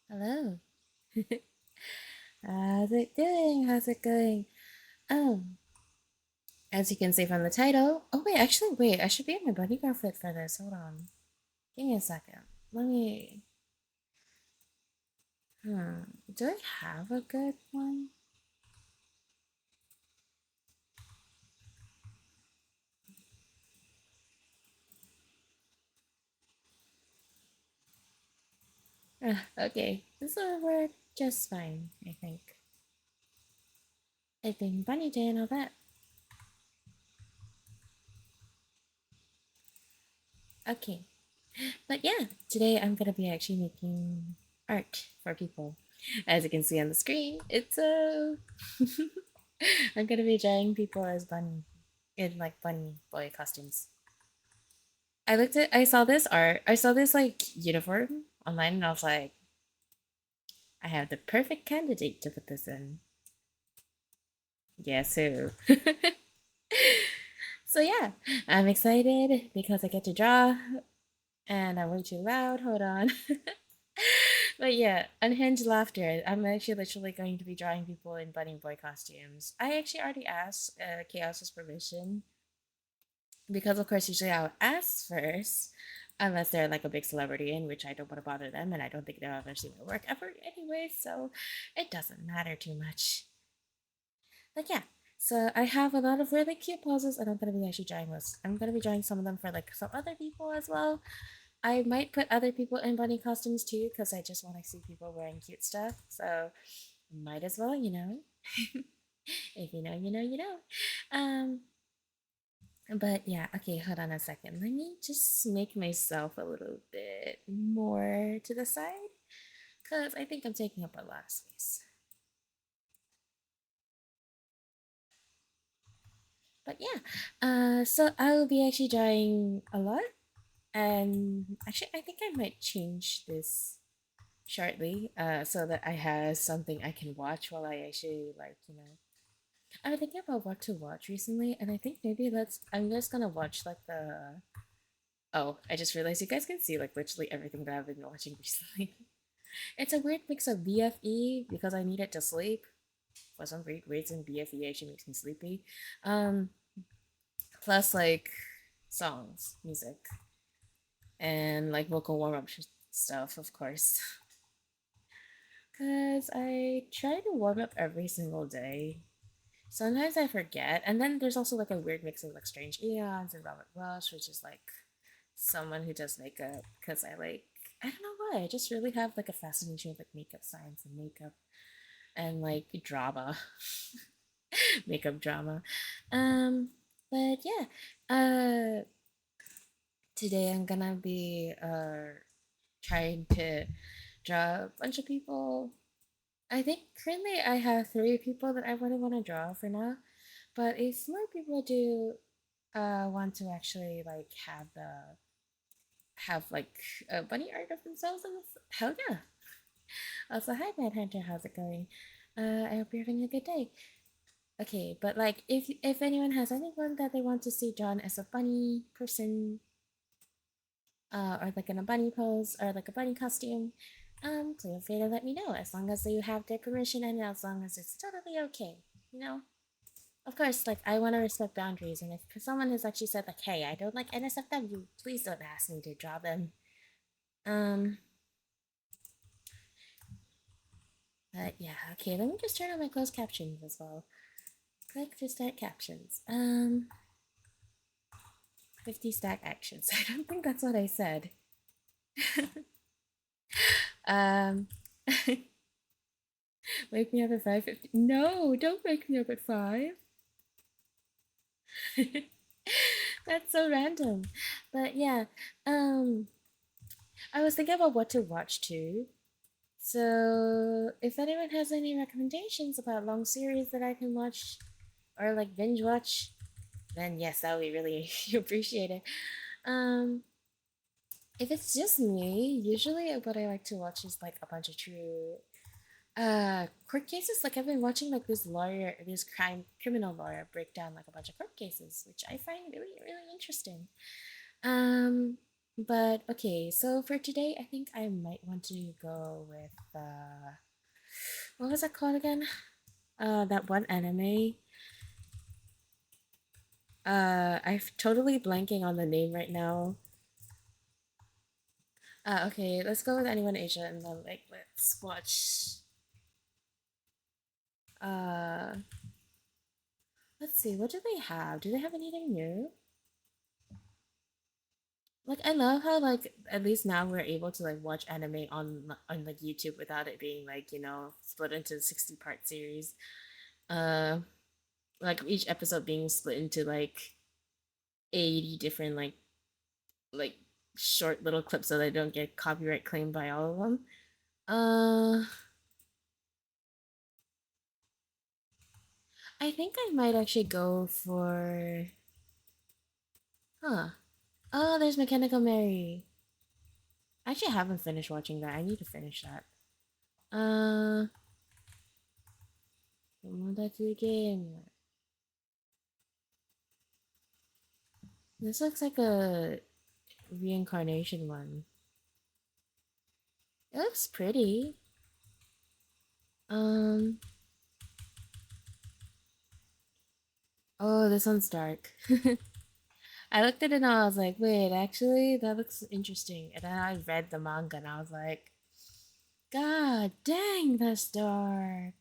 Hello. How's it doing? How's it going? Um, as you can see from the title. Oh wait, actually wait, I should be in my bunny outfit for this. Hold on. Give me a second. Let me do I have a good one? Okay. This will work just fine, I think. It being bunny day and all that. Okay. But yeah, today I'm gonna be actually making art for people. As you can see on the screen, it's a I'm gonna be drawing people as bunny in like bunny boy costumes. I saw this art, I saw this like uniform online, and I was like, I have the perfect candidate to put this in. Guess who? So yeah, I'm excited because I get to draw, and I'm way too loud. Hold on. But yeah, unhinged laughter. I'm actually literally going to be drawing people in bunny boy costumes. I actually already asked Chaos's permission because of course usually I'll ask first unless they're like a big celebrity, in which I don't want to bother them and I don't think they'll ever see my work ever anyway, so it doesn't matter too much. But yeah, so I have a lot of really cute poses and I'm gonna be actually drawing those. I'm gonna be drawing some of them for like some other people as well. I might put other people in bunny costumes too because I just want to see people wearing cute stuff, so might as well, you know. If you know, you know, you know. um But yeah, okay, hold on a second. Let me just make myself a little bit more to the side because I think I'm taking up a lot of space. But yeah, so I will be actually drawing a lot, and actually, I think I might change this shortly, so that I have something I can watch while I actually like, you know. I was thinking about what to watch recently, and I think maybe let's. I'm just gonna watch like the. Oh, I just realized you guys can see like literally everything that I've been watching recently. It's a weird mix of BFE because I need it to sleep. For some weird reason, BFE actually makes me sleepy. Um, Plus like songs, music, and like vocal warm up stuff, of course. Cause I try to warm up every single day. Sometimes I forget, and then there's also like a weird mix of like Strange Eons and Robert Welsh, which is like someone who does makeup. Cause I don't know why I just really have like a fascination with like makeup science and makeup and like drama, makeup drama. Um, but yeah, today I'm gonna be trying to draw a bunch of people. I think currently I have three people that I really want to draw for now. But if more people do want to actually like have like a bunny art of themselves, then hell yeah. Also, hi Mad Hunter, how's it going? I hope you're having a good day. Okay, but like if anyone has anyone that they want to see John as a bunny person, or like in a bunny pose or like a bunny costume, feel free to let me know as long as you have their permission and as long as it's totally okay, you know? Of course, like I want to respect boundaries, and if someone has actually said like, "Hey, I don't like NSFW," please don't ask me to draw them. Um, but yeah, okay. Let me just turn on my closed captions as well. Click to start captions. 50 stack actions. I don't think that's what I said. um, wake me up at 5:50. No, don't wake me up at 5. That's so random. But yeah, um, I was thinking about what to watch too. So, if anyone has any recommendations about long series that I can watch or like binge watch, then yes, that would be really appreciated. Um, if it's just me, usually what I like to watch is like a bunch of true court cases. Like I've been watching like this criminal lawyer break down like a bunch of court cases, which I find really really interesting. Um, But okay, so for today, I think I might want to go with what was it called again? That one anime. I'm totally blanking on the name right now. Okay, let's go with Anyone Asia and then like let's watch. Uh, let's see, what do they have? Do they have anything new? Like I love how like at least now we're able to like watch anime on like YouTube without it being like split into 60-part series. Uh, like each episode being split into like 80 different like short little clips so they don't get copyright claimed by all of them. Uh, I think I might actually go for huh. Oh, there's Mechanical Mary. I actually haven't finished watching that. I need to finish that. Uh, that's the game. This looks like a reincarnation one. It looks pretty. Um, oh, this one's dark. I looked at it and I was like, wait, actually, that looks interesting. And then I read the manga and I was like, God dang, that's dark.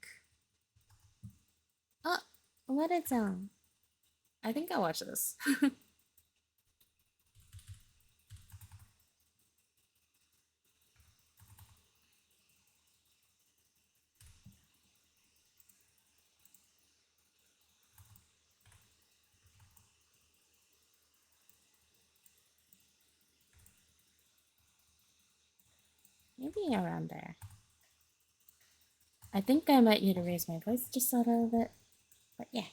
Oh, let it down. I think I'll watch this. Maybe around there. I think I might need to raise my voice just a little bit. But yeah.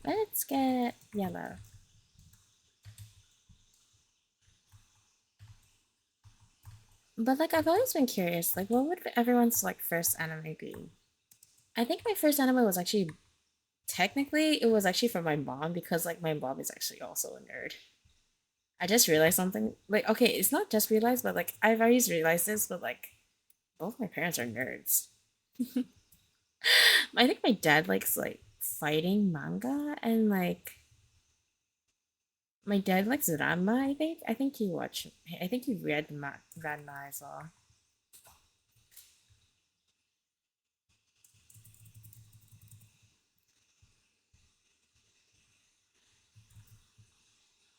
Let's get yellow. But like I've always been curious, like what would everyone's like first anime be? I think my first anime was actually technically it was actually from my mom because like my mom is actually also a nerd. I just realized something. Like okay, it's not just realized, but like I've always realized this, but like both my parents are nerds. I think my dad likes like fighting manga and like my dad likes Ranma, I think. I think he read Ranma as well.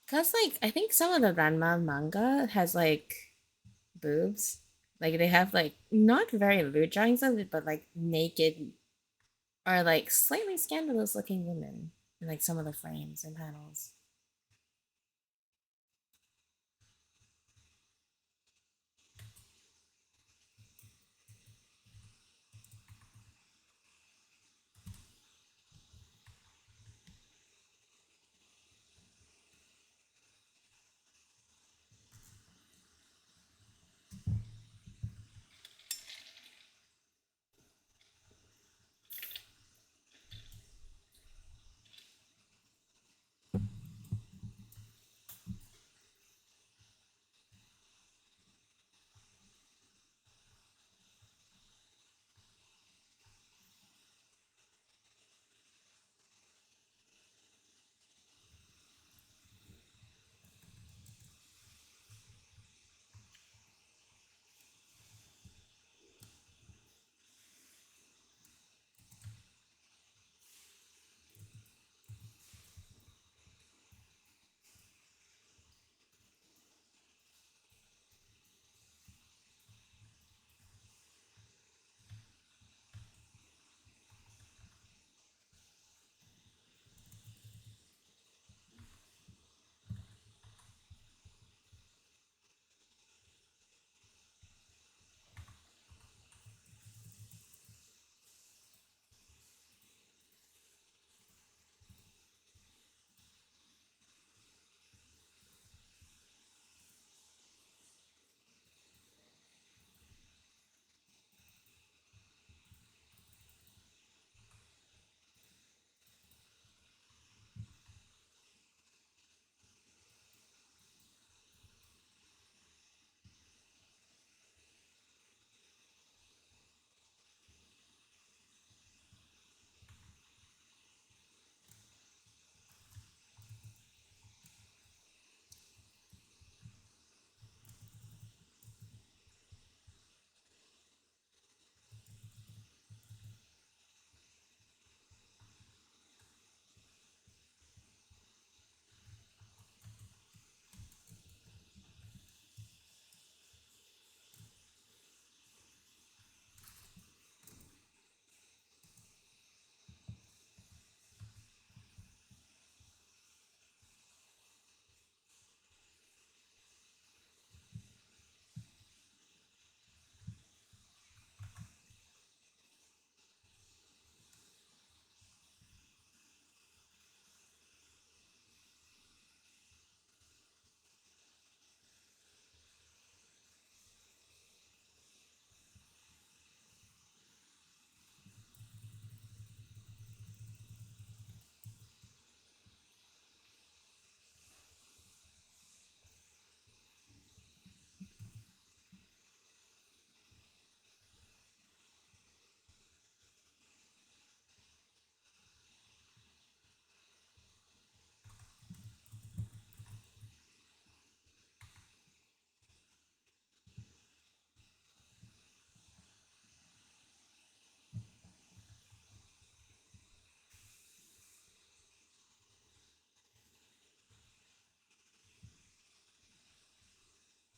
Cause like I think some of the Ranma manga has like boobs. Like they have like not very lewd drawings of it, but like naked or like slightly scandalous looking women in like some of the frames and panels.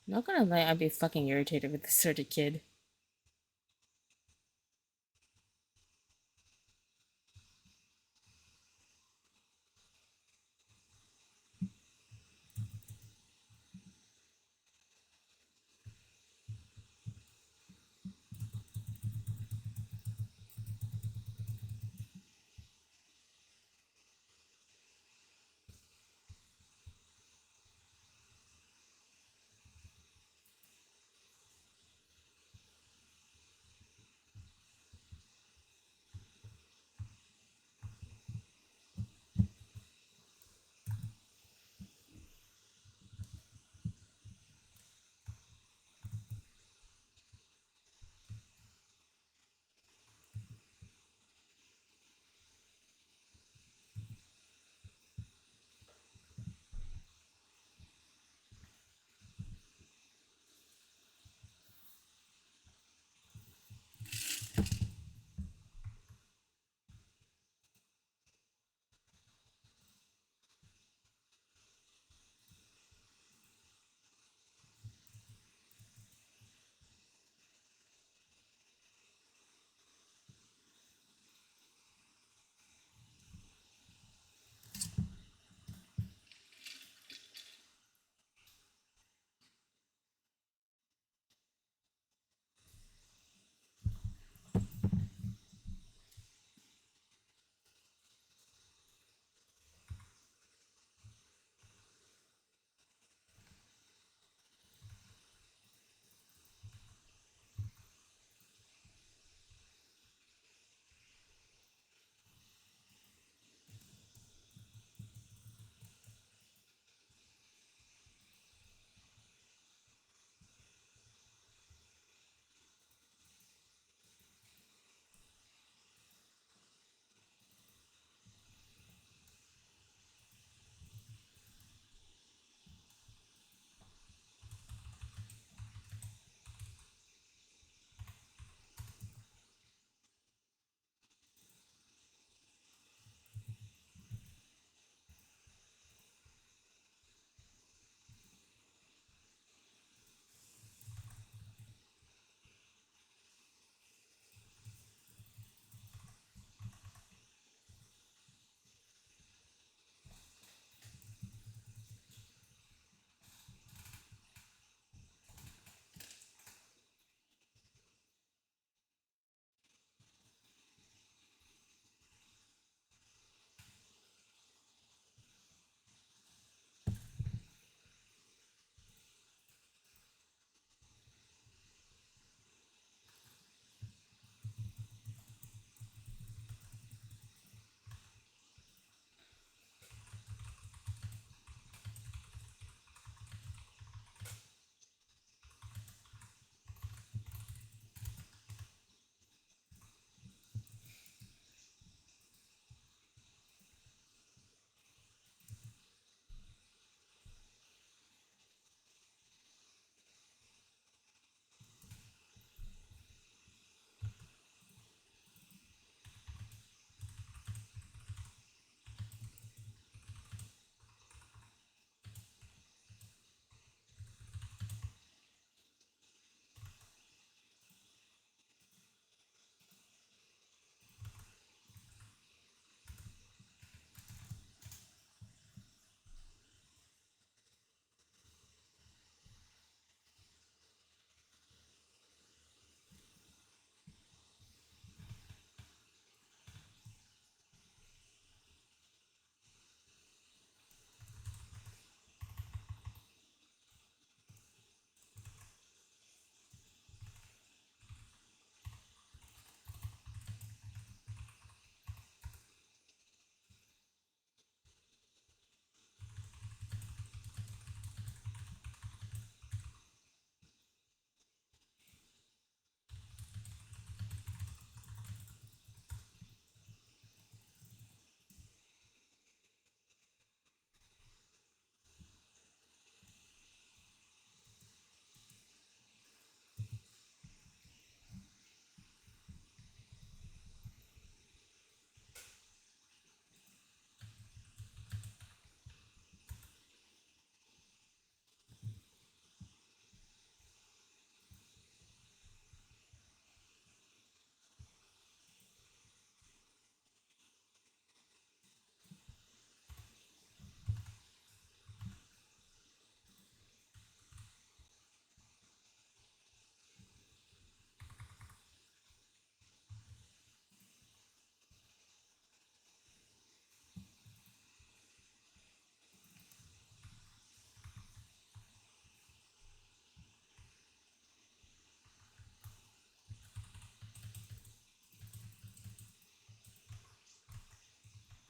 Not gonna lie, I'd be fucking irritated with this sort of kid.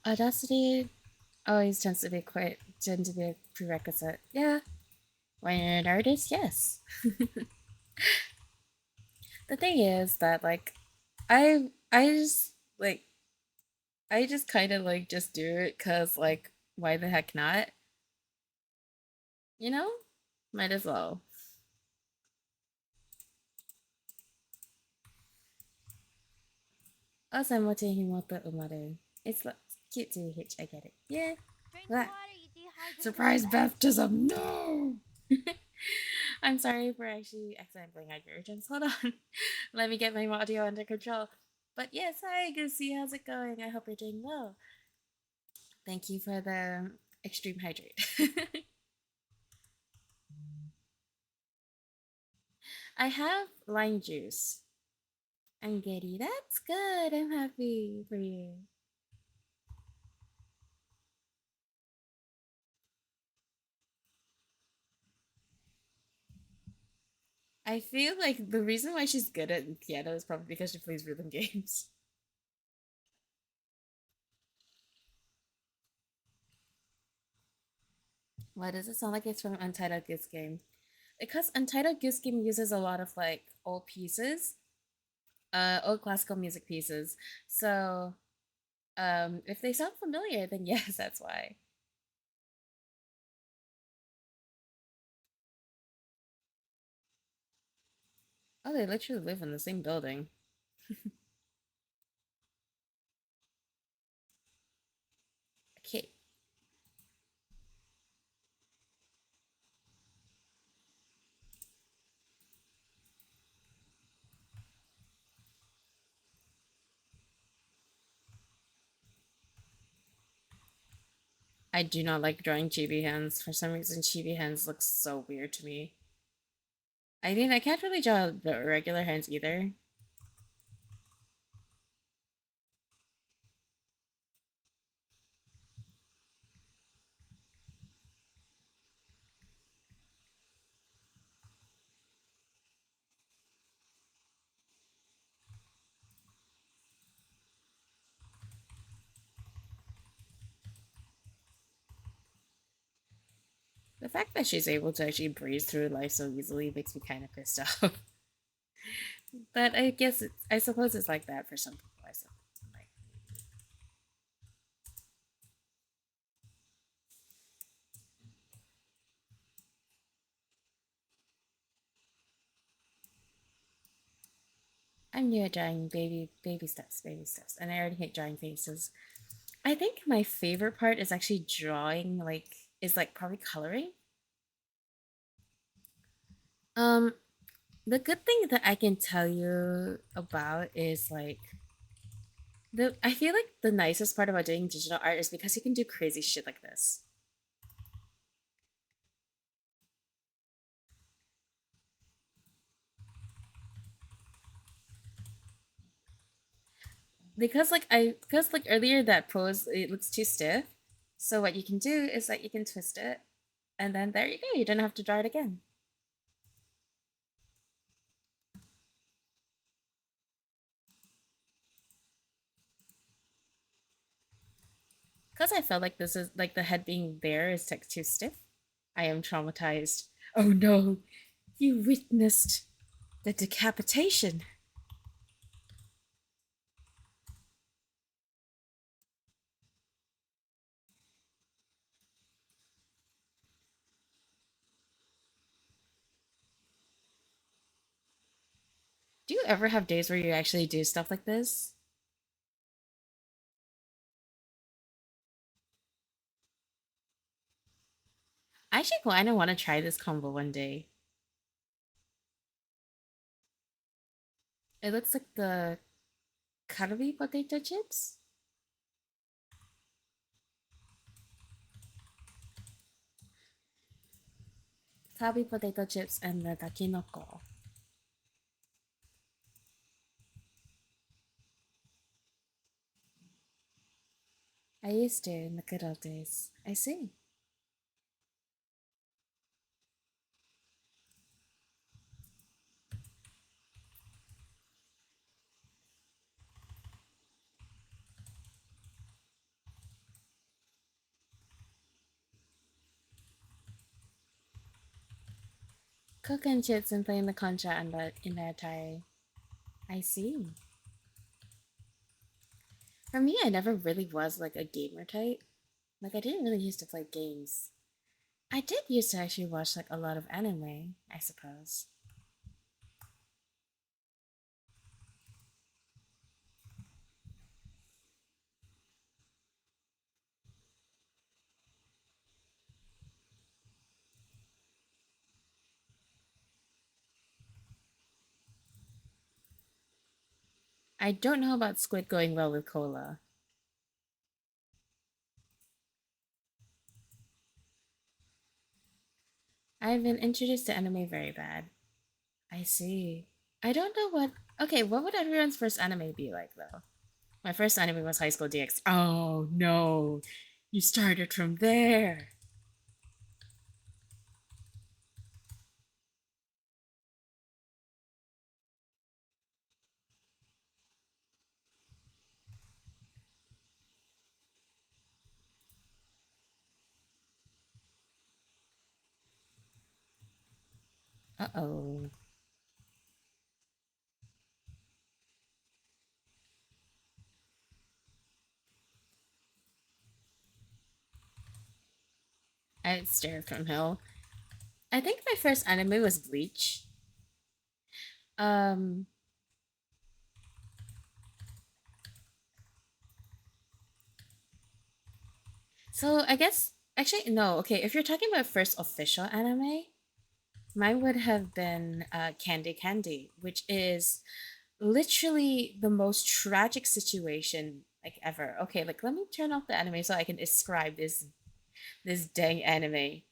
Audacity always tend to be a prerequisite. Yeah, when you're an artist, yes. The thing is that like I just like I just kind of like just do it cuz like why the heck not? You know? Might as well. Osamote himoto umaru. It's like cute to hitch, I get it. Yeah. Drink That water, you dehydrated surprise bastard. baptism, no! I'm sorry for actually accidentally playing out your urgents. Hold on. Let me get my audio under control. But yes, hi, good to see you. How's it going? I hope you're doing well. Thank you for the extreme hydrate. I have lime juice. I'm giddy. That's good. I'm happy for you. I feel like the reason why she's good at piano is probably because she plays rhythm games. Why does it sound like it's from Untitled Goose Game? Because Untitled Goose Game uses a lot of like old pieces, old classical music pieces. So if they sound familiar, then yes, that's why. Oh, they literally live in the same building. Okay, I do not like drawing chibi hands. For some reason, chibi hands look so weird to me. I mean, I can't really draw the regular hands either. The fact that she's able to actually breeze through life so easily makes me kind of pissed off. But I guess I suppose it's like that for some people. I suppose. Like, I'm new at drawing baby steps, and I already hate drawing faces. I think my favorite part is actually drawing. Is like probably coloring. Um, the good thing that I can tell you about is like the I feel like the nicest part about doing digital art is because you can do crazy shit like this. Because like earlier that pose it looks too stiff. So what you can do is that you can twist it and then there you go. You don't have to draw it again. Because I felt like this is like the head being there is like too stiff. I am traumatized. Oh no, you witnessed the decapitation. Do you ever have days where you actually do stuff like this? I actually kind of want to try this combo one day. It looks like the curly potato chips, curly potato chips, and the takinoko. I used to in the good old days. I see. cooking chits and playing the concha and in the Atari. I see. For me, I never really was like a gamer type. Like I didn't really used to play games. I did used to actually watch like a lot of anime, I suppose. I don't know about squid going well with cola. I've been introduced to anime very bad. I see. I don't know what. Okay, what would everyone's first anime be like though? My first anime was High School DX. Oh no, you started from there. Uh oh. I stared from hell. I think my first anime was Bleach. Um. So I guess actually no. Okay, if you're talking about first official anime, mine would have been Candy Candy, which is literally the most tragic situation like ever. Okay, like let me turn off the anime so I can describe this dang anime.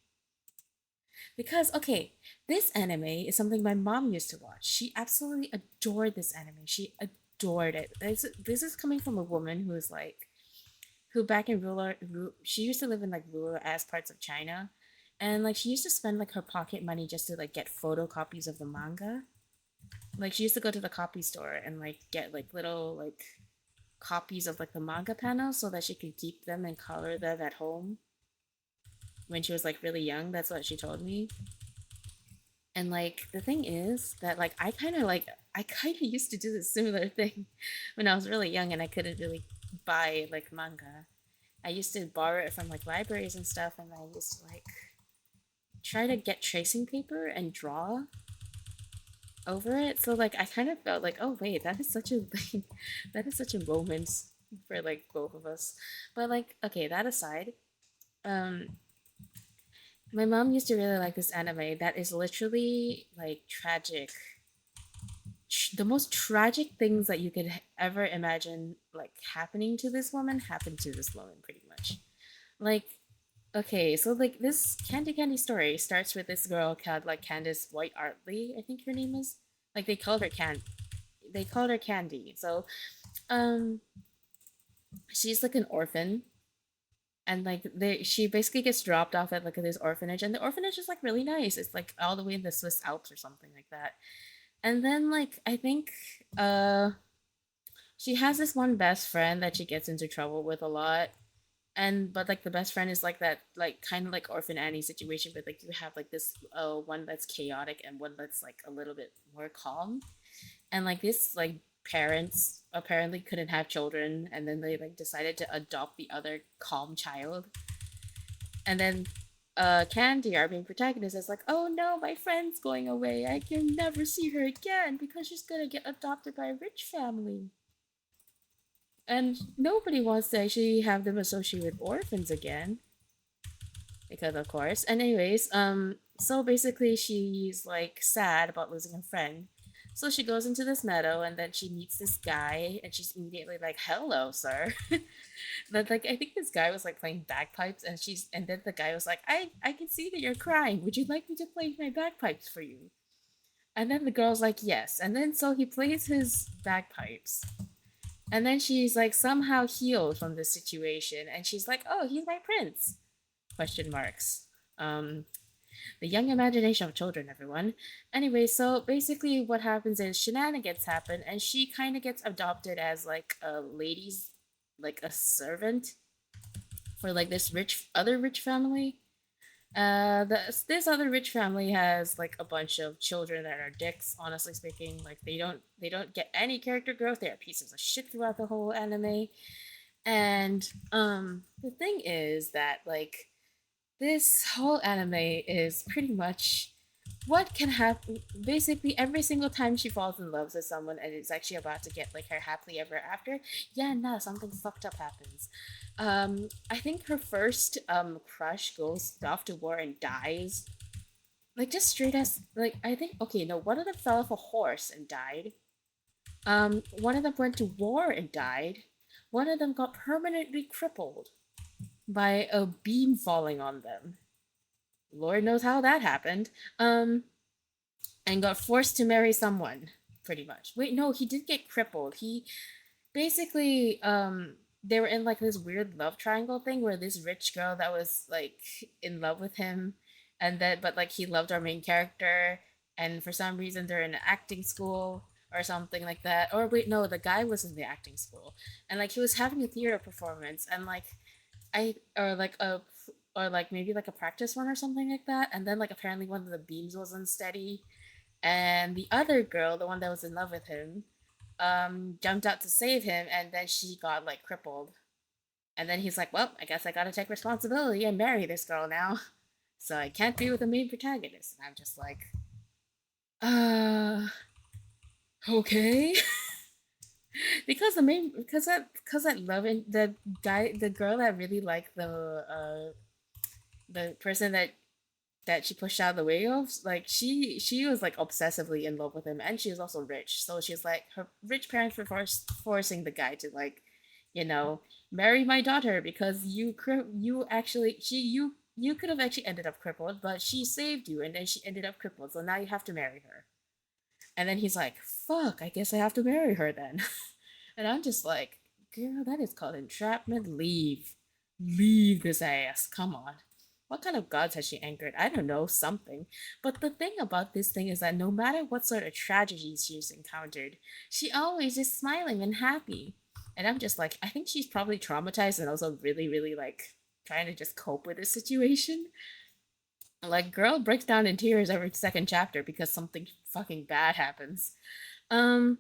Because okay, this anime is something my mom used to watch. She absolutely adored this anime. She adored it. This is coming from a woman who's like who back in she used to live in like rural ass parts of China, and like she used to spend like her pocket money just to like get photocopies of the manga. Like she used to go to the copy store and like get like little like copies of like the manga panels so that she could keep them and color them at home when she was like really young. That's what she told me. And like the thing is that like I kind of used to do this similar thing when I was really young and I couldn't really buy like manga. I used to borrow it from like libraries and stuff, and I used to like try to get tracing paper and draw over it. So like I kind of felt like, oh wait, that is such a thing, that is such a moment for like both of us. But like, okay, that aside, um, my mom used to really like this anime that is literally like tragic. The most tragic things that you could ever imagine like happening to this woman happened to this woman pretty much. Like okay, so like this Candy Candy story starts with this girl called like Candace White Artley, I think her name is. Like they called her Candy. So um she's like an orphan and like she basically gets dropped off at like this orphanage and the orphanage is like really nice. It's like all the way in the Swiss Alps or something like that. And then like I think uh she has this one best friend that she gets into trouble with a lot, and but like the best friend is like that like kind of like orphan Annie situation, but like you have like this one that's chaotic and one that's like a little bit more calm, and like this like parents apparently couldn't have children and then they like decided to adopt the other calm child, and then Candy, our main protagonist, is like, oh no, my friend's going away, I can never see her again because she's gonna get adopted by a rich family, and nobody wants to actually have them associated with orphans again because of course. And anyways, so basically she's like sad about losing a friend. So she goes into this meadow and then she meets this guy and she's immediately like, hello, sir. But like I think this guy was like playing bagpipes and then the guy was like, I can see that you're crying. Would you like me to play my bagpipes for you? And then the girl's like, yes. And then so he plays his bagpipes. And then she's like somehow healed from this situation and she's like, oh, he's my prince. Question marks. Um, the young imagination of children, everyone. Anyway, so basically what happens is shenanigans happen and she kind of gets adopted as like a lady's, like a servant for like this rich, other rich family. This other rich family has like a bunch of children that are dicks. Honestly speaking, like they don't get any character growth. They are pieces of shit throughout the whole anime. And the thing is that like this whole anime is pretty much what can happen basically every single time she falls in love with someone and is actually about to get like her happily ever after. Yeah, no, something fucked up happens. I think her first crush goes off to war and dies. Like just straight as like I think okay, no, one of them fell off a horse and died. One of them went to war and died. One of them got permanently crippled by a beam falling on them. Lord knows how that happened. And got forced to marry someone, pretty much. Wait, no, he did get crippled. He basically they were in like this weird love triangle thing where this rich girl that was like in love with him and that but like he loved our main character and for some reason they're in acting school or something like that. Or wait, no, the guy was in the acting school and like he was having a theater performance and like I or like a or like maybe like a practice one or something like that and then like apparently one of the beams was unsteady and the other girl, the one that was in love with him, jumped out to save him, and then she got like crippled. And then he's like, "Well, I guess I gotta take responsibility and marry this girl now, so I can't be with the main protagonist." And I'm just like, uh, okay, because that loving the guy, the girl that really liked the person that she pushed out of the way of like she was like obsessively in love with him and she was also rich so she's like her rich parents were forcing the guy to like you know marry my daughter because you actually you could have actually ended up crippled but she saved you and then she ended up crippled so now you have to marry her and then he's like fuck I guess I have to marry her then and I'm just like girl that is called entrapment leave this ass come on what kind of gods has she anchored? I don't know, something. But the thing about this thing is that no matter what sort of tragedies she's encountered, she always is smiling and happy. And I'm just like, I think she's probably traumatized and also really, really like trying to just cope with the situation. Like, girl breaks down in tears every second chapter because something fucking bad happens. Um,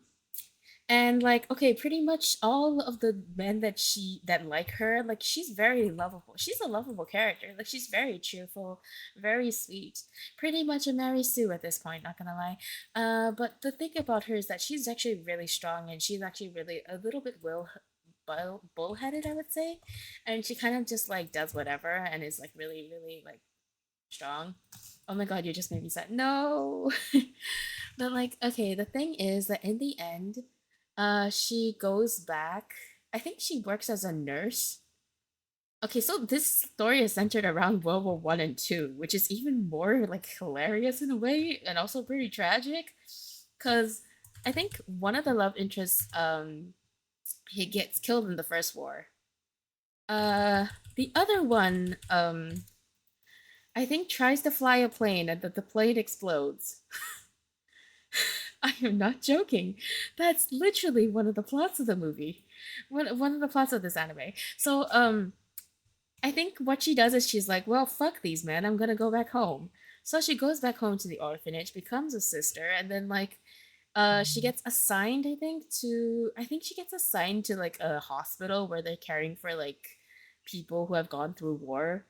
and like okay pretty much all of the men that like her like she's very lovable she's a lovable character like she's very cheerful very sweet pretty much a Mary Sue at this point not gonna lie but the thing about her is that she's actually really strong and she's actually really a little bit bullheaded I would say and she kind of just like does whatever and is like really really like strong oh my god you just made me sad no but like, okay, the thing is that in the end, she goes back. I think she works as a nurse. Okay, so this story is centered around World War One and Two, which is even more like hilarious in a way, and also pretty tragic. Cause I think one of the love interests, he gets killed in the first war. Uh, the other one, I think tries to fly a plane and that the plane explodes. I am not joking. That's literally one of the plots of the movie. One of the plots of this anime. So, I think what she does is she's like, well, fuck these men. I'm gonna go back home. So she goes back home to the orphanage, becomes a sister, and then like, she gets assigned. I think she gets assigned to like a hospital where they're caring for like people who have gone through war.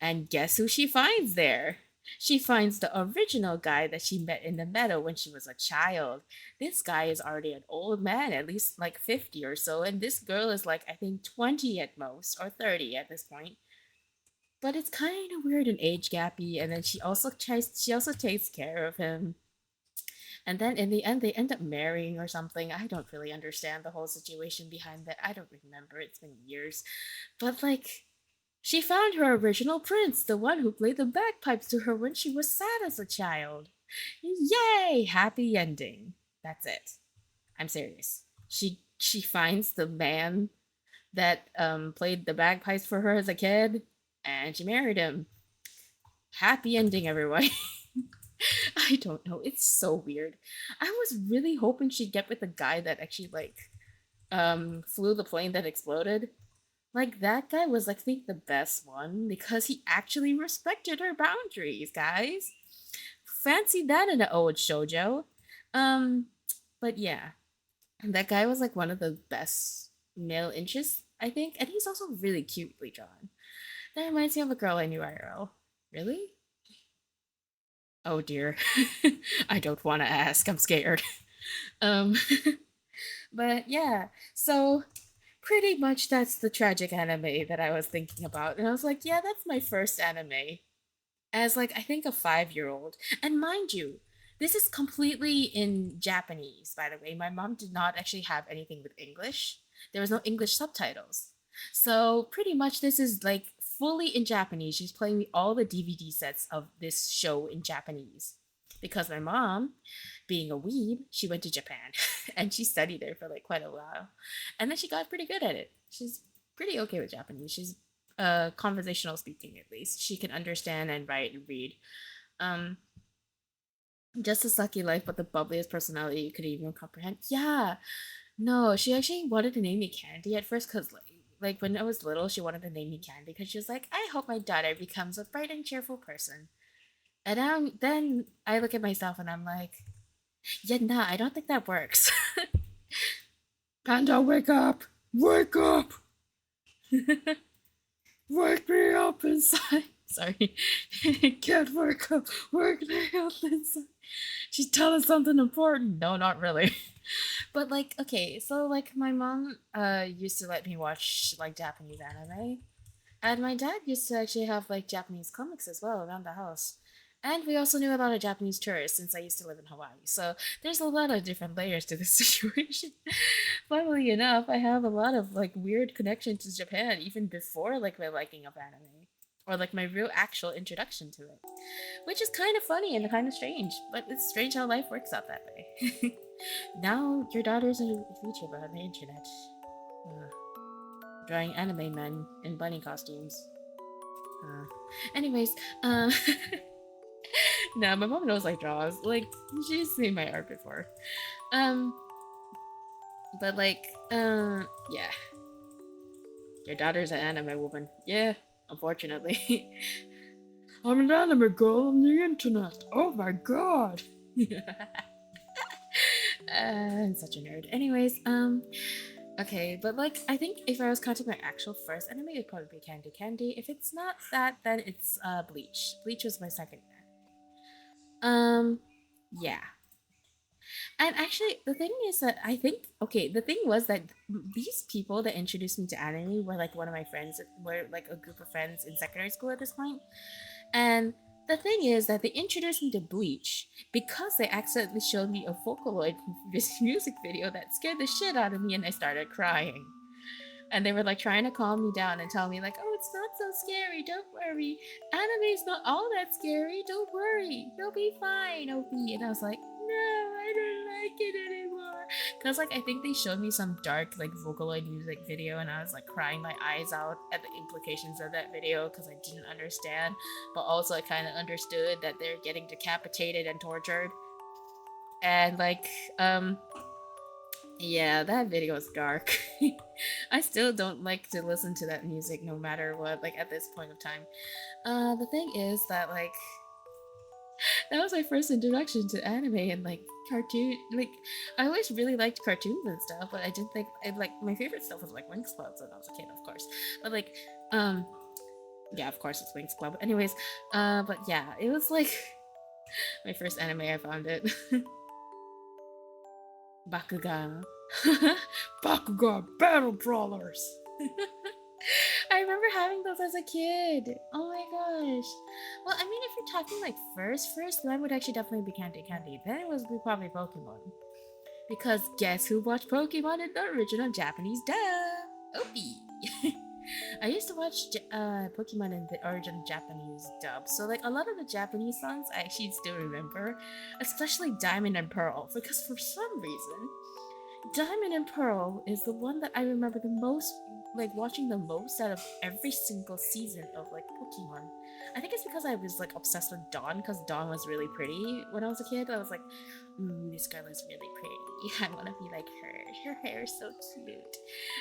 And guess who she finds there? She finds the original guy that she met in the meadow when she was a child. This guy is already an old man, at least like 50 or so, and this girl is like, I think 20 at most, or 30 at this point. But it's kind of weird and age gappy, and then she also takes care of him. And then in the end, they end up marrying or something. I don't really understand the whole situation behind that. I don't remember. It's been years. But like, she found her original prince, the one who played the bagpipes to her when she was sad as a child. Yay! Happy ending. That's it. I'm serious. She finds the man that played the bagpipes for her as a kid, and she married him. Happy ending, everyone. I don't know. It's so weird. I was really hoping she'd get with the guy that actually like flew the plane that exploded. Like that guy was like, I think the best one because he actually respected her boundaries, guys. Fancy that in an old shoujo. Um, but yeah, that guy was like one of the best male interests, I think, and he's also really cutely drawn. That reminds me of a girl I knew IRL. Really? Oh dear. I don't want to ask. I'm scared. Um, but yeah, so pretty much that's the tragic anime that I was thinking about. And I was like, yeah, that's my first anime as like I think a 5-year old. And mind you, this is completely in Japanese, by the way. My mom did not actually have anything with English. There was no English subtitles. So pretty much this is like fully in Japanese. She's playing me all the DVD sets of this show in Japanese. Because my mom, being a weeb, she went to Japan and she studied there for like quite a while. And then she got pretty good at it. She's pretty okay with Japanese. She's conversational speaking at least. She can understand and write and read. Um, just a sucky life, but the bubbliest personality you could even comprehend. Yeah, no, she actually wanted to name me Candy at first because like when I was little, she wanted to name me Candy because she was like, I hope my daughter becomes a bright and cheerful person. And then I look at myself and I'm like, yeah, nah, I don't think that works. Panda, wake up! Wake up! Wake me up inside. Sorry. Can't wake up. Wake me up inside. She's telling something important. No, not really. But like, okay, so like my mom used to let me watch like Japanese anime. And my dad used to actually have like Japanese comics as well around the house. And we also knew a lot of Japanese tourists since I used to live in Hawaii. So there's a lot of different layers to this situation. Funnily enough, I have a lot of like weird connections to Japan even before like my liking of anime. Or like my real actual introduction to it. Which is kind of funny and kind of strange, but it's strange how life works out that way. Now your daughter's a VTuber on the internet. Uh, drawing anime men in bunny costumes. Uh, anyways, uh, no, my mom knows I draw. Like, she's seen my art before. Um, but like, yeah. Your daughter's an anime woman. Yeah, unfortunately. I'm an anime girl on the internet. Oh my god. I'm such a nerd. Anyways, okay, but like, I think if I was counting my actual first anime, it'd probably be Candy Candy. If it's not that, then it's Bleach. Bleach was my second. Yeah. And actually, the thing is that I think, okay, the thing was that these people that introduced me to anime were like one of my friends, were like a group of friends in secondary school at this point. And the thing is that they introduced me to Bleach because they accidentally showed me a Vocaloid music video that scared the shit out of me and I started crying. And they were like trying to calm me down and tell me like, oh, it's not so scary, don't worry. Anime's not all that scary, don't worry. You'll be fine, Opie. And I was like, no, I don't like it anymore. Cause like I think they showed me some dark like Vocaloid music video and I was like crying my eyes out at the implications of that video because I didn't understand. But also I kinda understood that they're getting decapitated and tortured. And like, yeah, that video is dark. I still don't like to listen to that music no matter what, like at this point of time. The thing is that like that was my first introduction to anime and like cartoon like I always really liked cartoons and stuff, but I didn't think I like my favorite stuff was like Winx Club when I was a kid, of course. But like um yeah, of course it's Winx Club. Anyways, but yeah, it was like my first anime I found it. Bakugan. Bakugan Battle Brawlers. I remember having those as a kid. Oh my gosh. Well, I mean, if you're talking like first, then would actually definitely be Candy Candy. Then it was probably Pokemon. Because guess who watched Pokemon in the original Japanese dub? Opie. I used to watch Pokemon in the original Japanese dub, so like a lot of the Japanese songs I actually still remember, especially Diamond and Pearl, because for some reason Diamond and Pearl is the one that I remember the most, like watching the most out of every single season of like Pokemon. I think it's because I was like obsessed with Dawn, because Dawn was really pretty when I was a kid. I was like, ooh, this girl is really pretty. Yeah, I want to be like her. Her hair is so cute.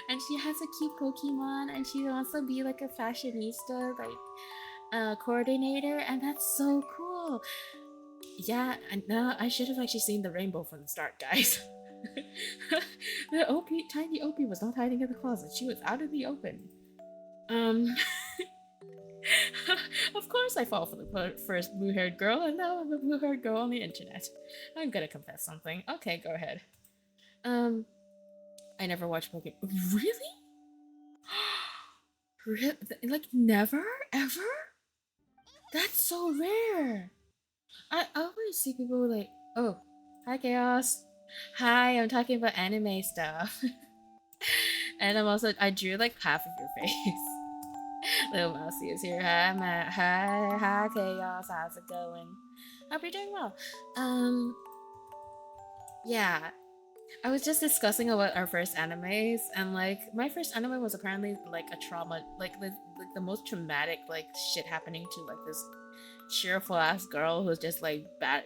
And she has a cute Pokemon, and she wants to be like a fashionista, like coordinator, and that's so cool. Yeah, and no, I should have actually seen the rainbow from the start, guys. The Opie, tiny Opie was not hiding in the closet. She was out in the open. Um, of course I fall for the first blue-haired girl, and now I'm a blue-haired girl on the internet. I'm gonna confess something. Okay, go ahead. Um, I never watched Pokemon. Really? Like never, ever? That's so rare. I always see people like, oh, hi Chaos. Hi, I'm talking about anime stuff. And I drew like half of your face. Little Mousy is here. Hi, Matt. Hi, Chaos. How's it going? Hope you're doing well. Um, yeah. I was just discussing about our first animes, and like my first anime was apparently like a trauma, like the most traumatic like shit happening to like this cheerful ass girl who's just like bad,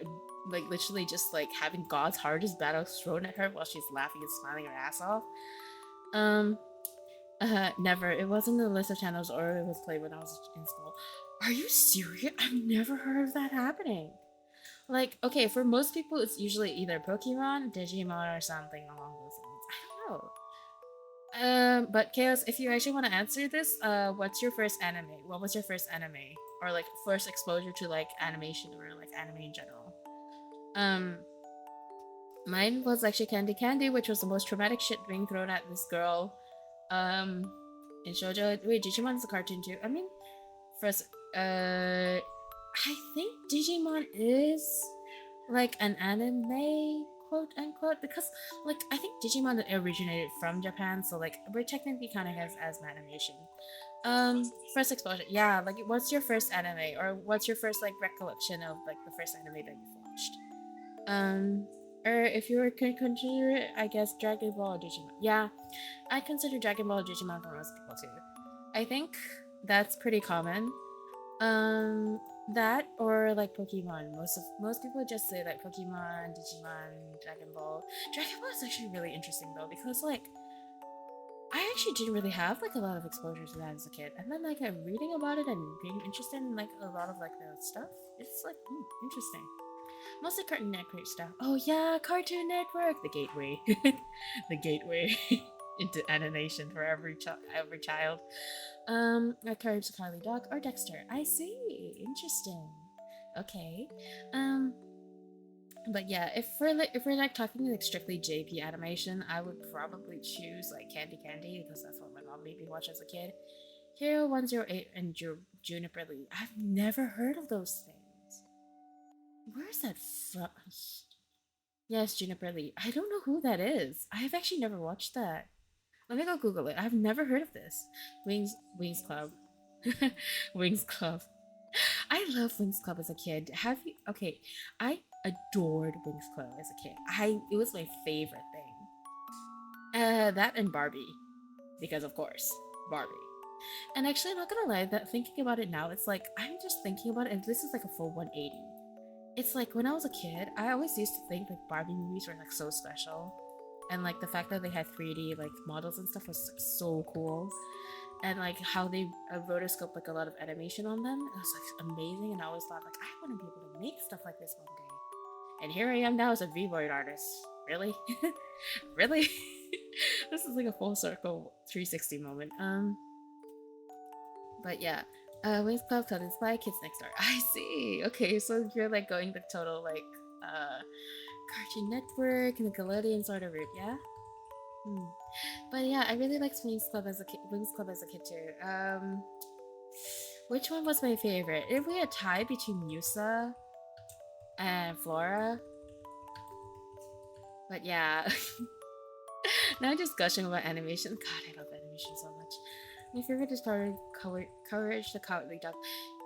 like literally just like having God's hardest battles thrown at her while she's laughing and smiling her ass off. Um, never. It wasn't the list of channels or it was played when I was in school. Are you serious? I've never heard of that happening. Like, okay, for most people, it's usually either Pokemon, Digimon, or something along those lines. I don't know. But Chaos, if you actually want to answer this, what's your first anime? What was your first anime, or like first exposure to like animation or like anime in general? Um, Mine was actually Candy Candy, which was the most traumatic shit being thrown at this girl. Um, in shoujo. Wait, Digimon's a cartoon too. I mean, first, I think Digimon is like an anime, quote unquote, because like I think Digimon originated from Japan, so like we're technically kind of as an animation. First exposure, yeah. Like, what's your first anime, or what's your first like recollection of like the first anime that you've watched? Or if you were to consider it, I guess Dragon Ball or Digimon. Yeah, I consider Dragon Ball or Digimon for most people too. I think that's pretty common. Um, that or like Pokemon. Most people just say like Pokemon, Digimon, Dragon Ball. Dragon Ball is actually really interesting though because like I actually didn't really have like a lot of exposure to that as a kid, and then like I'm reading about it and being interested in like a lot of like the stuff. It's like interesting. Mostly Cartoon Network stuff. Oh yeah, Cartoon Network, the gateway, the gateway into animation for every child. Courage the Carly Dog or Dexter. I see. Interesting. Okay. Um, but yeah, if we're like talking like strictly JP animation, I would probably choose like Candy Candy because that's what my mom made me watch as a kid. Hero 108 and Juniper Lee. I've never heard of those things. Where's that from? Yes, Juniper Lee. I don't know who that is. I have actually never watched that. Let me go Google it. I've never heard of this. Wings Club. Wings Club. I love Wings Club as a kid. Have you? Okay, I adored Wings Club as a kid. It was my favorite thing. That and Barbie, because of course Barbie. And actually, I'm not gonna lie. That thinking about it now, it's like I'm just thinking about it, and this is like a full 180. It's like when I was a kid, I always used to think like Barbie movies were like so special, and like the fact that they had 3D like models and stuff was like, so cool, and like how they rotoscope like a lot of animation on them. It was like amazing, and I always thought like I want to be able to make stuff like this one day. And here I am now as a V-Board artist. Really, really. This is like a full circle 360 moment. But yeah, Wings Club, Totem Spy, Kids Next Door. I see. Okay, so you're like going the total like Cartoon Network, Nickelodeon sort of route, yeah. Hmm. But yeah, I really liked Wings Club as a kid. Wings Club as a kid too. Which one was my favorite? If we had a tie between Musa and Flora, but yeah. Now just gushing about animation. God, I love animation so much. My favorite is probably Courage the Cowardly Dog.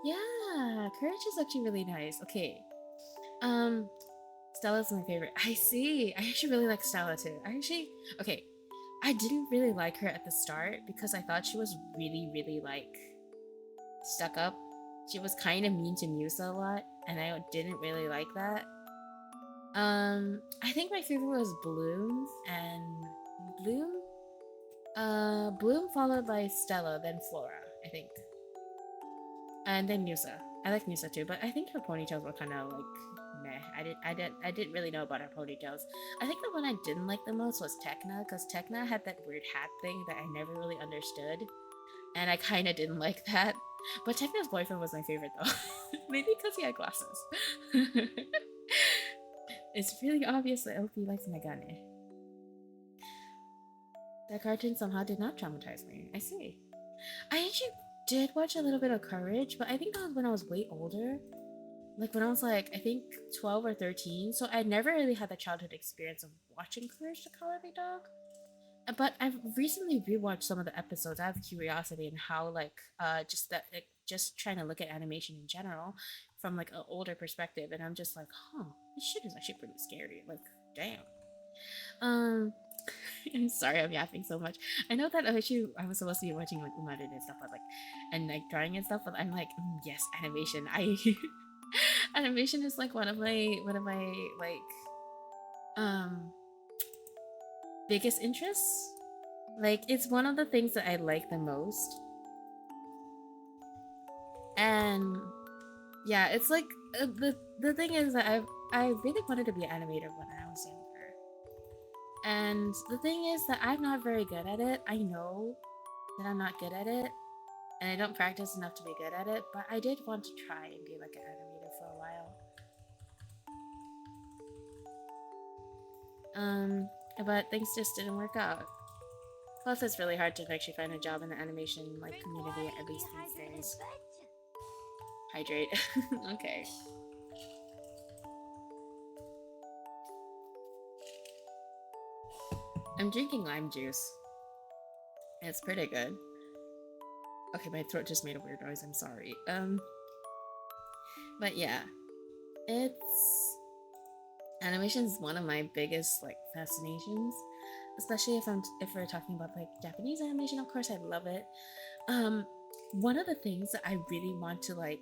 Yeah, Courage is actually really nice. Okay. Um, Stella's my favorite. I see. I actually really like Stella too. Okay. I didn't really like her at the start because I thought she was really, really like stuck up. She was kind of mean to Musa a lot, and I didn't really like that. I think my favorite was Bloom and Bloom. Bloom followed by Stella, then Flora, I think, and then Musa. I like Musa too, but I think her ponytails were kind of like meh. I didn't really know about her ponytails. I think the one I didn't like the most was Tekna, because Tekna had that weird hat thing that I never really understood, and I kind of didn't like that. But Tekna's boyfriend was my favorite though, maybe because he had glasses. It's really obvious that Opie likes Megane. That cartoon somehow did not traumatize me. I see. I actually did watch a little bit of Courage, but I think that was when I was way older. Like when I was like, I think 12 or 13. So I never really had the childhood experience of watching Courage the Cowardly Dog. But I've recently rewatched some of the episodes out of curiosity and how like just that like, just trying to look at animation in general from like an older perspective, and I'm just like, huh, this shit is actually pretty scary. Like, damn. Um, I'm sorry I'm yapping so much. I know that actually I was supposed to be watching like Umaru and stuff, but like and like drawing and stuff, but I'm like, yes, animation. I animation is like one of my like um biggest interests. Like it's one of the things that I like the most. And yeah, it's like the thing is that I really wanted to be an animator when I was younger. And the thing is that I'm not very good at it. I know that I'm not good at it, and I don't practice enough to be good at it, but I did want to try and be like an animator for a while. Um, but things just didn't work out. Plus, it's really hard to actually find a job in the animation like community, at least these days. Hydrate. Okay. I'm drinking lime juice. It's pretty good. Okay, my throat just made a weird noise. I'm sorry. But yeah, it's animation is one of my biggest like fascinations, especially if we're talking about like Japanese animation. Of course, I love it. Um, one of the things that I really want to like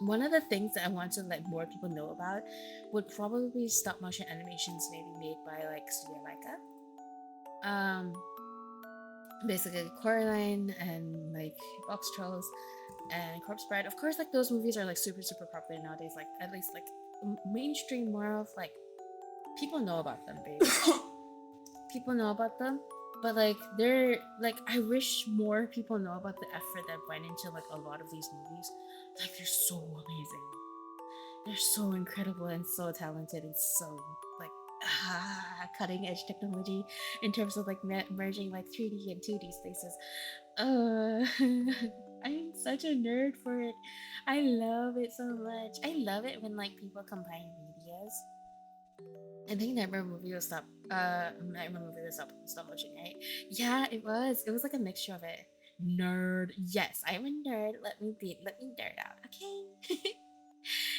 one of the things that I want to let more people know about would probably be stop motion animations maybe made by like Studio Laika. Basically Coraline and like Box Trolls and Corpse Bride. Of course, like those movies are like super super popular nowadays. Like at least like mainstream, more of like people know about them, baby. People know about them, but like they're like I wish more people know about the effort that went into like a lot of these movies. Like they're so amazing. They're so incredible and so talented and so like cutting edge technology in terms of like merging like 3D and 2D spaces. Uh, I'm such a nerd for it. I love it so much. I love it when like people combine medias. I think Nightmare movie was Nightmare movie was stop motion, right? Yeah, it was. It was like a mixture of it. Nerd. Yes, I'm a nerd. Let me nerd out, okay?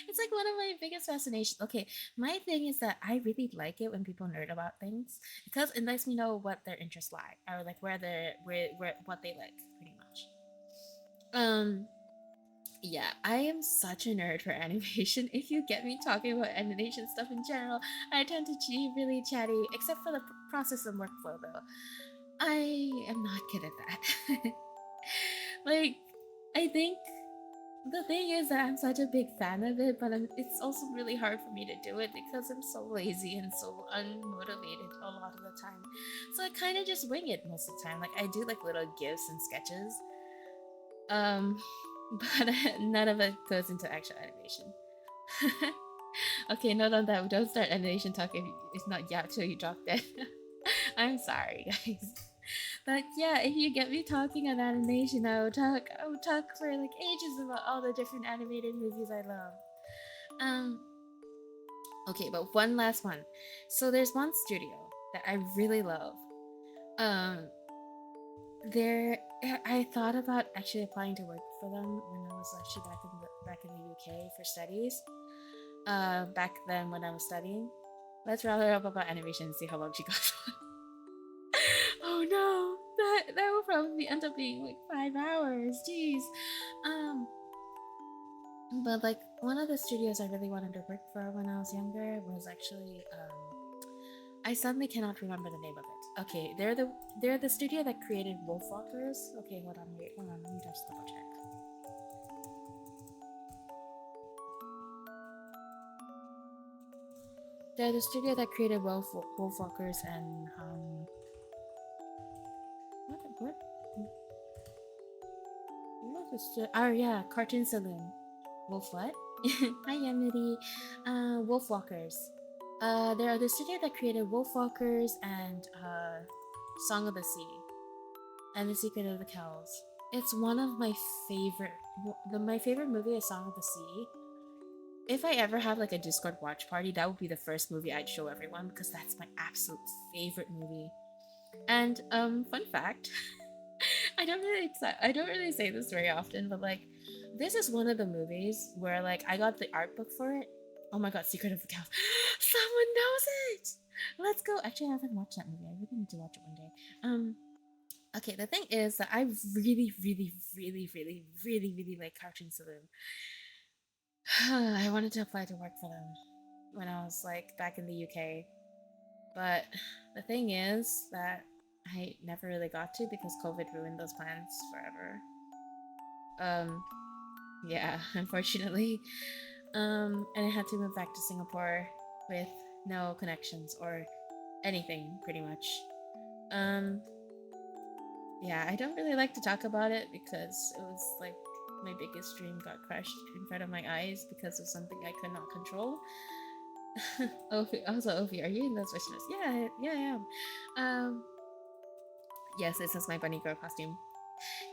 It's like one of my biggest fascinations. Okay, my thing is that I really like it when people nerd about things because it lets me know what their interests lie or like where what they like pretty much. Um, yeah, I am such a nerd for animation. If you get me talking about animation stuff in general, I tend to be really chatty, except for the process and workflow though. I am not good at that. Like, I think the thing is that I'm such a big fan of it, but it's also really hard for me to do it because I'm so lazy and so unmotivated a lot of the time. So I kind of just wing it most of the time. Like I do like little gifs and sketches, um, but none of it goes into actual animation. Okay, note on that. Don't start animation talk if it's not yap till you drop dead. I'm sorry, guys. But yeah, if you get me talking on animation, I would talk for like ages about all the different animated movies I love. Um, okay, but one last one. So there's one studio that I really love. Um, there, I thought about actually applying to work for them when I was actually back in the UK for studies. Back then when I was studying. Let's rather up about animation and see how long she got. Oh no, that will probably end up being like 5 hours. Jeez. Um, but like one of the studios I really wanted to work for when I was younger was actually I suddenly cannot remember the name of it. Okay, they're the studio that created Wolfwalkers. Okay, hold on, wait, hold on, let me just double check. They're the studio that created Wolfwalkers and what was the oh yeah, Cartoon Saloon. Wolf what? Hi Yamity. Wolfwalkers. They are the studio that created Wolfwalkers and Song of the Sea and The Secret of the Kells. It's one of my favorite. My favorite movie is Song of the Sea. If I ever have like a Discord watch party, that would be the first movie I'd show everyone because that's my absolute favorite movie. And fun fact, I don't really say this very often, but like this is one of the movies where like I got the art book for it. Oh my god, Secret of the Cows. Someone knows it. Let's go. Actually, I haven't watched that movie. I really need to watch it one day. Okay, the thing is that I really like Cartoon Saloon. I wanted to apply to work for them when I was like back in the UK. But the thing is that I never really got to because COVID ruined those plans forever. Um, yeah, unfortunately. And I had to move back to Singapore with no connections or anything, pretty much. Um, yeah, I don't really like to talk about it because it was like my biggest dream got crushed in front of my eyes because of something I could not control. Also, Opie, are you in those wishes? Yeah, I am. Yes, this is my bunny girl costume.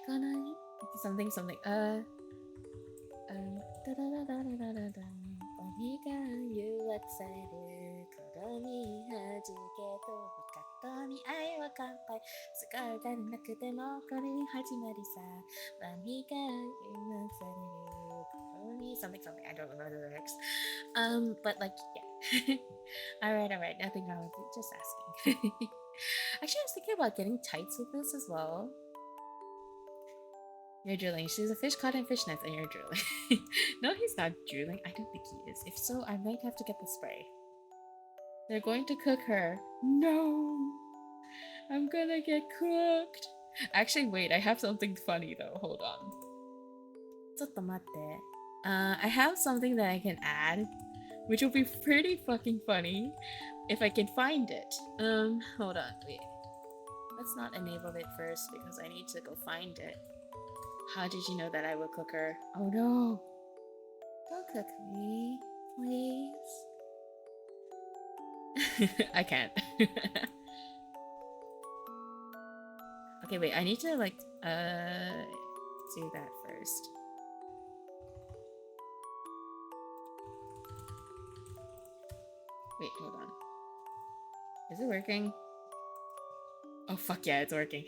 Gonna something. Da da da da da da da. Bunny girl, you excited. 鏡はじけと深み愛は乾杯すがられなくてもこれに始まりさ Bunny girl, you excited. Something. I don't remember the lyrics. But like, yeah. Alright. Nothing wrong with it. Just asking. Actually, I was thinking about getting tights with this as well. You're drooling. She's a fish caught in fishnets and you're drooling. No, he's not drooling. I don't think he is. If so, I might have to get the spray. They're going to cook her. No! I'm gonna get cooked. Actually, wait. I have something funny though. Hold on. ちょっと待って. I have something that I can add, which will be pretty fucking funny if I can find it. Hold on. Wait. Let's not enable it first because I need to go find it. How did you know that I would cook her? Oh no! Don't cook me, please. I can't. Okay, wait, I need to like do that first. Wait, hold on. Is it working? Oh fuck yeah, it's working.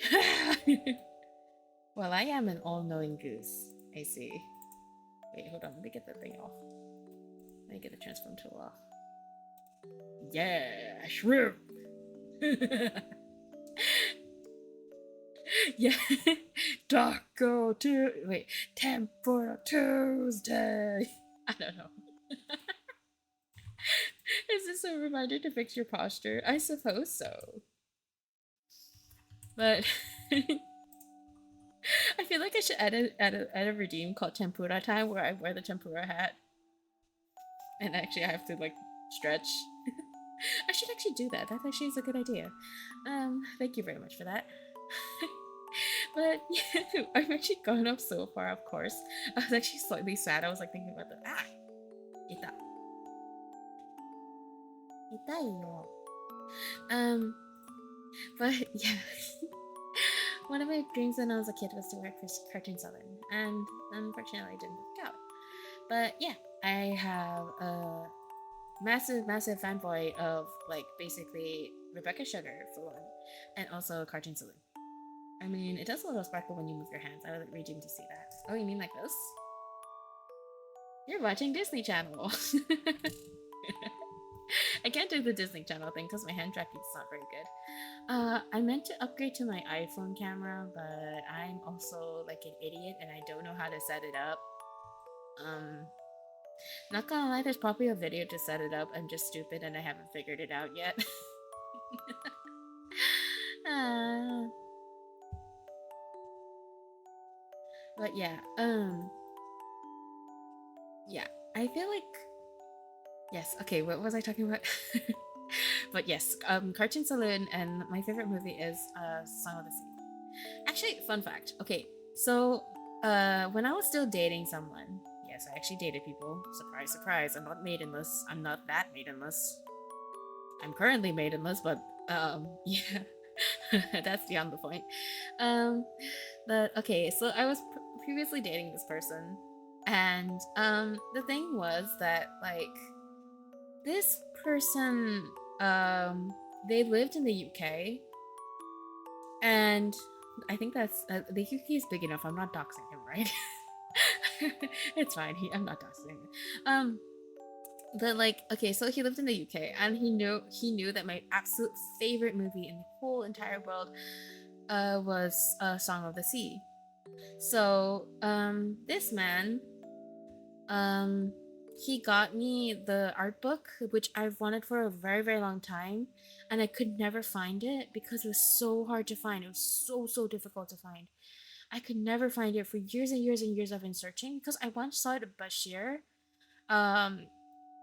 Well, I am an all-knowing goose. I see. Wait, hold on, let me get that thing off. Let me get the transform tool off. Yeah, shrimp! Yeah. Taco Tuesday. Wait, Tempura Tuesday. I don't know. Is this a reminder to fix your posture? I suppose so. But I feel like I should add a redeem called Tempura Time where I wear the tempura hat. And actually I have to like stretch. I should actually do that. That actually is a good idea. Thank you very much for that. But yeah, I've actually gone up so far, of course. I was actually slightly sad. I was like thinking about the ita. Ita but yeah. One of my dreams when I was a kid was to work for Cartoon Southern, and unfortunately it didn't work out. But yeah, I have a massive fanboy of like basically Rebecca Sugar for one, and also Cartoon Saloon. I mean, it does a little sparkle when you move your hands. I would redeem to see that. Oh, you mean like this? You're watching Disney Channel. I can't do the Disney Channel thing because my hand tracking is not very good. I meant to upgrade to my iPhone camera, but I'm also like an idiot and I don't know how to set it up. Not gonna lie, there's probably a video to set it up. I'm just stupid and I haven't figured it out yet. uh, but yeah, yeah. I feel like yes. Okay, what was I talking about? But yes, Cartoon Saloon, and my favorite movie is Song of the Sea. Actually, fun fact. Okay, so when I was still dating someone, yes, I actually dated people. Surprise, surprise. I'm not maidenless. I'm not that maidenless. I'm currently maidenless, but yeah, that's beyond the point. Um, but okay, so I was previously dating this person, and the thing was that like this person they lived in the UK, and I think that's the UK is big enough. I'm not doxing him, right? It's fine. I'm not doxing him. Um, but like, okay, so he lived in the UK, and he knew that my absolute favorite movie in the whole entire world was Song of the Sea. So this man um he got me the art book, which I've wanted for a very, very long time, and I could never find it because it was so hard to find. It was so difficult to find. I could never find it for years and years and years. I've been searching because I once saw it at Bashir. Um,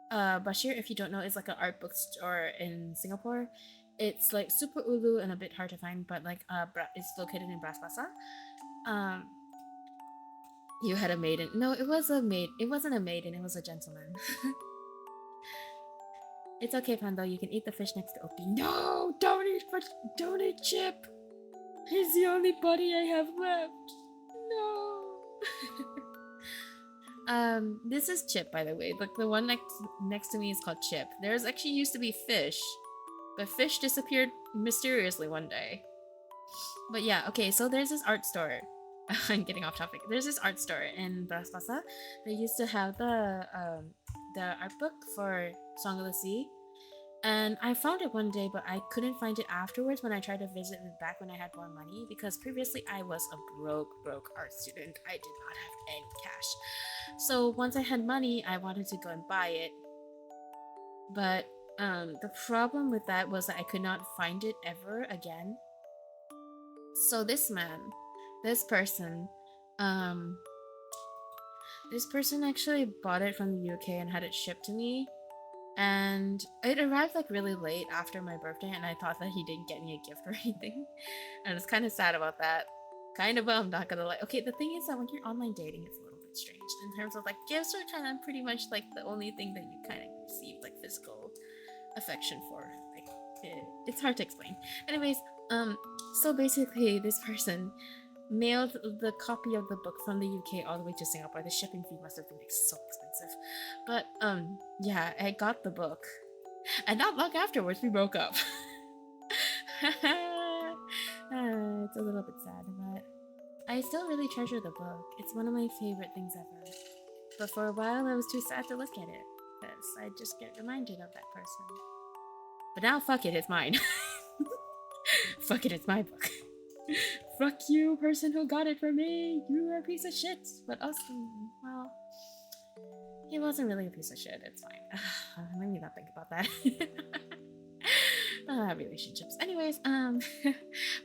Bashir, if you don't know, is like an art bookstore in Singapore. It's like super ulu and a bit hard to find, but like it's located in Bras Basah. Um, you had a maiden. No, it was a maid. It wasn't a maiden. It was a gentleman. It's okay, Pando. You can eat the fish next to Opie. No, don't eat Chip. He's the only buddy I have left. No. This is Chip, by the way. Like the one next to me is called Chip. There's actually used to be Fish, but Fish disappeared mysteriously one day. But yeah, okay. So there's this art store. I'm getting off topic. There's this art store in Bras Basah. They used to have the art book for Song of the Sea, and I found it one day, but I couldn't find it afterwards when I tried to visit it back when I had more money, because previously I was a broke art student. I did not have any cash. So once I had money, I wanted to go and buy it. But the problem with that was that I could not find it ever again. So this person, um, this person actually bought it from the UK and had it shipped to me, and it arrived like really late after my birthday, and I thought that he didn't get me a gift or anything, and I was kind of sad about that. Kind of bummed, not gonna lie. Okay, the thing is that when you're online dating, it's a little bit strange in terms of like gifts are kind of pretty much like the only thing that you kind of receive like physical affection for. Like it's hard to explain. Anyways, so basically this person mailed the copy of the book from the UK all the way to Singapore. The shipping fee must have been like so expensive. But yeah, I got the book. And not long afterwards we broke up. It's a little bit sad, but I still really treasure the book. It's one of my favorite things ever. But for a while I was too sad to look at it, because I just get reminded of that person. But now fuck it, it's mine. Fuck it, it's my book. Fuck you, person who got it for me. You're a piece of shit. But also, well, he wasn't really a piece of shit. It's fine. Let me not think about that. Relationships. Anyways,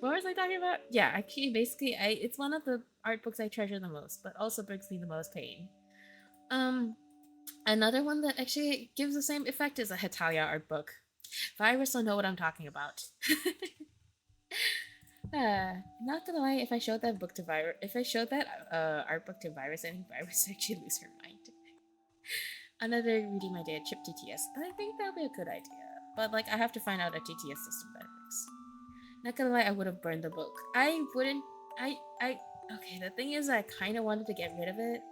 what was I talking about? Yeah, actually, basically, it's one of the art books I treasure the most, but also brings me the most pain. Another one that actually gives the same effect is a Hetalia art book. Virus will know what I'm talking about. Not gonna lie, if I showed that book to Virus, if I showed that art book to Virus, I think Virus actually lose her mind. Another reading my day at Chip TTS, and I think that'll be a good idea. But like, I have to find out a TTS system that works. Not gonna lie, I would have burned the book. I wouldn't. Okay, the thing is, I kind of wanted to get rid of it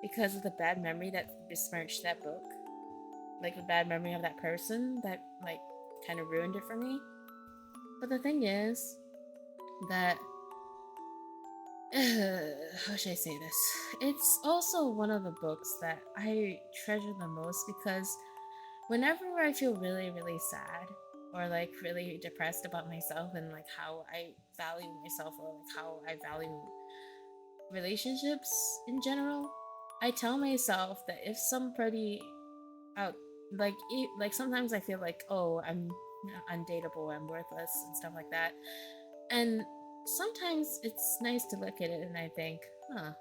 because of the bad memory that besmirched that book. Like the bad memory of that person that like kind of ruined it for me. But the thing is that how should I say this? It's also one of the books that I treasure the most, because whenever I feel really, really sad or like really depressed about myself and like how I value myself, or like how I value relationships in general, I tell myself that if somebody out like sometimes I feel like, oh, I'm undateable, I'm worthless and stuff like that. And sometimes it's nice to look at it and I think, huh,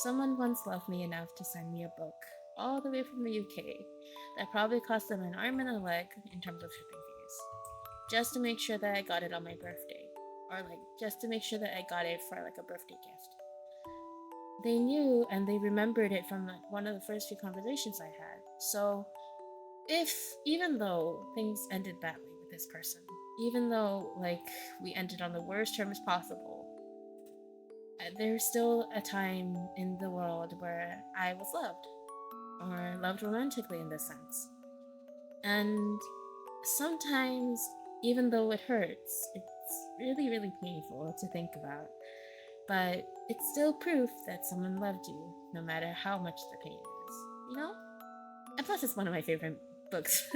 someone once loved me enough to send me a book all the way from the UK that probably cost them an arm and a leg in terms of shipping fees, just to make sure that I got it on my birthday, or like just to make sure that I got it for like a birthday gift. They knew and they remembered it from like one of the first few conversations I had. So if even though things ended badly with this person, even though like we ended on the worst terms possible, there's still a time in the world where I was loved, or loved romantically in this sense. And sometimes, even though it hurts, it's really, really painful to think about. But it's still proof that someone loved you, no matter how much the pain is, you know? And plus, it's one of my favorite books.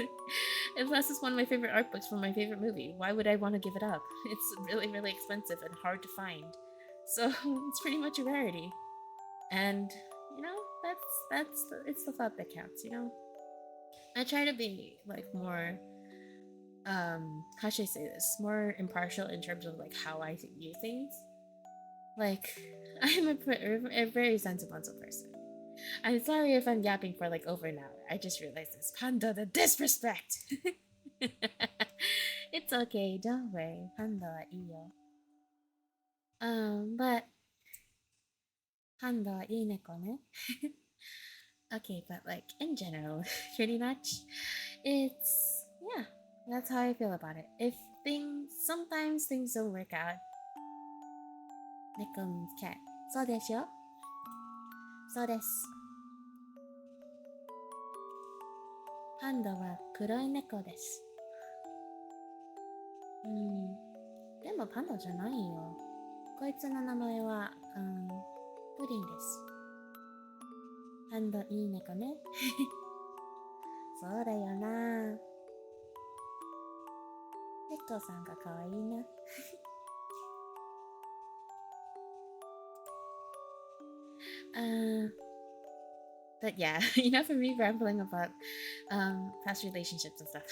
And plus, it's one of my favorite art books from my favorite movie. Why would I want to give it up? It's really, really expensive and hard to find. So it's pretty much a rarity. And you know, it's the thought that counts. You know, I try to be like more how should I say this? More impartial in terms of like how I view things. Like I'm a very sentimental person. I'm sorry if I'm yapping for like over an hour. I just realized this. Panda, the disrespect! It's okay, don't worry. Panda wa iyo. But Panda wa ii neko ne. Okay, but like in general, pretty much, it's yeah, that's how I feel about it. If sometimes things don't work out, neko means cat. So desu yo. So desu. Panda wa kuroi neko desu. うん。でもパンダじゃないよ。こいつの名前は、プリンです。パンダいい猫ね。そうだよな。猫さんが可愛いな。But yeah, enough of me rambling about past relationships and stuff.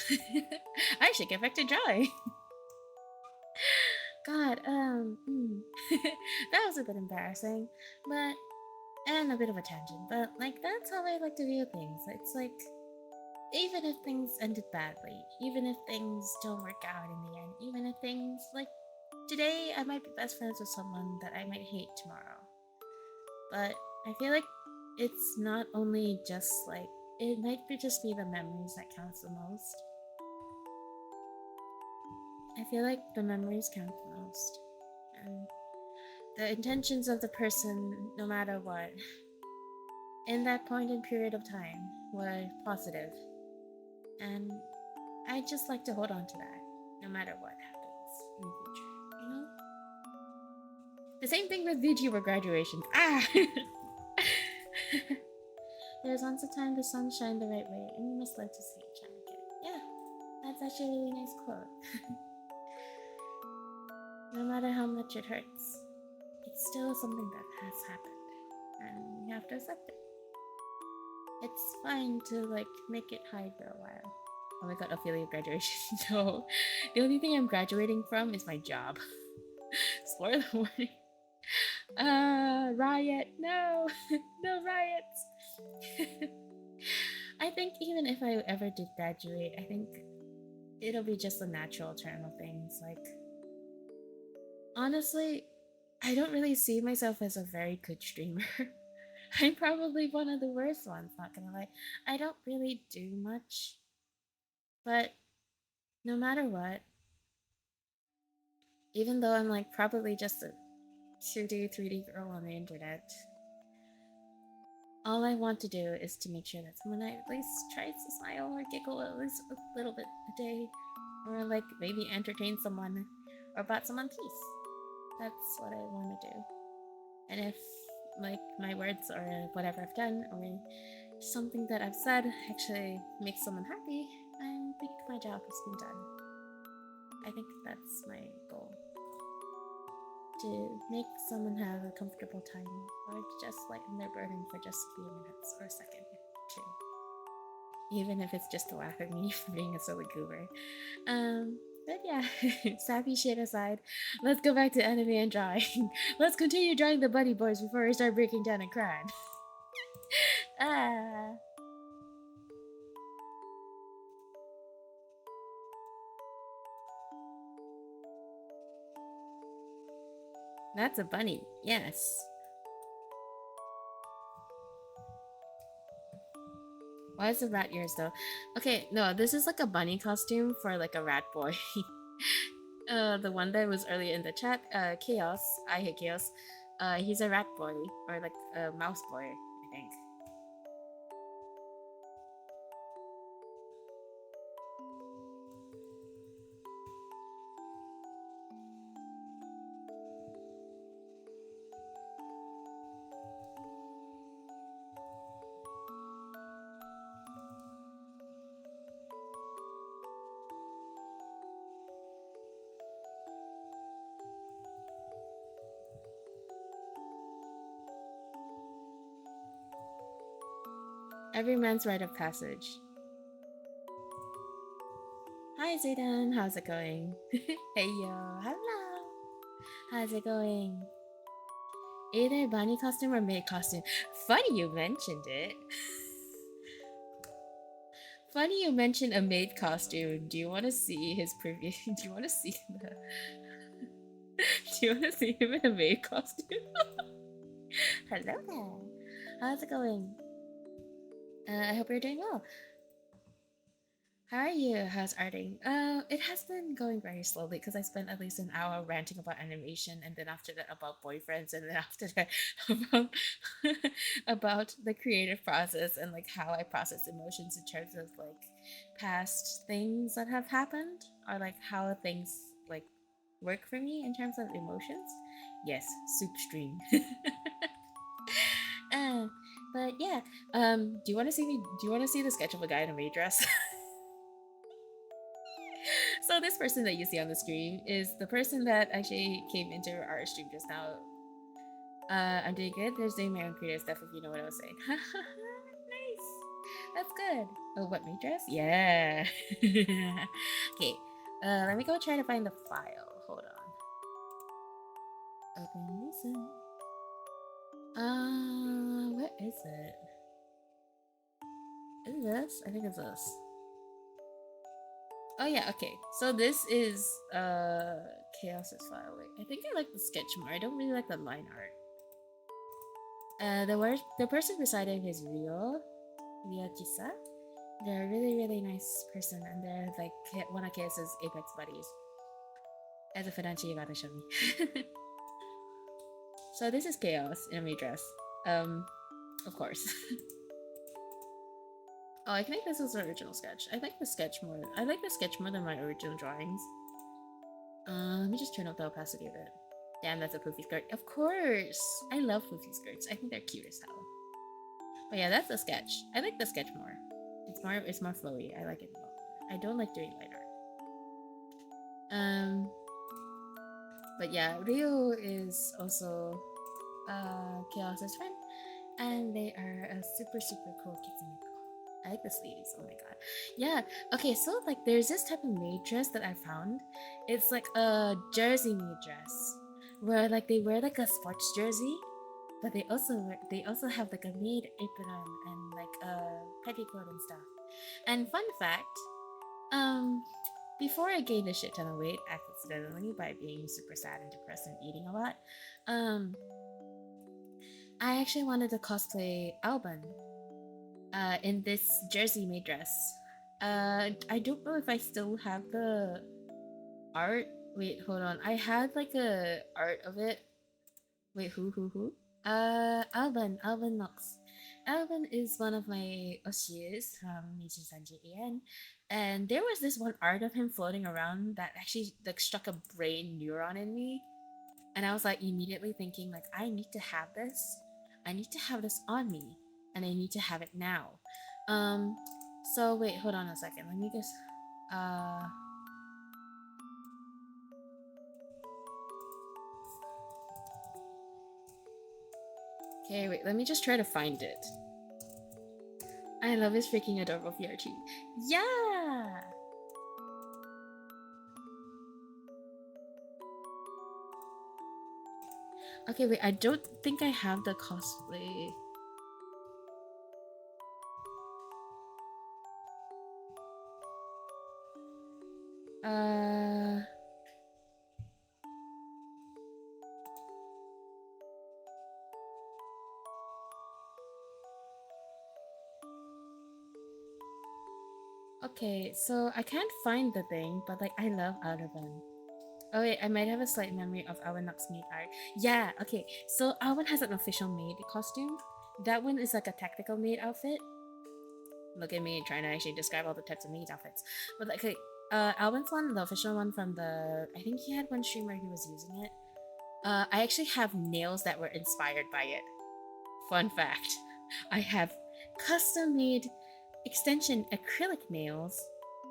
I should get back to drawing. God, that was a bit embarrassing, but and a bit of a tangent. But like that's how I like to view things. It's like even if things ended badly, even if things don't work out in the end, even if things like today I might be best friends with someone that I might hate tomorrow. But I feel like it's not only just like it might be just be the memories that counts the most. I feel like the memories count the most. And the intentions of the person, no matter what, in that point and period of time were positive. And I just like to hold on to that, no matter what happens in the future, you know? The same thing with VTuber graduations. Ah! There's once a time the sun shined the right way, and you must live to see it shine again. Yeah, that's actually a really nice quote. No matter how much it hurts, it's still something that has happened, and you have to accept it. It's fine to like make it hide for a while. Oh my god, affiliate graduation. No, the only thing I'm graduating from is my job. Spoiler warning. Riot. No, no riots. I think even if I ever did graduate, I think it'll be just a natural turn of things. Like, honestly, I don't really see myself as a very good streamer. I'm probably one of the worst ones, not gonna lie. I don't really do much. But no matter what, even though I'm like probably just a 2D, 3D girl on the internet, all I want to do is to make sure that someone at least tries to smile or giggle at least a little bit a day, or like maybe entertain someone or bought someone peace. That's what I want to do. And if like my words or whatever I've done or something that I've said actually makes someone happy, I think my job has been done. I think that's my goal. to make someone have a comfortable time or to just lighten their burden for just a few minutes or a second too. Even if it's just to laugh at me for being a silly goober. But yeah, sappy shit aside, let's go back to anime and drawing. Let's continue drawing the buddy boys before we start breaking down and crying. Ah, that's a bunny. Yes. Why is the rat ears though? Okay, no, this is like a bunny costume for like a rat boy. The one that was earlier in the chat, Chaos. I hate Chaos. He's a rat boy or like a mouse boy, I think. Every man's rite of passage. Hi Zayden, how's it going? Hey yo, hello. How's it going? Either bunny costume or maid costume. Funny you mentioned it. Funny you mentioned a maid costume. Do you want to see his previous? Do you want to see the? Do you want to see him in a maid costume? Hello there. How's it going? I hope you're doing well. How are you? How's arting? It has been going very slowly because I spent at least an hour ranting about animation, and then after that about boyfriends, and then after that about about the creative process and like how I process emotions in terms of like past things that have happened, or like how things like work for me in terms of emotions. Yes, soup stream. uh, but yeah, do you want to see me? Do you want to see the sketch of a guy in a maid dress? So this person that you see on the screen is the person that actually came into our stream just now. I'm doing good. There's doing my own creative stuff if you know what I was saying. Nice. That's good. Oh, what me dress? Yeah. Okay. Let me go try to find the file. Hold on. Open listen. Where is it? Is it this? I think it's this. Oh yeah, okay. So this is Chaos's file. Wait, I think I like the sketch more. I don't really like the line art. The person beside him is Ryo Jisa. They're a really really nice person, and they're like one of Chaos's apex buddies. As a Fidanchi gotta show me. So this is Chaos in a maid dress. Of course. Oh, I think this is the original sketch. I like the sketch more. I like the sketch more than my original drawings. Let me just turn up the opacity of it. Damn, that's a poofy skirt. Of course! I love poofy skirts. I think they're cute as hell. But yeah, that's the sketch. I like the sketch more. It's more flowy. I like it more. I don't like doing light art. But yeah, Ryo is also Chaos's friend, and they are a super super cool kitsune. I like the sleeves. Oh my god. Yeah. Okay. So like, there's this type of maid dress that I found. It's like a jersey maid dress, where like they wear like a sports jersey, but they also have like a maid apron and like a petticoat and stuff. And fun fact, um, before I gained a shit ton of weight accidentally by being super sad and depressed and eating a lot, um, I actually wanted to cosplay Alban in this jersey maid dress. I don't know if I still have the art. Wait, hold on. I had like a art of it. Wait, who? Alban Knox. Alban is one of my oshies from Nichi Sanji En, and there was this one art of him floating around that actually like struck a brain neuron in me, and I was like immediately thinking like, I need to have this. I need to have this on me, and I need to have it now. Um, so wait, hold on a second. Let me just uh Okay, wait, let me just try to find it. I love his freaking adorable PRT. Yeah! Okay, wait, I don't think I have the cosplay. Uh... Okay, so I can't find the thing, but like I love Alban. Oh wait, I might have a slight memory of Alban's maid art. Yeah, okay. So Alban has an official maid costume. That one is like a tactical maid outfit. Look at me trying to actually describe all the types of maid outfits. But like, okay, Alban's one, the official one from the, I think he had one stream where he was using it. I actually have nails that were inspired by it. Fun fact. I have custom made extension acrylic nails.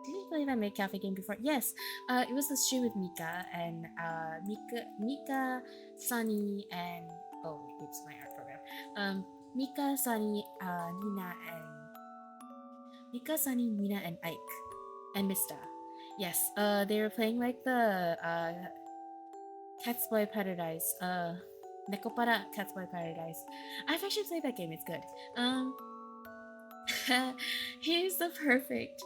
Did you play that Make Cafe game before? Yes. It was the stream with Mika and Mika, Sunny, and oh wait, it's my art program. Mika, Sunny, Nina, and Mika, Sunny, Nina, and Ike, and Mista. Yes. They were playing like the Cat's Boy Paradise. Nekopara Cat's Boy Paradise. I've actually played that game. It's good. He's the perfect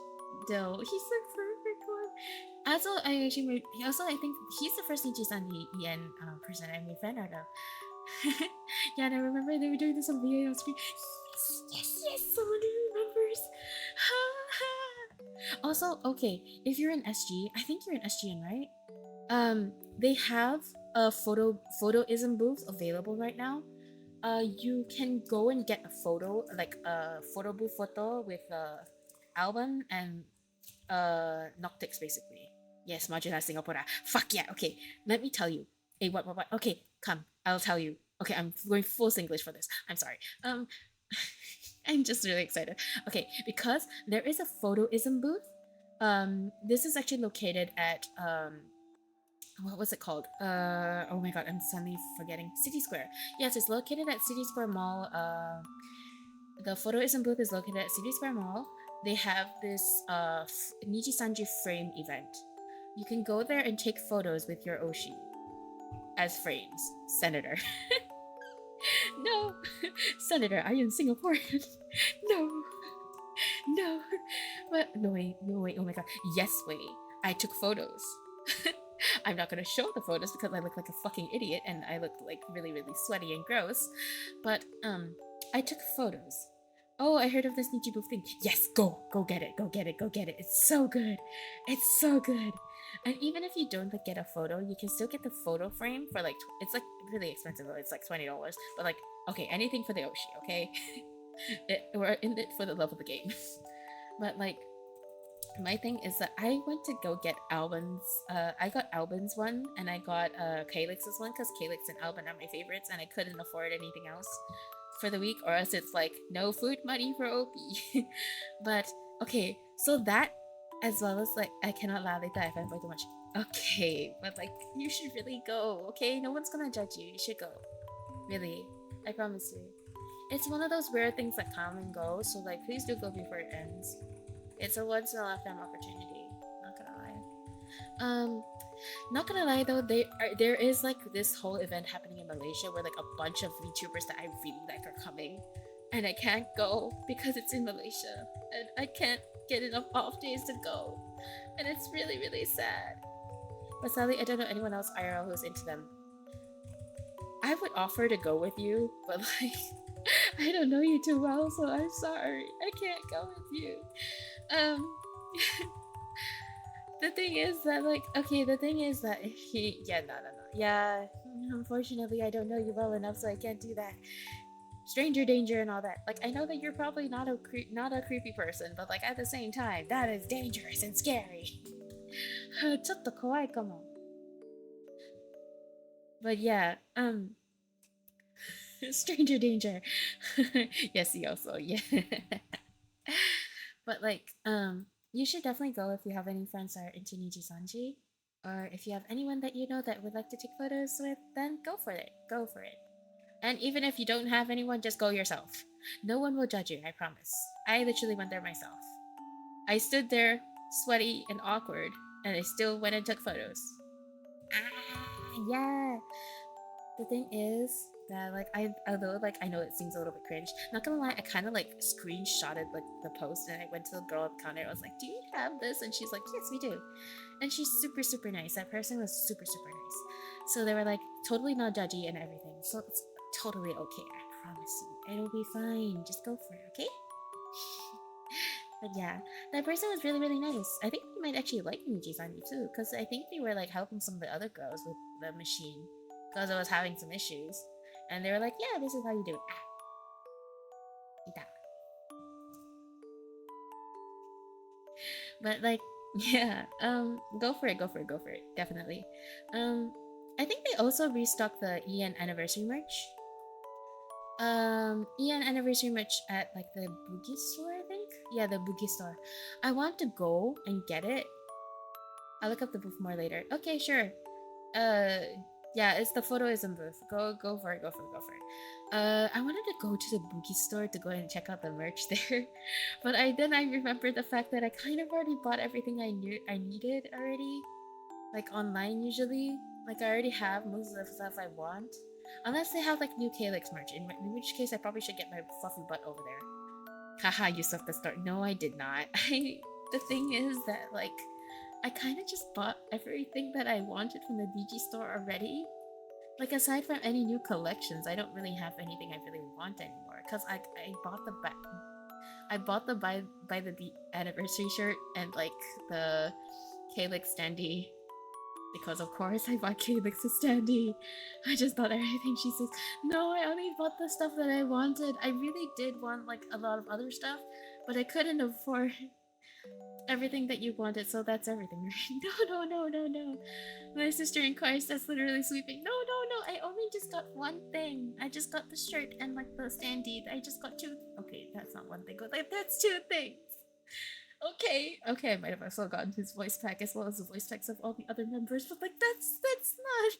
dough. He's the perfect one. Also, I actually made, also I think he's the first Nichi-san EN person I made fan art of. Yeah, and I remember they were doing this on VA on screen. Yes, someone who remembers. Also, okay, if you're in SG, I think you're in SGN, right? They have a photoism booth available right now. You can go and get a photo, like a photo booth photo with Alban and Noctix basically. Yes, Majuna Singapore. Fuck yeah. Okay, let me tell you. Hey, what? Okay, come. I'll tell you. Okay, I'm going full Singlish for this. I'm sorry. I'm just really excited. Okay, because there is a photoism booth. This is actually located at what was it called? Oh my god, I'm suddenly forgetting. City Square. Yes, it's located at City Square Mall. The photoism booth is located at City Square Mall. They have this Nichi Sanji frame event. You can go there and take photos with your Oshi as frames. Senator. No! Senator, I am Singaporean. No. No. But no wait, oh my god. Yes, wait. I took photos. I'm not gonna show the photos because I look like a fucking idiot and I look like really, really sweaty and gross. But I took photos. Oh, I heard of this Nichi booth thing. Yes, go get it, go get it, go get it. It's so good. It's so good. And even if you don't like get a photo, you can still get the photo frame for like it's like really expensive though. It's like $20. But like okay, anything for the Oshi, okay? We're in it for the love of the game. But like my thing is that I went to go get Alban's. I got Alban's one, and I got Calyx's one because Calyx and Alban are my favorites, and I couldn't afford anything else for the week, or else it's like no food money for Opie. But okay, so that as well as like I cannot lie like that if I play too much. Okay, but like you should really go. Okay, no one's gonna judge you. You should go. Really, I promise you. It's one of those weird things that come and go. So like, please do go before it ends. It's a once in a lifetime opportunity. Not gonna lie. Not gonna lie though, there is like this whole event happening in Malaysia where like a bunch of VTubers that I really like are coming, and I can't go because it's in Malaysia, and I can't get enough off days to go, and it's really really sad. But sadly, I don't know anyone else IRL who's into them. I would offer to go with you, but like I don't know you too well, so I'm sorry. I can't go with you. Um the thing is that like okay, the thing is that he no. Yeah, unfortunately I don't know you well enough so I can't do that. Stranger danger and all that. Like I know that you're probably not a creepy person, but like at the same time, that is dangerous and scary. ちょっと怖いかも. But yeah, stranger danger. Yes, you also, yeah. But like, you should definitely go if you have any friends that are into Niji Sanji. Or if you have anyone that you know that would like to take photos with, then go for it. Go for it. And even if you don't have anyone, just go yourself. No one will judge you, I promise. I literally went there myself. I stood there, sweaty and awkward, and I still went and took photos. Yeah. The thing is that like although like I know it seems a little bit cringe, not gonna lie, I kind of like screenshotted like the post and I went to the girl at the counter. I was like, "Do you have this?" And she's like, "Yes, we do." And she's super super nice. That person was super super nice. So they were like totally not judgy and everything. So it's totally okay. I promise you, it'll be fine. Just go for it, okay? But yeah, that person was really really nice. I think they might actually like Niji-san too, because I think they were like helping some of the other girls with the machine because I was having some issues, and they were like, "Yeah, this is how you do it." Ita. But like, yeah, go for it, go for it, go for it, definitely. Um, I think they also restocked the Ian anniversary merch. Ian anniversary merch at like the Boogie store, I think. Yeah, the Boogie store. I want to go and get it. I'll look up the booth more later. Okay, sure. Uh, yeah, it's the photoism booth. Go for it. Go for it. Go for it. I wanted to go to the Boogie store to go and check out the merch there, but I remembered the fact that I kind of already bought everything I knew I needed already, like online usually. Like I already have most of the stuff I want, unless they have like new Calyx merch. In which case, I probably should get my fluffy butt over there. Haha, you stuffed the store. No, I did not. The thing is that like I kind of just bought everything that I wanted from the DG store already. Like aside from any new collections, I don't really have anything I really want anymore. Cause I bought the I bought the by the beat anniversary shirt and like the Calyx standee because of course I bought Calyx's standee. I just bought everything. She says, "No, I only bought the stuff that I wanted. I really did want like a lot of other stuff, but I couldn't afford everything that you wanted, so that's everything, right?" No, no, no, no, no. My sister in Christ, that's literally sweeping. No, no, no, I only just got one thing. I just got the shirt and like the standee. I just got two. Okay, that's not one thing. Like, that's two things. Okay, okay, I might have also gotten his voice pack as well as the voice packs of all the other members, but like that's not.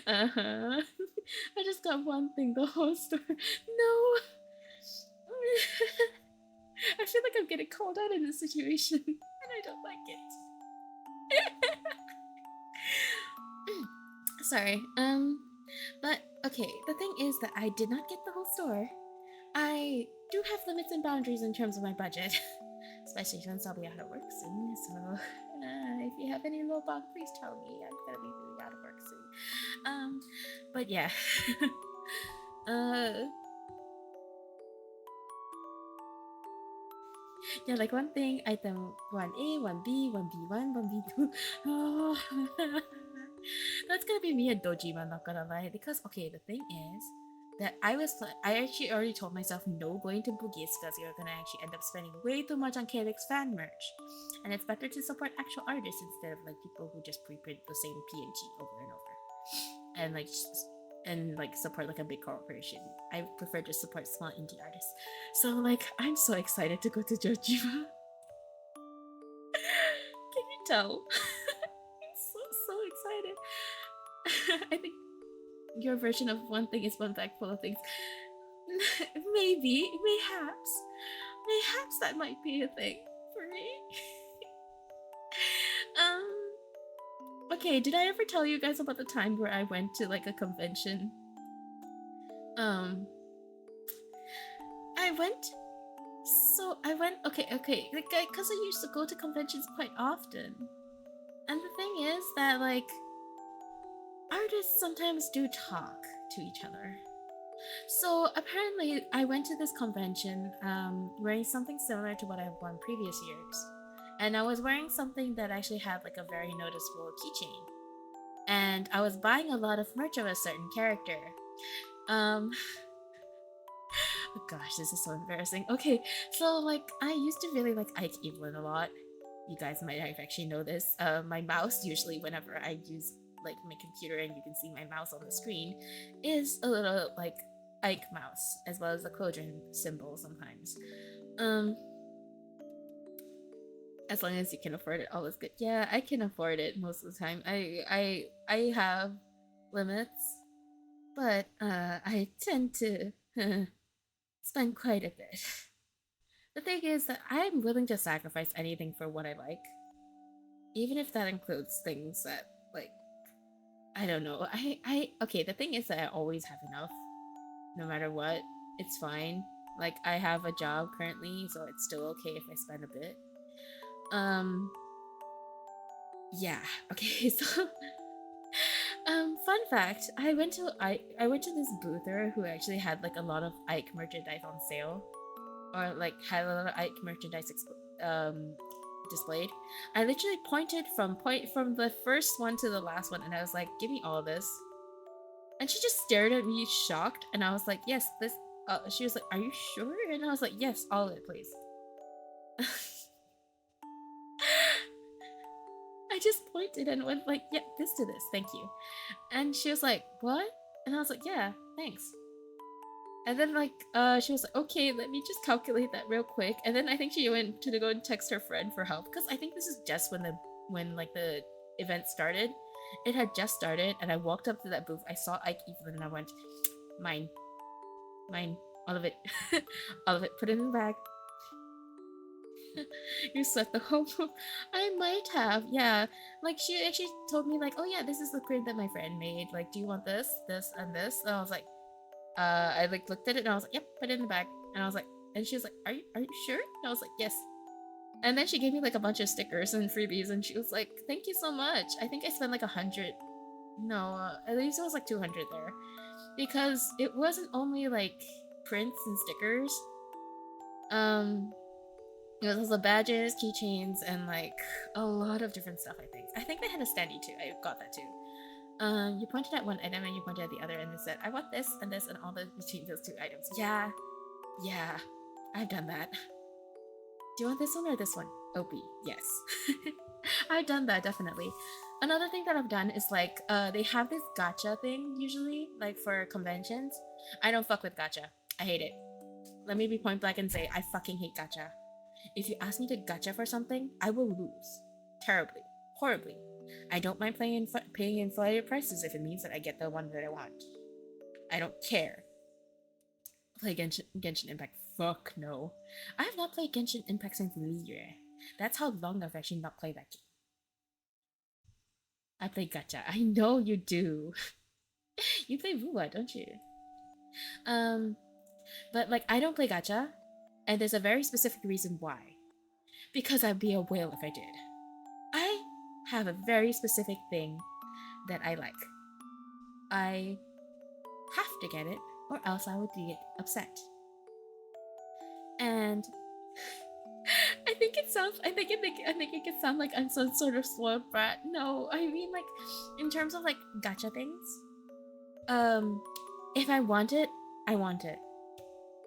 Uh-huh. I just got one thing the whole store. No. I feel like I'm getting called out in this situation, and I don't like it. Sorry. But okay, the thing is that I did not get the whole store. I do have limits and boundaries in terms of my budget, especially since I'll be out of work soon. So, if you have any lobang, please tell me. I'm gonna be really out of work soon. But yeah. uh, yeah, like one thing, item 1A, 1B, 1B1, 1B2. Oh. That's gonna be me and Dojima, not gonna lie. Because, okay, the thing is that I actually already told myself no going to Boogies because you're gonna actually end up spending way too much on Calyx fan merch. And it's better to support actual artists instead of like people who just preprint the same PNG over and over. And like, support like a big corporation. I prefer to support small indie artists. So like I'm so excited to go to Jojima. Can you tell? I'm so excited. I think your version of one thing is one bag full of things. Maybe, mayhaps that might be a thing for me. Okay, did I ever tell you guys about the time where I went to like a convention? Um, I went. Okay, like, because I used to go to conventions quite often. And the thing is that, like, artists sometimes do talk to each other. So apparently, I went to this convention wearing something similar to what I've worn previous years. And I was wearing something that actually had like a very noticeable keychain. And I was buying a lot of merch of a certain character. Um, oh gosh, this is so embarrassing. Okay, so like I used to really like Ike Evelyn a lot. You guys might actually know this. My mouse usually whenever I use like my computer and you can see my mouse on the screen is a little like Ike mouse as well as the quadrant symbol sometimes. Um As long as you can afford it, all is good. Yeah, I can afford it most of the time. I have limits, but I tend to spend quite a bit. The thing is that I'm willing to sacrifice anything for what I like, even if that includes things that like I don't know. I okay. The thing is that I always have enough, no matter what. It's fine. Like I have a job currently, so it's still okay if I spend a bit. Um, yeah. Okay. So fun fact, I went to this boother who actually had like a lot of Ike merchandise on sale, or like had a lot of Ike merchandise displayed. I literally pointed from the first one to the last one, and I was like, "Give me all of this." And she just stared at me shocked, and I was like, "Yes, this." She was like, "Are you sure?" And I was like, "Yes, all of it, please." I just pointed and went like, "Yeah, this to this, thank you." And she was like, "What?" And I was like, "Yeah, thanks." And then like she was like, "Okay, let me just calculate that real quick." And then I think she went to go and text her friend for help because I think this is just when like the event started. It had just started, and I walked up to that booth. I saw Ike Evelyn, and I went, "Mine, mine, all of it, all of it. Put it in the bag." You swept the whole room. I might have, yeah. Like she actually told me like, "Oh yeah, this is the print that my friend made. Like, do you want this, this, and this?" And I was like, I like looked at it and I was like, "Yep, put it in the bag." And I was like, and she was like, "Are you sure?" And I was like, "Yes." And then she gave me like a bunch of stickers and freebies, and she was like, "Thank you so much." I think I spent like 100. No, at least it was like 200 there, because it wasn't only like prints and stickers. Um, it was also badges, keychains, and like a lot of different stuff. I think they had a standee too. I got that too. You pointed at one item and you pointed at the other, and they said, "I want this and this and all the between those two items." Yeah, yeah, I've done that. Do you want this one or this one? Opie, yes. I've done that definitely. Another thing that I've done is like they have this gacha thing usually, like for conventions. I don't fuck with gacha. I hate it. Let me be point blank and say I fucking hate gacha. If you ask me to gacha for something, I will lose. Terribly. Horribly. I don't mind paying inflated prices if it means that I get the one that I want. I don't care. Play Genshin Impact. Fuck no. I have not played Genshin Impact since Leer. That's how long I've actually not played that game. I play gacha. I know you do. You play Vua, don't you? Um, but like I don't play gacha, and there's a very specific reason why. Because I'd be a whale if I did. I have a very specific thing that I like. I have to get it, or else I would get upset. And I think it can sound like I'm some sort of spoiled brat. No, I mean like in terms of like gacha things. Um, if I want it, I want it.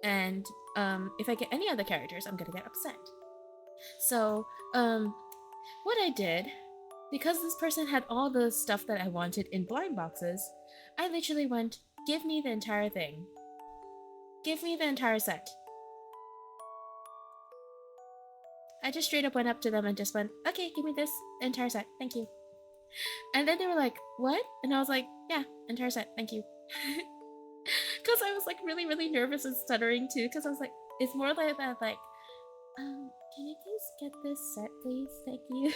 And if I get any other characters, I'm gonna get upset. So, what I did, because this person had all the stuff that I wanted in blind boxes, I literally went, "Give me the entire thing. Give me the entire set." I just straight up went up to them and just went, "Okay, give me this entire set. Thank you." And then they were like, "What?" And I was like, "Yeah, entire set. Thank you." Because I was like really, really nervous and stuttering too. Because I was like, it's more like that, like, can you please get this set, please? Thank you.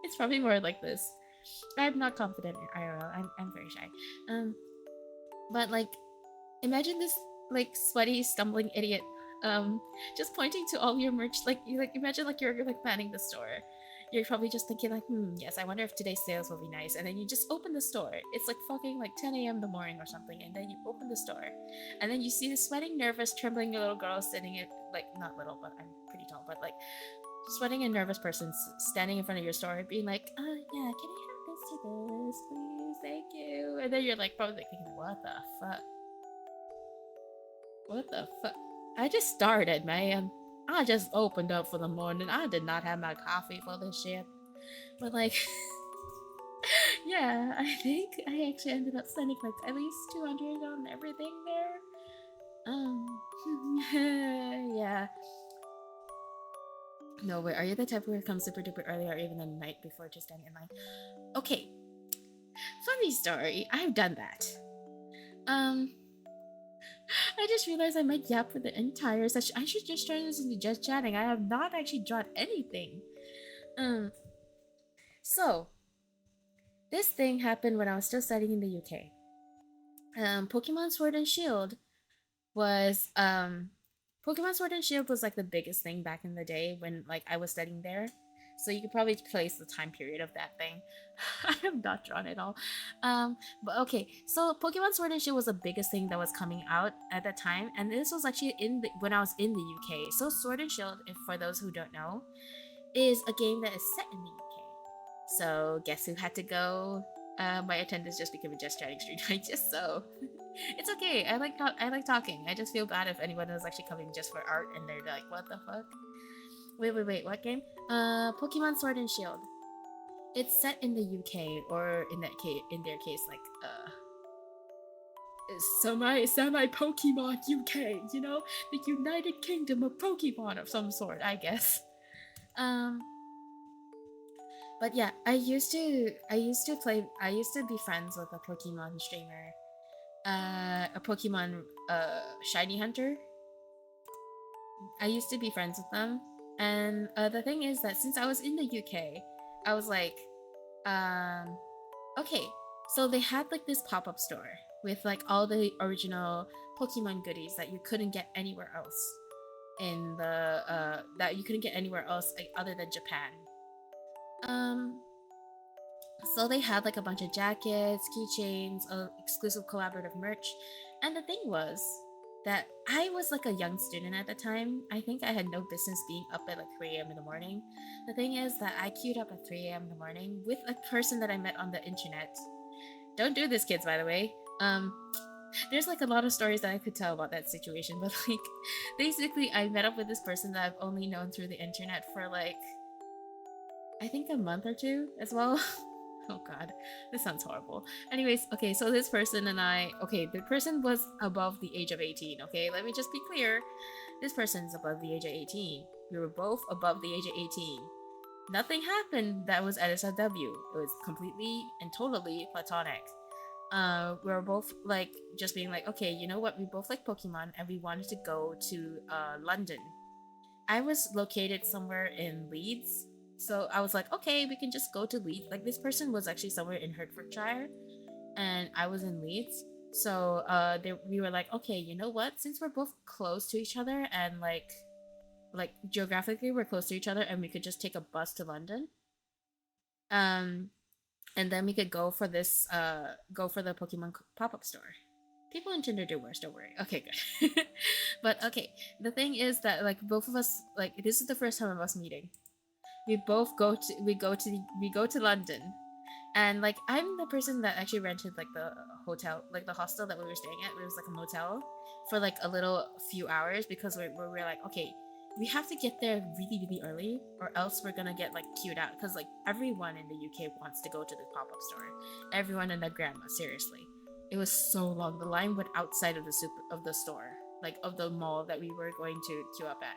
It's probably more like this. I'm not confident in IRL. I'm very shy. But like, imagine this like sweaty, stumbling idiot, just pointing to all your merch. Like, you like imagine like you're like planning the store. You're probably just thinking like, yes, I wonder if today's sales will be nice. And then you just open the store. It's like fucking like 10 a.m. in the morning or something. And then you open the store. And then you see this sweating, nervous, trembling little girl sitting in, like, not little, but I'm pretty tall, but like, sweating and nervous person standing in front of your store being like, yeah, can I have this to this, please? Thank you. And then you're like, probably like, thinking, what the fuck? What the fuck? I just started, man. I just opened up for the morning. I did not have my coffee for this shit. But like, yeah, I think I actually ended up spending like at least 200 on everything there. Yeah. No, wait, are you the type who comes super duper early or even the night before to stand in line? Okay, funny story. I've done that. Um, I just realized I might yap for the entire session. I should just turn this into just chatting. I have not actually drawn anything. Um, so this thing happened when I was still studying in the UK. Pokemon Sword and Shield was Pokemon Sword and Shield was like the biggest thing back in the day when like I was studying there. So you could probably place the time period of that thing. I have not drawn it all. But okay, so Pokemon Sword and Shield was the biggest thing that was coming out at that time, and this was actually when I was in the UK. So Sword and Shield, if for those who don't know, is a game that is set in the UK. So guess who had to go? My attendance just became a just chatting stream. I just so it's okay. I like talking. I just feel bad if anyone is actually coming just for art and they're like, what the fuck? Wait. What game? Pokemon Sword and Shield. It's set in the UK, or in their case, like semi Pokemon UK. You know, the United Kingdom of Pokemon of some sort, I guess. Um, but yeah, I used to be friends with a Pokemon streamer, a Pokemon shiny hunter. I used to be friends with them, and the thing is that since I was in the UK, I was like, um, okay, so they had like this pop up store with like all the original Pokemon goodies that you couldn't get anywhere else in the that you couldn't get anywhere else like, other than Japan. Um, So they had like a bunch of jackets, keychains, exclusive collaborative merch. And the thing was that I was like a young student at the time. I think I had no business being up at like 3 a.m. in the morning. The thing is that I queued up at 3 a.m. in the morning with a person that I met on the internet. Don't do this, kids, by the way. There's like a lot of stories that I could tell about that situation, but like basically I met up with this person that I've only known through the internet for like I think a month or two as well. Oh god, this sounds horrible. Anyways, okay, so this person and I, okay, the person was above the age of 18, okay? Let me just be clear. This person's above the age of 18. We were both above the age of 18. Nothing happened that was SSW. It was completely and totally platonic. We were both like just being like, okay, you know what? We both like Pokemon and we wanted to go to London. I was located somewhere in Leeds. So I was like, okay, we can just go to Leeds. Like this person was actually somewhere in Hertfordshire and I was in Leeds. So we were like, okay, you know what? Since we're both close to each other and like geographically we're close to each other and we could just take a bus to London. Um and then we could go for this go for the Pokemon pop-up store. People in Tinder do worse, don't worry. Okay, good. But okay, the thing is that like both of us like this is the first time of us meeting. We go to London, and like I'm the person that actually rented like the hotel, like the hostel that we were staying at. It was like a motel for like a little few hours because we're like, okay, we have to get there really early, or else we're gonna get like queued out because like everyone in the UK wants to go to the pop up store. Everyone and their grandma, seriously. It was so long. The line went outside of the store, like of the mall that we were going to queue up at.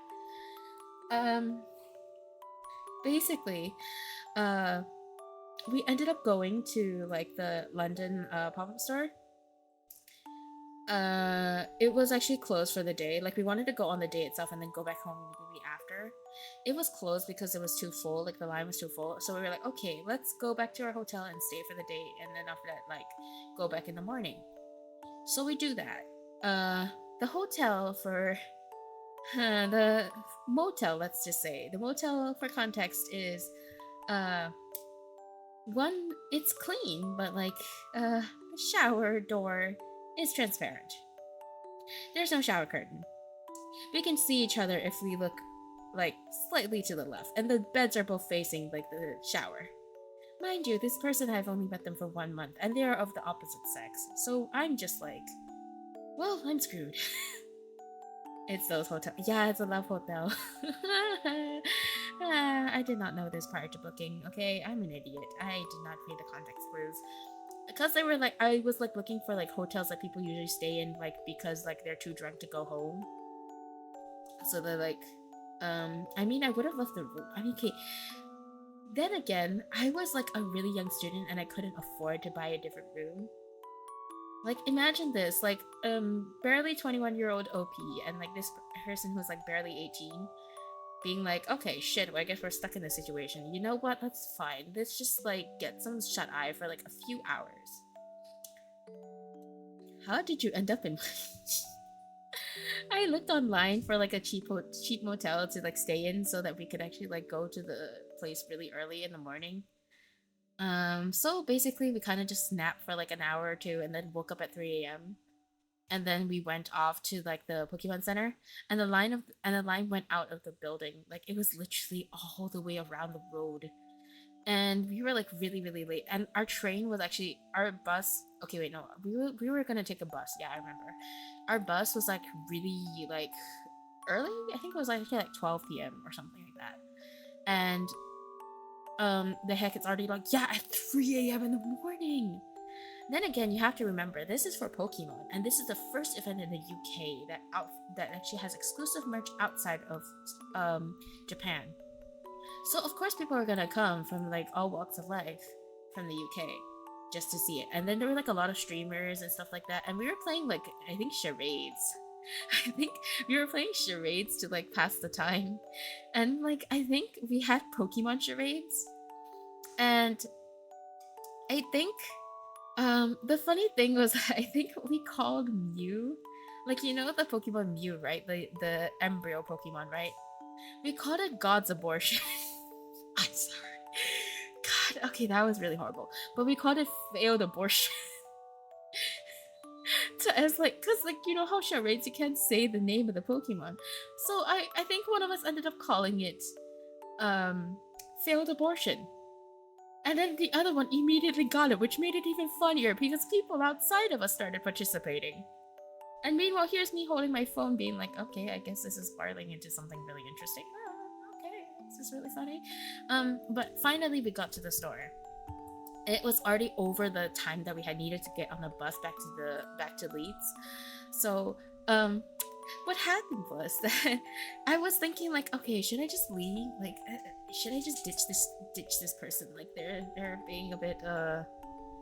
Basically, uh, we ended up going to like the London pop-up store. It was actually closed for the day. Like we wanted to go on the day itself and then go back home immediately after. It was closed because it was too full. Like the line was too full. So we were like, okay, let's go back to our hotel and stay for the day, and then after that, like go back in the morning. So we do that. The hotel for the motel, let's just say the motel for context is uh one, it's clean, but like the shower door is transparent. There's no shower curtain. We can see each other if we look like slightly to the left, and the beds are both facing like the shower. Mind you, this person I've only met them for 1 month, and they are of the opposite sex, so I'm just like, well, I'm screwed. It's those hotel. Yeah, it's a love hotel. I did not know this prior to booking. Okay, I'm an idiot. I did not read the context clues. Because they were like, I was like looking for like hotels that people usually stay in, like because like they're too drunk to go home. So they're like, I mean, I would have loved the room. I mean, okay. Then again, I was like a really young student and I couldn't afford to buy a different room. Like, imagine this, like, barely 21-year-old OP and like this person who's like barely 18 being like, okay, shit, well, I guess we're stuck in this situation. You know what? That's fine. Let's just like get some shut eye for like a few hours. How did you end up in I looked online for like a cheap motel to like stay in so that we could actually like go to the place really early in the morning. So basically we kind of just snapped for like an hour or two and then woke up at 3 a.m. And then we went off to like the Pokemon Center and the line went out of the building. Like it was literally all the way around the road. And we were like really late, and our train was actually our bus. Okay, wait, no, we were gonna take a bus. Yeah, I remember. Our bus was like really like early. I think it was like actually like 12 p.m. or something like that. And the heck, it's already like, yeah, at 3 a.m. in the morning. Then again, you have to remember this is for Pokemon, and this is the first event in the UK that actually has exclusive merch outside of Japan. So of course people are gonna come from like all walks of life from the UK just to see it. And then there were like a lot of streamers and stuff like that. And we were playing like I think charades. I think we were playing charades to like pass the time. And like I think we had Pokemon charades. And I think the funny thing was I think we called Mew, like you know the Pokemon Mew, right? The embryo Pokemon, right? We called it God's abortion. I'm sorry. God, okay, that was really horrible. But we called it failed abortion. So as like, cause like you know how charades you can't say the name of the Pokemon. So I think one of us ended up calling it failed abortion. And then the other one immediately got it, which made it even funnier because people outside of us started participating. And meanwhile, here's me holding my phone, being like, okay, I guess this is spiraling into something really interesting. Oh, okay, this is really funny. But finally, we got to the store. It was already over the time that we had needed to get on the bus back to Leeds. So, what happened was that I was thinking like, okay, should I just leave? Like, should I just ditch this person? Like, they're being a bit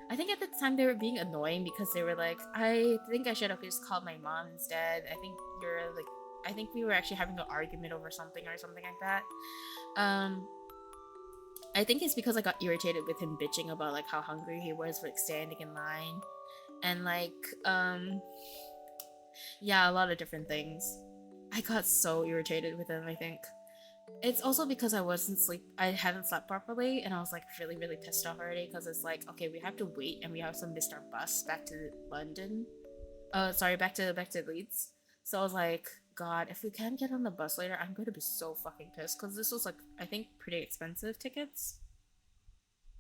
I think at the time they were being annoying because they were like, I think I should have just called my mom instead. I think we were actually having an argument over something or something like that. I think it's because I got irritated with him bitching about like how hungry he was, like standing in line, and like yeah, a lot of different things. I got so irritated with him. I think it's also because I hadn't slept properly, and I was like really pissed off already because it's like, okay, we have to wait and we have to miss our bus back to London. Sorry, back to Leeds. So I was like, God, if we can't get on the bus later, I'm going to be so fucking pissed because this was like I think pretty expensive tickets.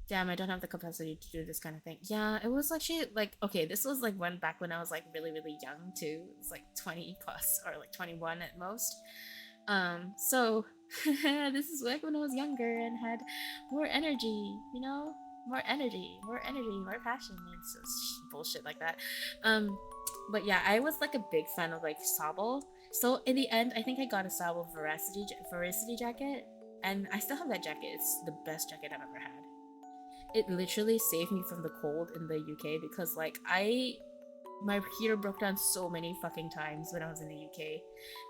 Damn, I don't have the capacity to do this kind of thing. Yeah, it was actually like, okay, this was like when I was like really young too. It was like 20 plus or like 21 at most. So this is like when I was younger and had more energy, you know, more energy, more passion, and so bullshit like that. But yeah, I was like a big fan of like Sobble. So in the end, I think I got a Sobble Veracity jacket, and I still have that jacket. It's the best jacket I've ever had. It literally saved me from the cold in the UK because like my heater broke down so many fucking times when I was in the UK.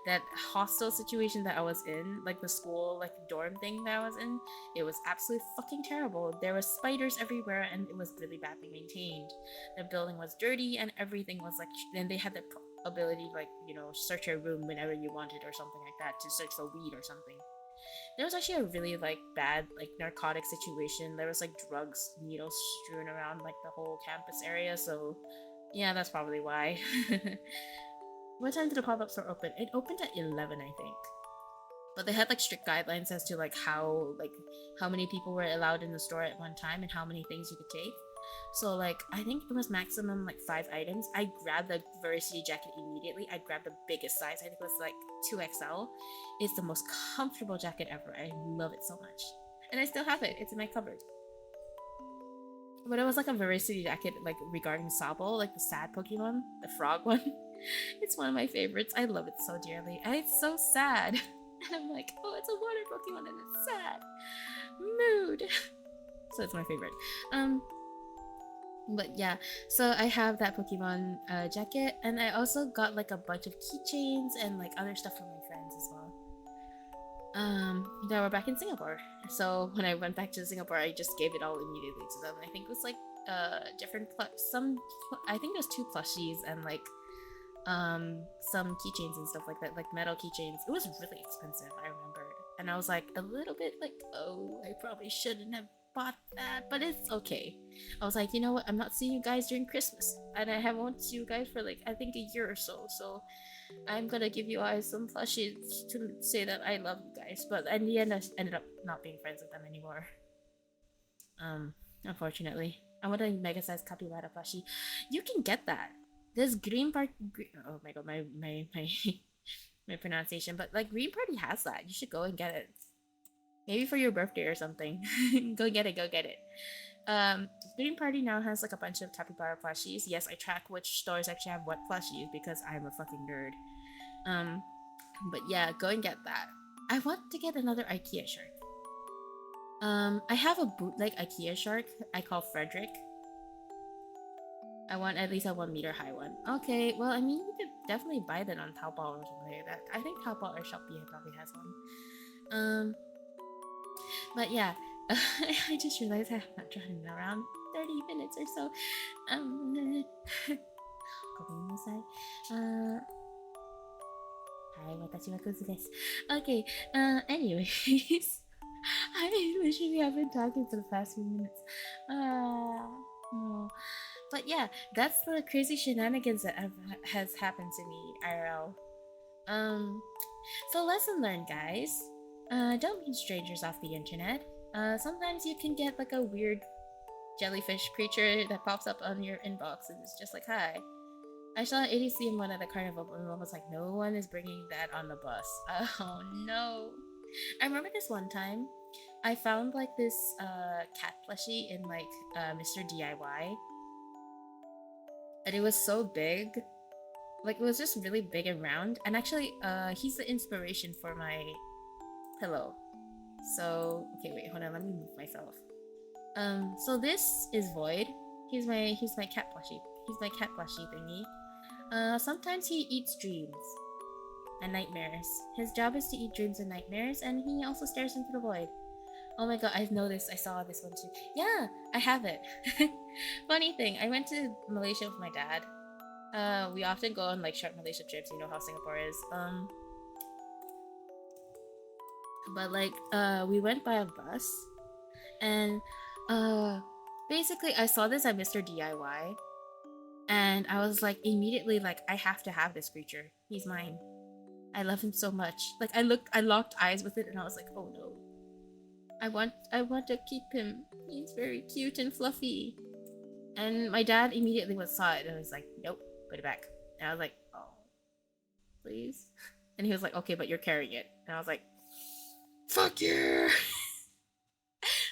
That hostel situation that I was in, like the school, like dorm thing that I was in, it was absolutely fucking terrible. There were spiders everywhere and it was really badly maintained. The building was dirty and everything was like, and they had the ability to like, you know, search your room whenever you wanted or something like that to search for weed or something. There was actually a really like bad like narcotic situation. There was like drugs, needles strewn around like the whole campus area, so yeah, that's probably why. What time did the pop-up store open? It opened at 11, I think. But they had like strict guidelines as to like how many people were allowed in the store at one time and how many things you could take. So like I think it was maximum like 5 items. I grabbed the Veracity jacket immediately. I grabbed the biggest size. I think it was like 2XL. It's the most comfortable jacket ever. I love it so much. And I still have it. It's in my cupboard. But it was like a Veracity jacket like regarding Sobble, like the sad Pokemon, the frog one. It's one of my favorites. I love it so dearly. And it's so sad. And I'm like, oh, it's a water Pokemon and it's sad. Mood. So it's my favorite. But yeah, so I have that Pokemon jacket, and I also got like a bunch of keychains and like other stuff from my friends as well. That were back in Singapore. So when I went back to Singapore, I just gave it all immediately to them. I think it was like different I think there's 2 plushies and like some keychains and stuff like that, like metal keychains. It was really expensive, I remember. And I was like a little bit like, oh, I probably shouldn't have bought that, but it's okay. I was like, you know what, I'm not seeing you guys during Christmas, and I haven't seen you guys for like I think a year or so, so I'm gonna give you guys some plushies to say that I love you guys. But in the end, I ended up not being friends with them anymore. Unfortunately. I want a mega sized capybara plushie. You can get that. This green part. Oh my god, my my pronunciation. But like Green Party has that. You should go and get it. Maybe for your birthday or something. Go get it. Go get it. Green Party now has like a bunch of capybara plushies. Yes, I track which stores actually have what plushies because I'm a fucking nerd. But yeah, go and get that. I want to get another IKEA shirt. I have a bootleg IKEA shark I call Frederick. I want at least a 1 meter high one. Okay, well, I mean, you could definitely buy that on Taobao or something like that. I think Taobao or Shopee probably has one. But yeah, I just realized I have not drawn in around 30 minutes or so. Hi, watashi wa kuzu desu. Okay, anyways. I literally have been talking for the past few minutes. No. But yeah, that's the crazy shenanigans that has happened to me, IRL. So lesson learned, guys. Don't meet strangers off the internet. Sometimes you can get like a weird jellyfish creature that pops up on your inbox and it's just like, hi. I saw an ADC in one at the carnival, and I was like, no one is bringing that on the bus. Oh no. I remember this one time, I found like this cat plushie in like Mr. DIY, and it was so big. Like it was just really big and round. And actually, he's the inspiration for my pillow. So okay, wait, hold on, let me move myself. So this is Void. He's my cat plushie. He's my cat plushie thingy. Sometimes he eats dreams and nightmares. His job is to eat dreams and nightmares, and he also stares into the void. Oh my god, I know this. I saw this one too. Yeah, I have it. Funny thing, I went to Malaysia with my dad. We often go on like short Malaysia trips. You know how Singapore is. But like, we went by a bus, and basically, I saw this at Mr. DIY. And I was like, immediately, like, I have to have this creature. He's mine. I love him so much. Like, I locked eyes with it, and I was like, oh no. I want to keep him. He's very cute and fluffy. And my dad immediately saw it and was like, nope, put it back. And I was like, oh, please. And he was like, okay, but you're carrying it. And I was like, fuck yeah.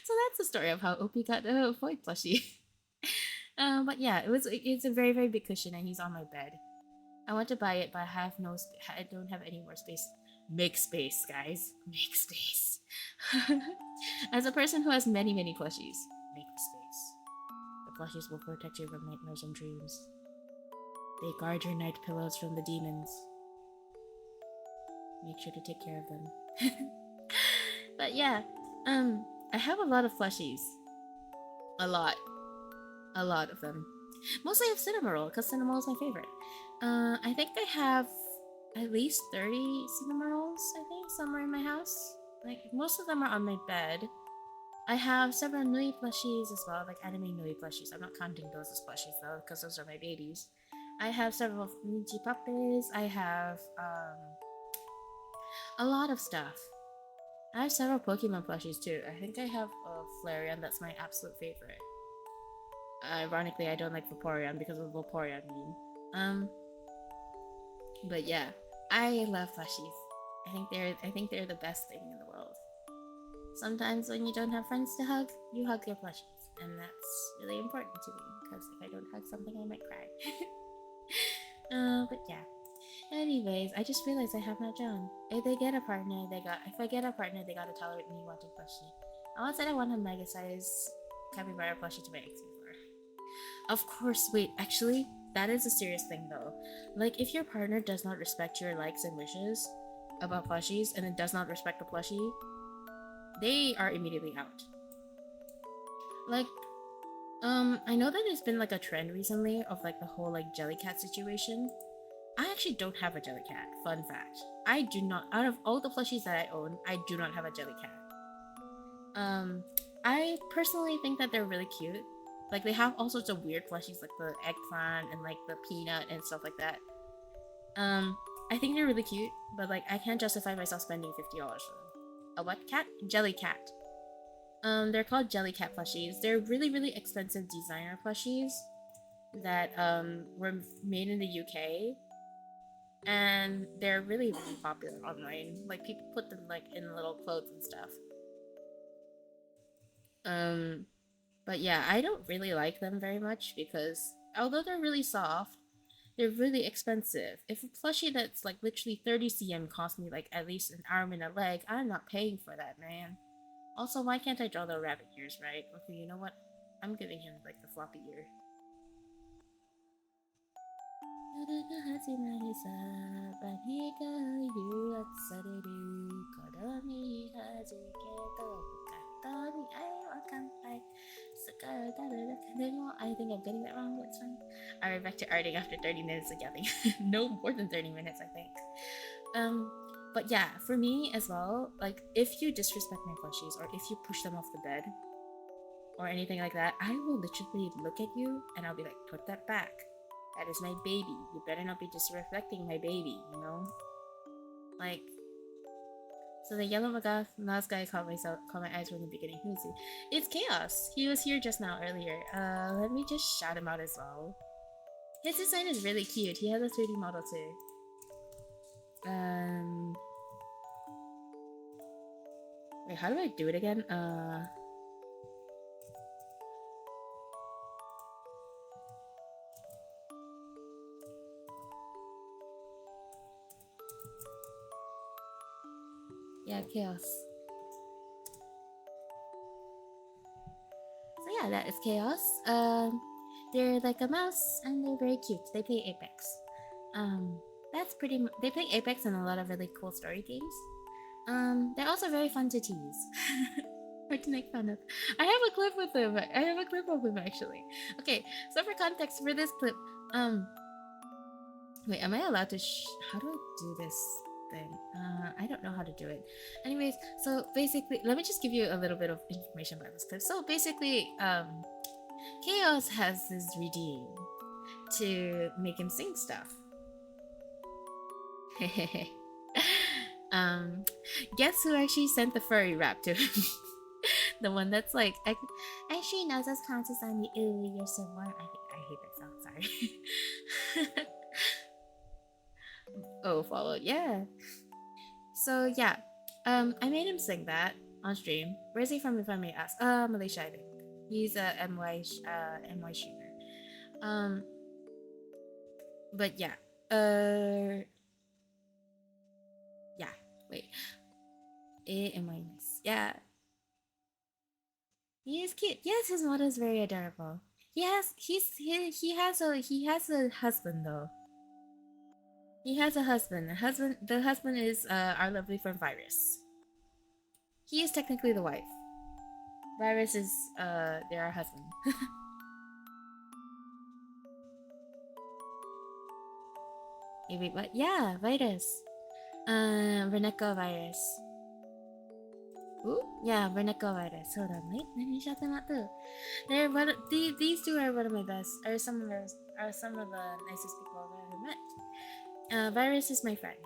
So that's the story of how Opie got a Void plushie. But yeah, it's a very, very big cushion, and he's on my bed. I want to buy it, but I don't have any more space. Make space, guys. Make space. As a person who has many, many plushies, make space. The plushies will protect you from nightmares and dreams. They guard your night pillows from the demons. Make sure to take care of them. But yeah, I have a lot of plushies. A lot of them. Mostly I have Cinnamoroll, because Cinnamoroll is my favorite. I think I have at least 30 Cinnamorolls, I think, somewhere in my house. Like, most of them are on my bed. I have several Nui plushies as well, like anime Nui plushies. I'm not counting those as plushies though, because those are my babies. I have several Ninji puppies. I have, a lot of stuff. I have several Pokemon plushies too. I think I have a Flareon that's my absolute favorite. Ironically, I don't like Vaporeon because of the Vaporeon meme. But yeah, I love plushies. I think they're the best thing in the world. Sometimes when you don't have friends to hug, you hug your plushies, and that's really important to me because if I don't hug something, I might cry. But yeah, Anyways, I just realized I have not drawn. If they get a partner, if I get a partner, they gotta tolerate me wanting plushie. I once said I want a mega size capybara plushie to my ex before. Of course, wait, actually, that is a serious thing though. Like, if your partner does not respect your likes and wishes about plushies and then does not respect the plushie, they are immediately out. Like, I know that there's been like a trend recently of like the whole like jellycat situation. I actually don't have a jellycat. Fun fact. I do not. Out of all the plushies that I own, I do not have a jellycat. I personally think that they're really cute. Like they have all sorts of weird plushies, like the eggplant and like the peanut and stuff like that. I think they're really cute, but like I can't justify myself spending $50 for them. A what cat? Jellycat. They're called Jellycat plushies. They're really expensive designer plushies that were made in the UK, and they're really popular online. Like people put them like in little clothes and stuff. But yeah, I don't really like them very much because although they're really soft, they're really expensive. If a plushie that's like literally 30 cm costs me like at least an arm and a leg, I'm not paying for that, man. Also, why can't I draw the rabbit ears, right? Okay, you know what? I'm giving him like the floppy ear. I think I'm getting that wrong, but it's fine. Alright, back to arting after 30 minutes of yelling. No more than 30 minutes, I think. But yeah, for me as well, like if you disrespect my plushies or if you push them off the bed or anything like that, I will literally look at you and I'll be like, put that back. That is my baby. You better not be disrespecting my baby, you know? Like, so the yellow McGuff last guy caught my eyes from the beginning. Who is he? It's Chaos. He was here just now earlier. Let me just shout him out as well. His design is really cute. He has a 3D model too. Wait, how do I do it again? Yeah, Chaos. So yeah, that is Chaos. They're like a mouse and they're very cute. They play Apex. That's pretty. They play Apex and a lot of really cool story games. They're also very fun to tease. Or to make fun of. I have a clip with him. I have a clip of him actually. Okay, so for context for this clip, wait, am I allowed to? How do I do this thing? I don't know how to do it. Anyways, so basically, let me just give you a little bit of information about this clip. So basically, Chaos has this redeem to make him sing stuff. Guess who actually sent the furry rap to him? The one that's like, actually knows us concerts on the ooh, you're so warm. I hate that song, sorry. Oh, followed, yeah. So yeah, I made him sing that on stream. Where's he from, if I may ask? Malaysia, I think. He's a MY streamer. But yeah, yeah. Wait, MY nice. Yeah, he is cute. Yes, his model is very adorable. He has a husband though. He has a husband. The husband is our lovely friend Virus. He is technically the wife. Virus is their husband. Wait, what? Yeah, Virus. Reneko Virus. Ooh, yeah, Reneko Virus. Hold on, wait. Let me shout them out too. These two are one of my best. Are some of the nicest people I've ever met. Virus is my friend.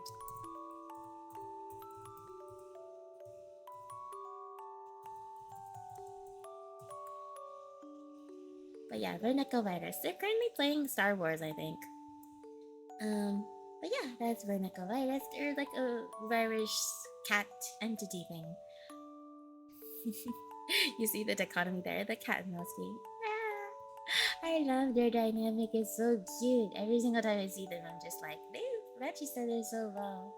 But yeah, Vernico Virus. They're currently playing Star Wars, I think. But yeah, that's Vernico Virus. They're like a virus cat entity thing. You see the dichotomy there, the cat and mouse game. Ah, I love their dynamic. It's so cute. Every single time I see them, I'm just like, Reggie said it so well.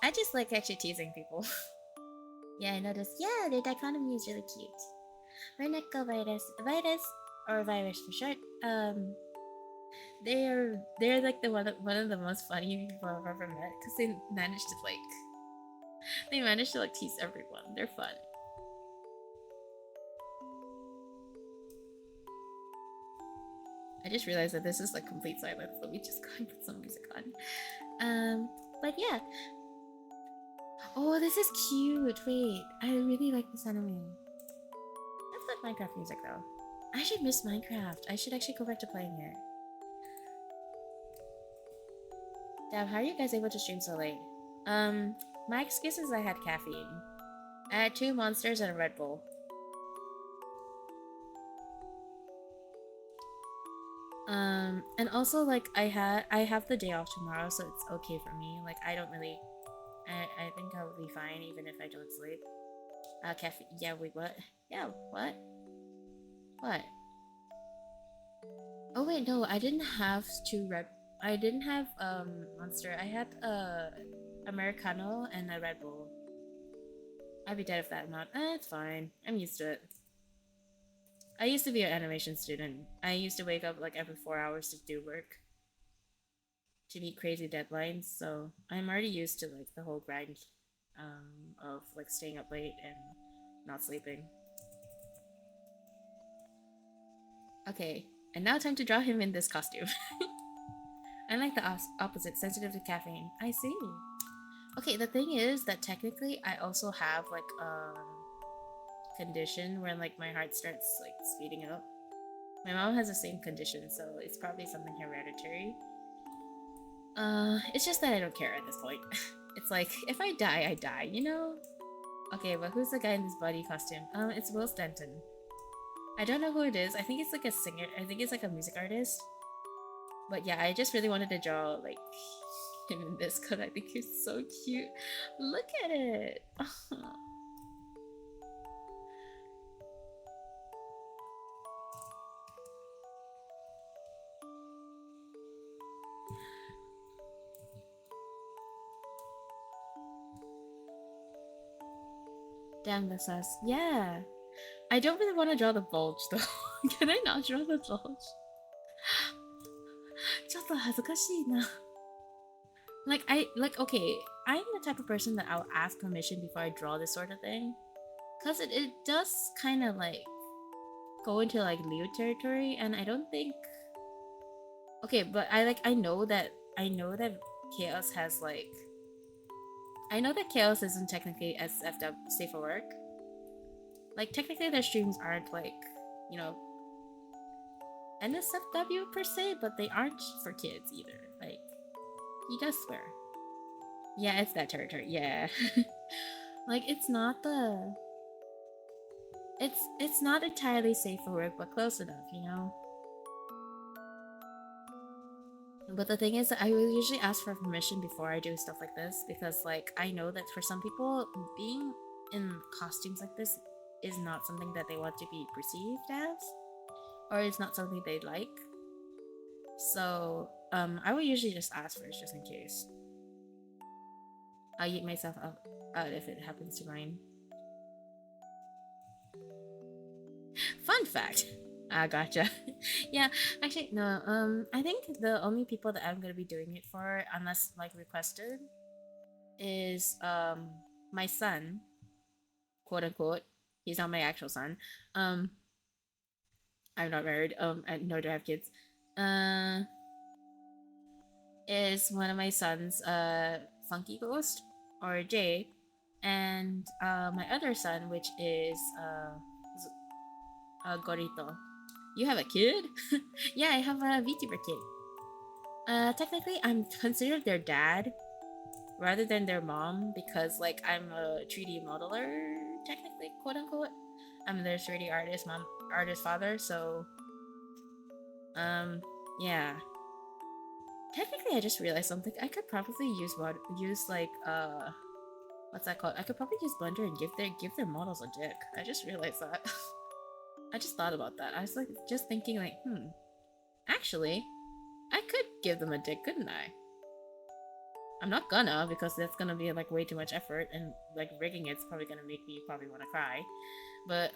I just like actually teasing people. Yeah, I noticed. Yeah, their dichotomy is really cute. Virus, or virus for short. They're like one of the most funny people I've ever met because they manage to like tease everyone. They're fun. I just realized that this is like complete silence. Let me just go and put some music on. But yeah. Oh, this is cute. Wait, I really like this anime. That's like Minecraft music though. I should miss Minecraft. I should actually go back to playing it. Damn, how are you guys able to stream so late? My excuse is I had caffeine. I had 2 monsters and a Red Bull. And also like I have the day off tomorrow, so it's okay for me. Like I don't really, I think I will be fine even if I don't sleep. Caffeine. Yeah. Wait. What? Yeah. What? What? Oh wait, no. I didn't have two red. I didn't have Monster. I had Americano and a Red Bull. I'd be dead if that not. It's fine. I'm used to it. I used to be an animation student. I used to wake up like every 4 hours to do work, to meet crazy deadlines. So I'm already used to like the whole grind of like staying up late and not sleeping. Okay, and now time to draw him in this costume. I like the opposite, sensitive to caffeine. I see. Okay, the thing is that technically I also have like a condition where like my heart starts like speeding up. My mom has the same condition, so it's probably something hereditary. It's just that I don't care at this point. It's like, if I die, I die, you know? Okay, but who's the guy in this body costume? It's Will Stanton. I don't know who it is. I think it's like a singer. I think it's like a music artist. But yeah, I just really wanted to draw like him in this because I think he's so cute. Look at it. Damn, that's us. Yeah. I don't really want to draw the bulge though. Can I not draw the bulge? ちょっと恥ずかしいな. Okay, I'm the type of person that I'll ask permission before I draw this sort of thing. Cause it does kind of like go into like lewd territory, and I don't think. Okay, but I know that Chaos has like. I know that Chaos isn't technically SFW safe for work. Like technically their streams aren't like, you know, NSFW per se, but they aren't for kids either. Like he does swear. Yeah, it's that territory. Yeah. Like it's not the it's not entirely safe for work, but close enough, you know? But the thing is that I will usually ask for permission before I do stuff like this because like I know that for some people being in costumes like this is not something that they want to be perceived as, or it's not something they like. So I will usually just ask first just in case. I'll eat myself out if it happens to mine. Fun fact. Ah, gotcha. Yeah, actually, no. I think the only people that I'm gonna be doing it for, unless like requested, is my son, quote unquote. He's not my actual son. I'm not married. And nor do I have kids. Is one of my sons, Funky Ghost or Jay, and my other son, which is Gorito. You have a kid? Yeah, I have a VTuber kid. Technically, I'm considered their dad rather than their mom because, like, I'm a 3D modeler, technically, quote unquote. I'm their 3D artist father, so, yeah. Technically, I just realized something. I could probably use like, what's that called? I could probably use Blender and give their models a dick. I just realized that. I just thought about that. I was like, just thinking like, actually, I could give them a dick, couldn't I? I'm not gonna, because that's gonna be like way too much effort, and like rigging it's probably gonna make me probably want to cry. But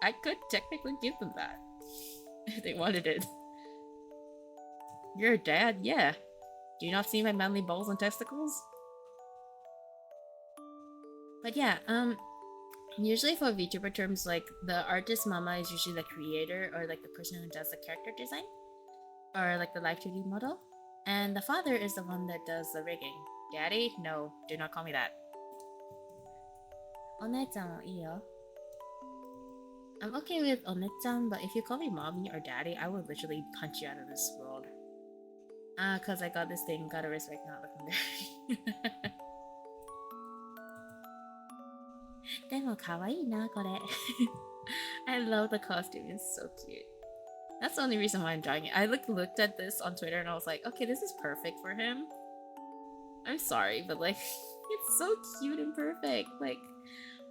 I could technically give them that if they wanted it. You're a dad, yeah. Do you not see my manly balls and testicles? But yeah, usually for VTuber terms, like the artist mama is usually the creator or like the person who does the character design or like the live 2D model, and the father is the one that does the rigging. Daddy? No, do not call me that. お姉ちゃんはいいよ. I'm okay with Onetsan, but if you call me mommy or daddy, I will literally punch you out of this world. Cause I got this thing, gotta respect not looking dirty. でも可愛いなこれ. I love the costume, it's so cute. That's the only reason why I'm drawing it. I looked at this on Twitter and I was like, okay, this is perfect for him. I'm sorry, but like, it's so cute and perfect. Like,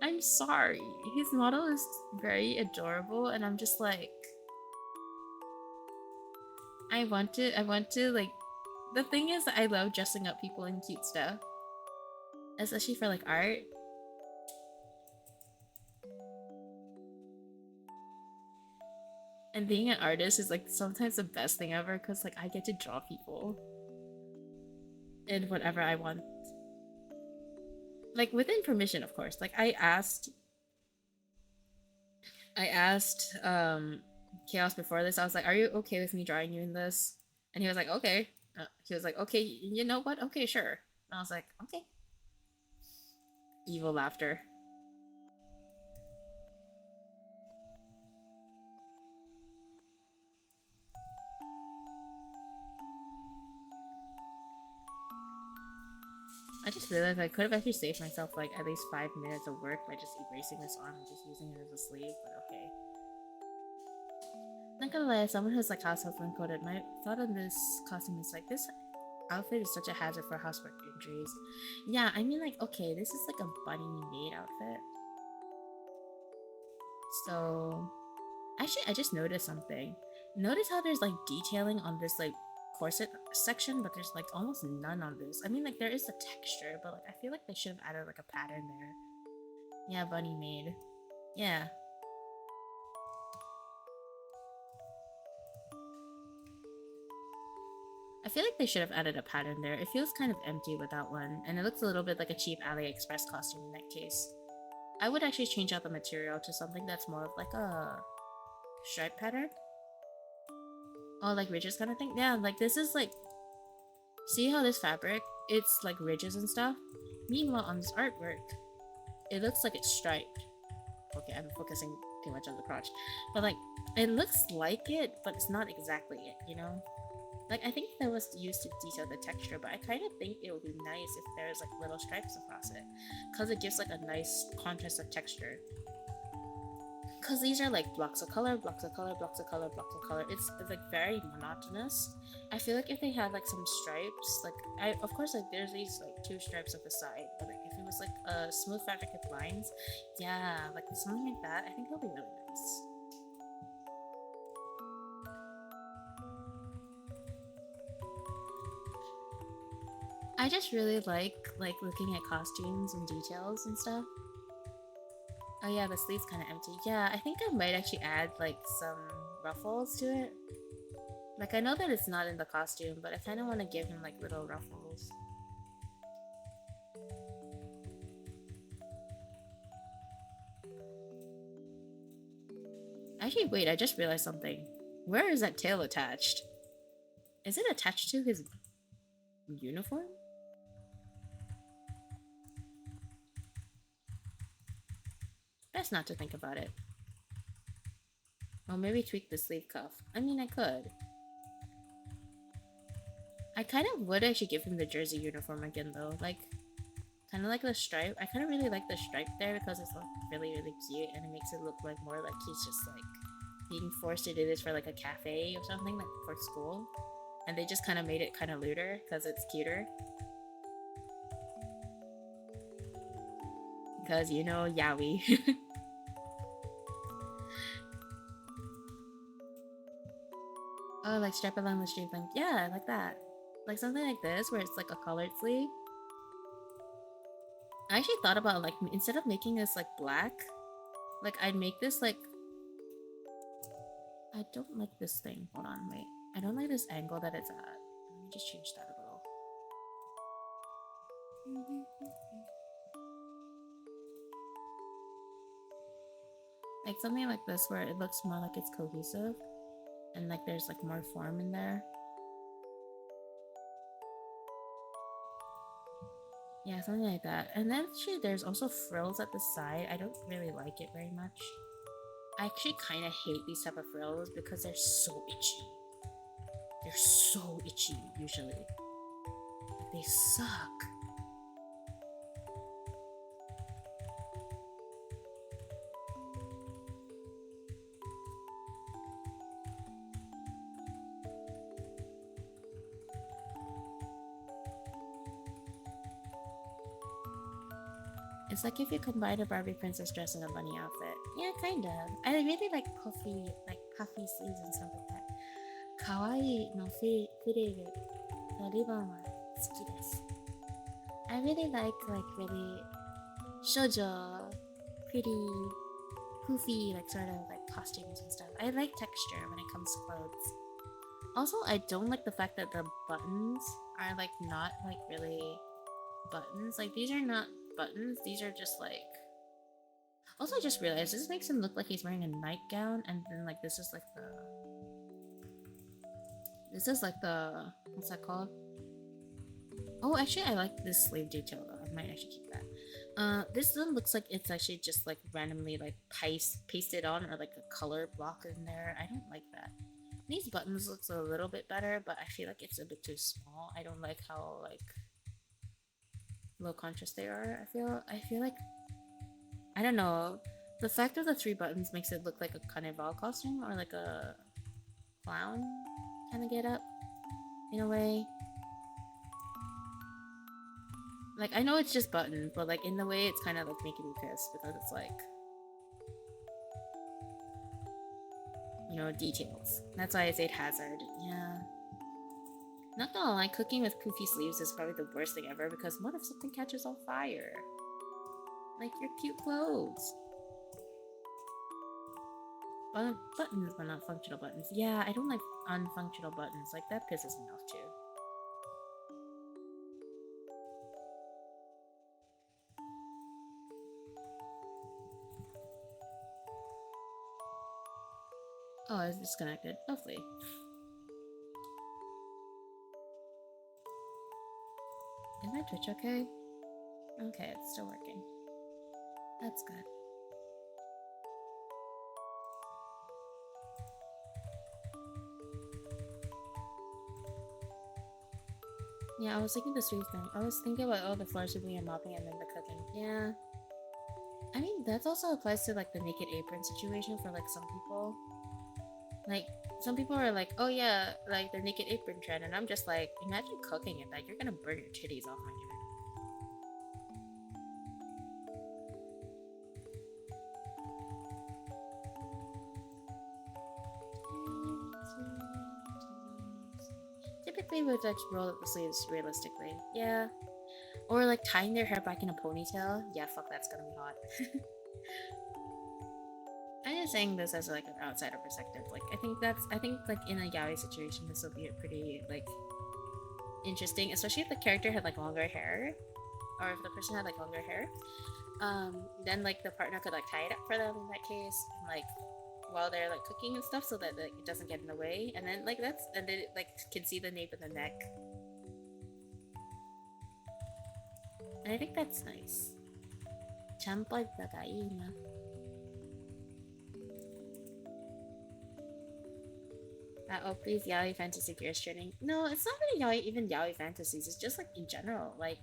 I'm sorry. His model is very adorable, and I'm just like, I want to like. The thing is, I love dressing up people in cute stuff, especially for like art. And being an artist is like sometimes the best thing ever, because like I get to draw people in whatever I want, like within permission, of course. Like I asked Chaos before this. I was like, "Are you okay with me drawing you in this?" And he was like, "Okay." He was like, "Okay, you know what? Okay, sure." And I was like, "Okay." Evil laughter. I just realized I could have actually saved myself like at least 5 minutes of work by just erasing this arm and just using it as a sleeve, but okay. Not gonna lie, as someone who's like house husband coded, my thought on this costume is like, this outfit is such a hazard for housework injuries. Yeah, I mean like, okay, this is like a bunny maid outfit. So actually I just noticed something. Notice how there's like detailing on this like corset section, but there's like almost none on this. I mean like there is a texture, but like I feel like they should have added like a pattern there. Yeah, bunny maid. Yeah. I feel like they should have added a pattern there. It feels kind of empty without one, and it looks a little bit like a cheap AliExpress costume in that case. I would actually change out the material to something that's more of like a stripe pattern. Oh, like ridges kind of thing? Yeah, like this is like, see how this fabric, it's like ridges and stuff? Meanwhile, on this artwork, it looks like it's striped. Okay, I'm focusing too much on the crotch. But like, it looks like it, but it's not exactly it, you know? Like, I think that was used to detail the texture, but I kind of think it would be nice if there's like little stripes across it, because it gives like a nice contrast of texture. Because these are like blocks of color, blocks of color, blocks of color, blocks of color. It's like very monotonous. I feel like if they had like some stripes, like I of course like there's these like two stripes up the side, but like if it was like a smooth fabric with lines, yeah, like something like that, I think it'll be really nice. I just really like looking at costumes and details and stuff. Oh yeah, the sleeve's kind of empty. Yeah, I think I might actually add like some ruffles to it. Like I know that it's not in the costume, but I kind of want to give him like little ruffles. Actually, wait, I just realized something. Where is that tail attached? Is it attached to his uniform? Best not to think about it. Or maybe tweak the sleeve cuff. I mean, I could. I kind of would actually give him the jersey uniform again though. Like, kind of like the stripe. I kind of really like the stripe there because it's like really, really cute and it makes it look like more like he's just like being forced to do this for like a cafe or something, like for school. And they just kind of made it kind of looter because it's cuter. Because, you know, yaoi. Oh, like stripe along the street, like, yeah, I like that. Like something like this where it's like a colored sleeve. I actually thought about like instead of making this like black, like I'd make this like I don't like this thing. Hold on, wait. I don't like this angle that it's at. Let me just change that a little. Like something like this where it looks more like it's cohesive and like there's like more form in there. Yeah, something like that. And then actually there's also frills at the side. I don't really like it very much. I actually kind of hate these type of frills because they're so itchy. They're so itchy usually. They suck. It's like if you combine a Barbie princess dress and a bunny outfit. Yeah, kind of. I really like puffy sleeves and stuff like that. Kawaii no firiru no ribbon wa tsuki desu. I really like really shoujo, pretty, poofy like sort of like costumes and stuff. I like texture when it comes to clothes. Also, I don't like the fact that the buttons are like not like really buttons. Like these are not buttons. These are just like. Also, I just realized this makes him look like he's wearing a nightgown, and then like this is like the. This is like the what's that called? Oh, actually, I like this sleeve detail though. I might actually keep that. This one looks like it's actually just like randomly like pasted on or like a color block in there. I don't like that. These buttons looks a little bit better, but I feel like it's a bit too small. I don't like how like low contrast they are. I feel like I don't know. The fact of the 3 buttons makes it look like a carnival costume or like a clown kind of get up in a way. Like I know it's just buttons, but like in the way it's kind of like making me pissed because it's like details. That's why I say hazard. Yeah. Not gonna lie, cooking with poofy sleeves is probably the worst thing ever because what if something catches on fire? Like your cute clothes. Buttons, but not functional buttons. Yeah, I don't like unfunctional buttons. Like that pisses me off too. Oh, it's disconnected. Lovely. Is my Twitch okay? Okay, it's still working. That's good. Yeah, I was thinking the sweet thing. I was thinking about the floor sweeping and mopping and then the cooking. Yeah. I mean, that also applies to like the naked apron situation for like some people. Like, some people are like, oh yeah, like the naked apron trend, and I'm just like, imagine cooking it, like you're gonna burn your titties off, my dude. Typically, we would like roll up the sleeves realistically, yeah. Or like tying their hair back in a ponytail. Yeah, fuck, that's gonna be hot. I'm just saying this as like an outsider perspective. Like, I think like in a yaoi situation, this will be a pretty like interesting, especially if the character had like longer hair, or if the person had like longer hair. Then like the partner could like tie it up for them in that case, and like while they're like cooking and stuff, so that like, it doesn't get in the way. And then like and then it, like can see the nape of the neck. And I think that's nice. Champaddaga ii na. Opie's yaoi fantasy gears training. No, it's not really yaoi, even yaoi fantasies. It's just like in general. Like,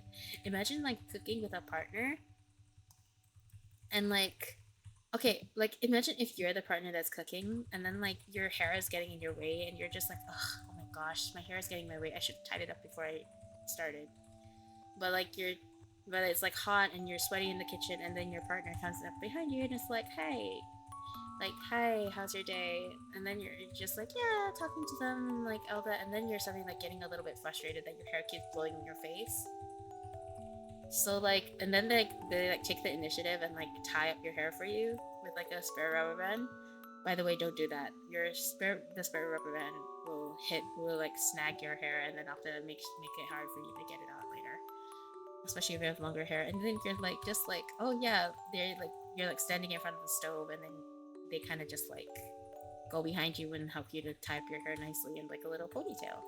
imagine like cooking with a partner, and like, okay, like imagine if you're the partner that's cooking, and then like your hair is getting in your way, and you're just like, oh my gosh, my hair is getting in my way. I should have tied it up before I started. But like but it's like hot and you're sweaty in the kitchen, and then your partner comes up behind you and it's like, hey, like, hi, how's your day? And then you're just like, yeah, talking to them, like all that, and then you're suddenly like getting a little bit frustrated that your hair keeps blowing in your face. So like, and then they like take the initiative and like tie up your hair for you with like a spare rubber band. By the way, don't do that. The spare rubber band will like snag your hair, and then after that make it hard for you to get it out later. Especially if you have longer hair, and then you're like just like, oh yeah, you're like standing in front of the stove, and then they kind of just like go behind you and help you to tie up your hair nicely in like a little ponytail.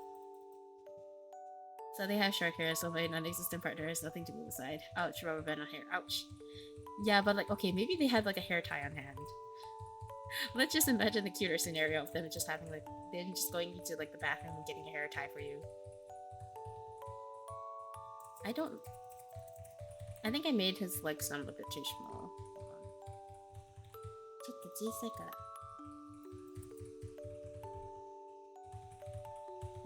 So they have short hair, so my non-existent partner has nothing to move aside. Ouch, rubber band on hair. Ouch. Yeah, but like, okay, maybe they had like a hair tie on hand. Let's just imagine the cuter scenario of them just having like, them just going into like the bathroom and getting a hair tie for you. I don't. I think I made his legs sound a bit too small. Hold on. ちょっと小さいから。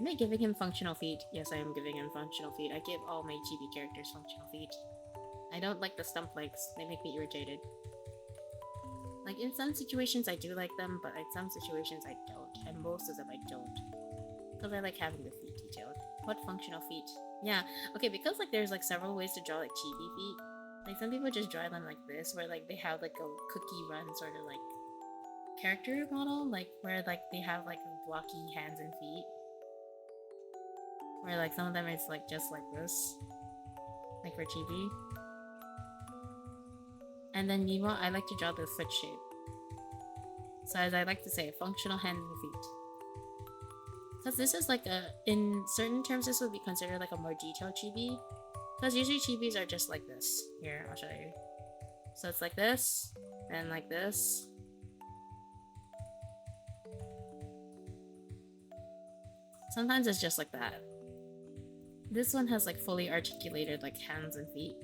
Am I giving him functional feet? Yes, I am giving him functional feet. I give all my chibi characters functional feet. I don't like the stump legs. They make me irritated. Like, in some situations I do like them, but in some situations I don't. And most of them I don't. Because I like having the feet detailed. What functional feet? Yeah, okay, because like there's like several ways to draw like chibi feet. Like some people just draw them like this, where like they have like a cookie run sort of like character model, like where like they have like blocky hands and feet. Where like some of them is like just like this, like for chibi. And then Nemo, I like to draw the foot shape. So as I like to say, functional hands and feet. Because this is like a, in certain terms, this would be considered like a more detailed chibi. Because usually chibis are just like this. Here, I'll show you. So it's like this, and like this. Sometimes it's just like that. This one has like fully articulated like hands and feet.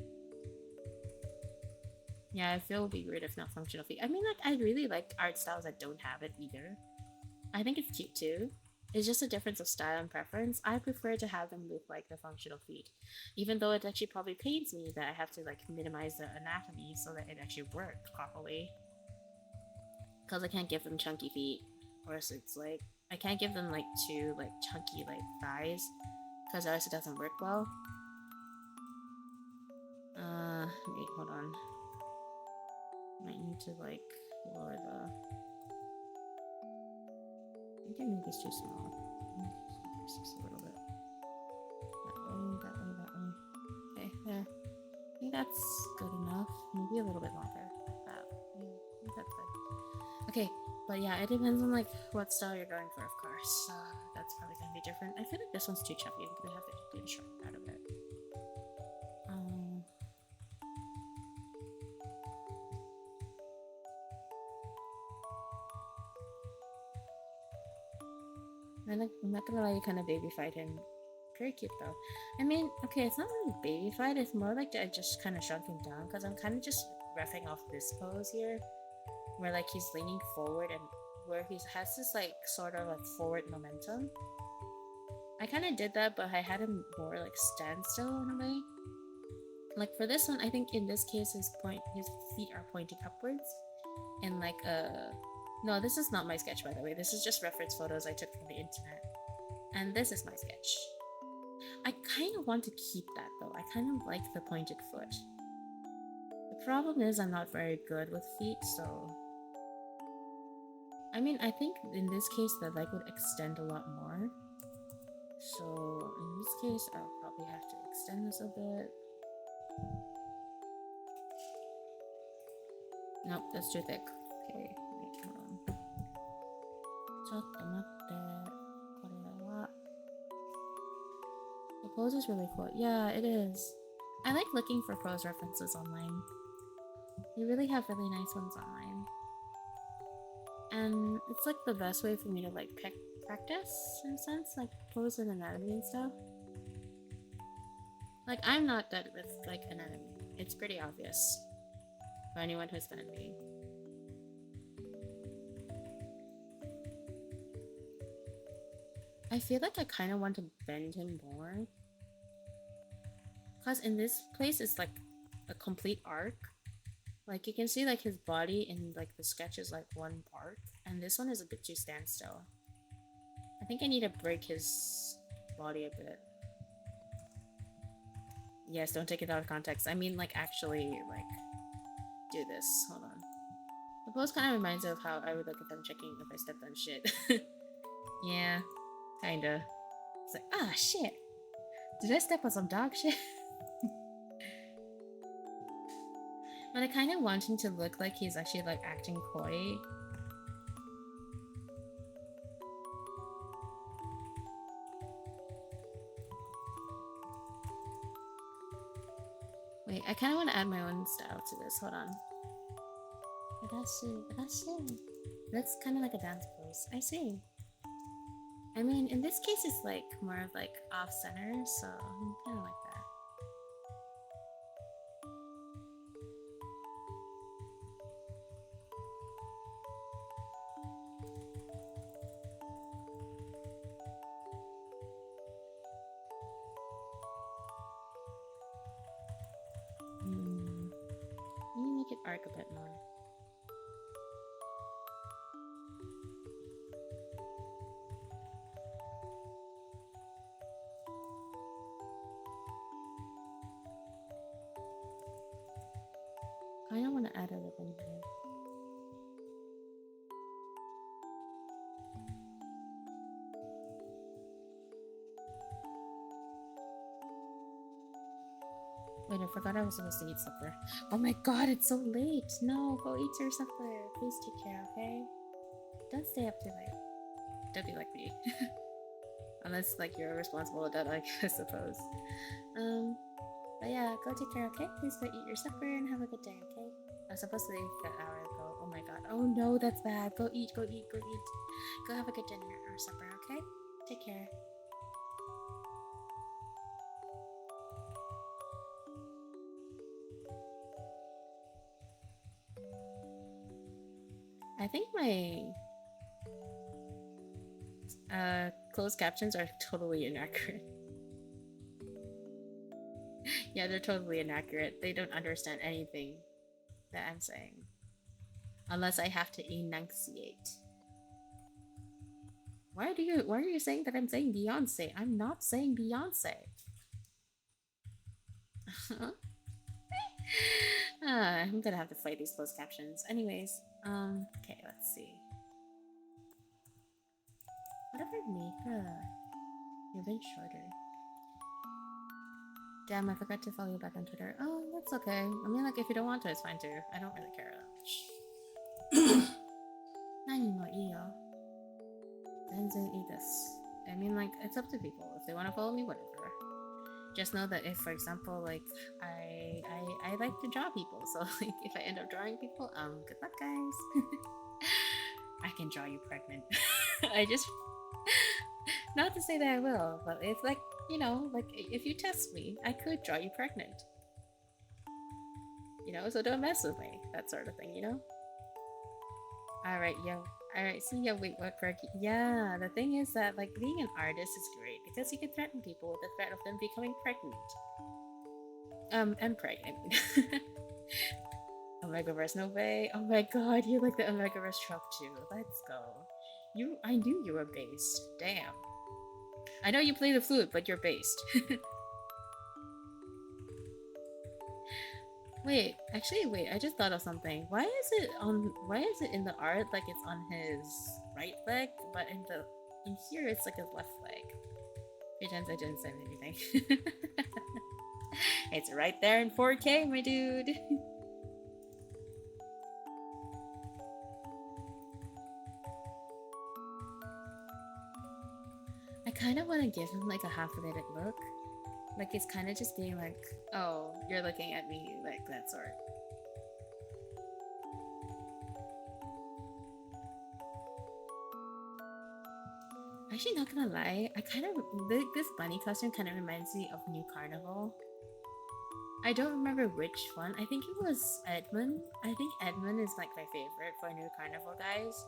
Yeah, I feel it would be weird if not functional feet. I mean, like, I really like art styles that don't have it either. I think it's cute too. It's just a difference of style and preference. I prefer to have them with like the functional feet. Even though it actually probably pains me that I have to like minimize the anatomy so that it actually works properly. Because I can't give them chunky feet. Or else it's like, I can't give them like too like chunky like thighs. Because else it doesn't work well. Wait, hold on. Might need to like lower the. I think maybe it's too small. Increase this a little bit. That way, that way. Okay, there. I think that's good enough. Maybe a little bit longer. Like that. I think that's good. Okay, but yeah, it depends on like what style you're going for, of course. That's probably gonna be different. I feel like this one's too chubby. I'm gonna have to do the short out of it. I'm not gonna lie, you kind of baby fight him. Very cute though. I mean, okay, it's not really baby fight. It's more like I just kind of shrunk him down because I'm kind of just roughing off this pose here, where like he's leaning forward and where he has this like sort of like forward momentum. I kind of did that, but I had him more like standstill in a way. Like for this one, I think in this case his feet are pointing upwards, and like no, this is not my sketch by the way. This is just reference photos I took from the internet, and this is my sketch. I kind of want to keep that though. I kind of like the pointed foot. The problem is I'm not very good with feet, so I mean, I think in this case the leg would extend a lot more. So in this case, I'll probably have to extend this a bit. Nope, that's too thick. Okay, wait, hold on. ちょっと待って。これは The pose is really cool. Yeah, it is. I like looking for pose references online. They really have really nice ones online. And it's like the best way for me to like practice in a sense, like pose and anatomy and stuff. Like I'm not good with like anatomy. It's pretty obvious for anyone who's done me. I feel like I kind of want to bend him more. Because in this place it's like a complete arc. Like you can see like his body in like the sketch is like one part, and this one is a bit too standstill. I think I need to break his body a bit. Yes, don't take it out of context. I mean like actually like do this. Hold on. The pose kind of reminds me of how I would look if I'm checking if I stepped on shit. Yeah, kinda. It's like, ah, shit. Did I step on some dog shit? But I kind of want him to look like he's actually like acting coy. Wait, I kind of want to add my own style to this. Hold on. That's kind of like a dance pose. I see. I mean, in this case, it's like more of like off center, so I'm kind of like that. Let me make it arc a bit more. I don't want to add a ribbon here. Wait, I forgot I was supposed to eat supper. Oh my god, it's so late! No, go eat your supper. Please take care, okay? Don't stay up too late. Don't be like me. Unless, like, you're a responsible adult, I suppose. But yeah, go take care, okay? Please go eat your supper and have a good day, okay? I was supposed to leave an hour ago. Oh my god. Oh no, that's bad. Go eat, go eat, go eat. Go have a good dinner or supper, okay? Take care. I think my closed captions are totally inaccurate. Yeah, they're totally inaccurate. They don't understand anything that I'm saying. Unless I have to enunciate. Why are you saying that I'm saying Beyonce? I'm not saying Beyonce. I'm gonna have to fight these closed captions. Anyways, okay, let's see. What if I make a even shorter? Damn, I forgot to follow you back on Twitter. Oh, that's okay. I mean, like, if you don't want to, it's fine too. I don't really care that much. 何もいいよ。全然いいです. I mean, like, it's up to people. If they want to follow me, whatever. Just know that if, for example, like, I like to draw people, so like, if I end up drawing people, good luck, guys. I can draw you pregnant. I just, not to say that I will, but it's like, you know, like, if you test me, I could draw you pregnant. You know, so don't mess with me, that sort of thing, you know? Alright, yo. Alright, see ya, wait, what, Craig? Yeah, the thing is that, like, being an artist is great, because you can threaten people with the threat of them becoming pregnant. And pregnant. Omegaverse, no way. Oh my god, you like the Omegaverse trope too. Let's go. I knew you were based. Damn. I know you play the flute, but you're based. Wait, actually, wait, I just thought of something. Why is it in the art like it's on his right leg, but in here it's like his left leg? Pretends I didn't say anything. It's right there in 4K, my dude. I kind of want to give him like a half-related look. Like it's kind of just being like, oh, you're looking at me, like that sort. Actually, not gonna lie, this bunny costume kind of reminds me of New Carnival. I don't remember which one. I think it was Edmund. I think Edmund is like my favorite for New Carnival guys.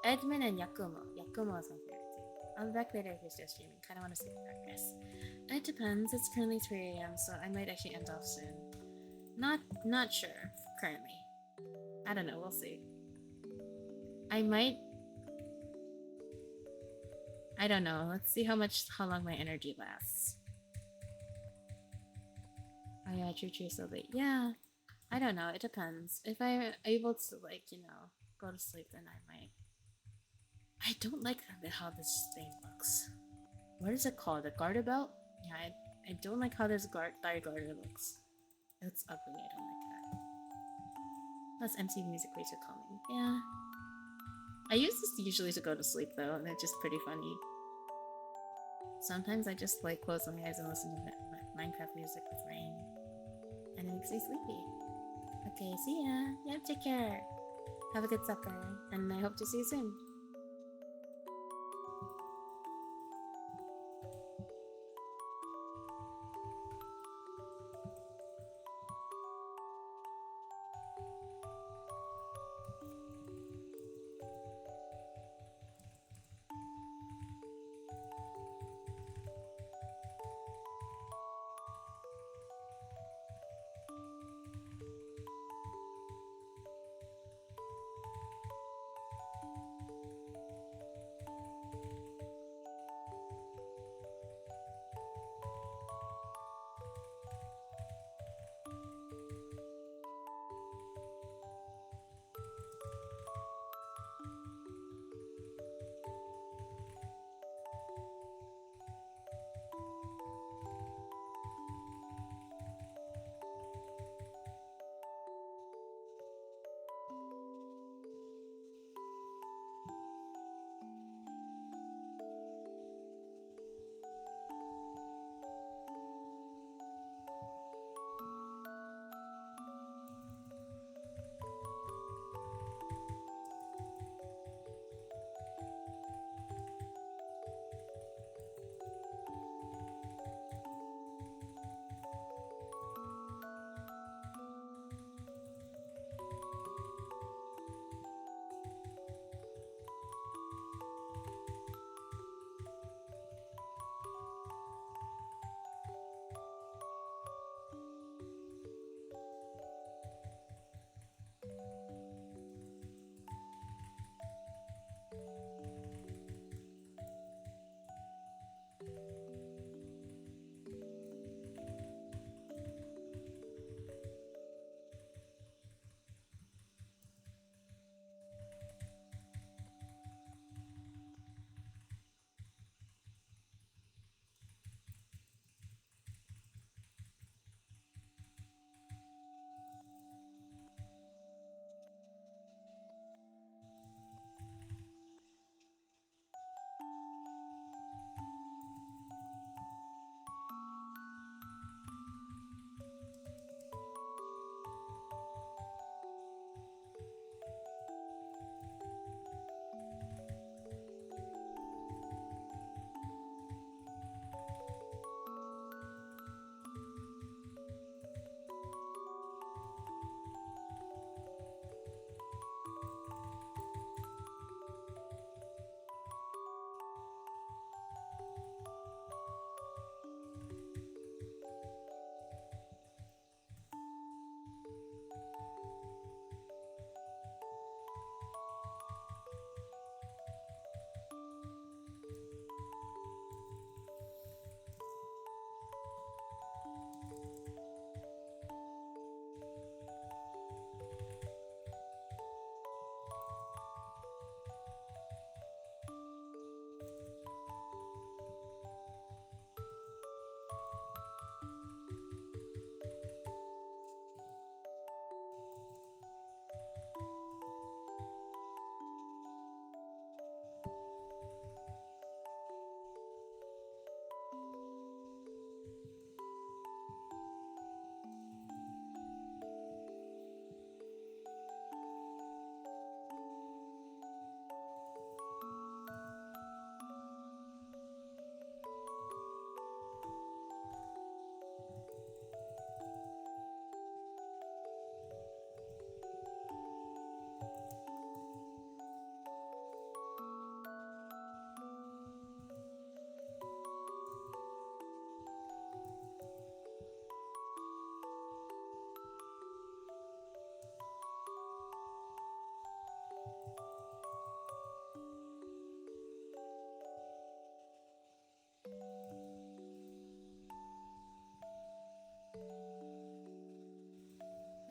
Edmund and Yakumo. Yakumo is my favorite too. I'll be back later if you're still streaming. Kind of want to see the progress. It depends. It's currently 3 a.m., so I might actually end off soon. Not sure currently. I don't know, we'll see. I might. I don't know. Let's see how long my energy lasts. Oh yeah, true, so late. Yeah, I don't know. It depends. If I'm able to, like, go to sleep, then I might. I don't like how this thing looks. What is it called? A garter belt? Yeah, I don't like how this thigh garter looks. It looks ugly. I don't like that. Plus, MC music way too calming. Yeah. I use this usually to go to sleep though, and it's just pretty funny. Sometimes I just like close my eyes and listen to Minecraft music with rain, and it makes me sleepy. Okay, see ya. Yeah, take care. Have a good supper, and I hope to see you soon.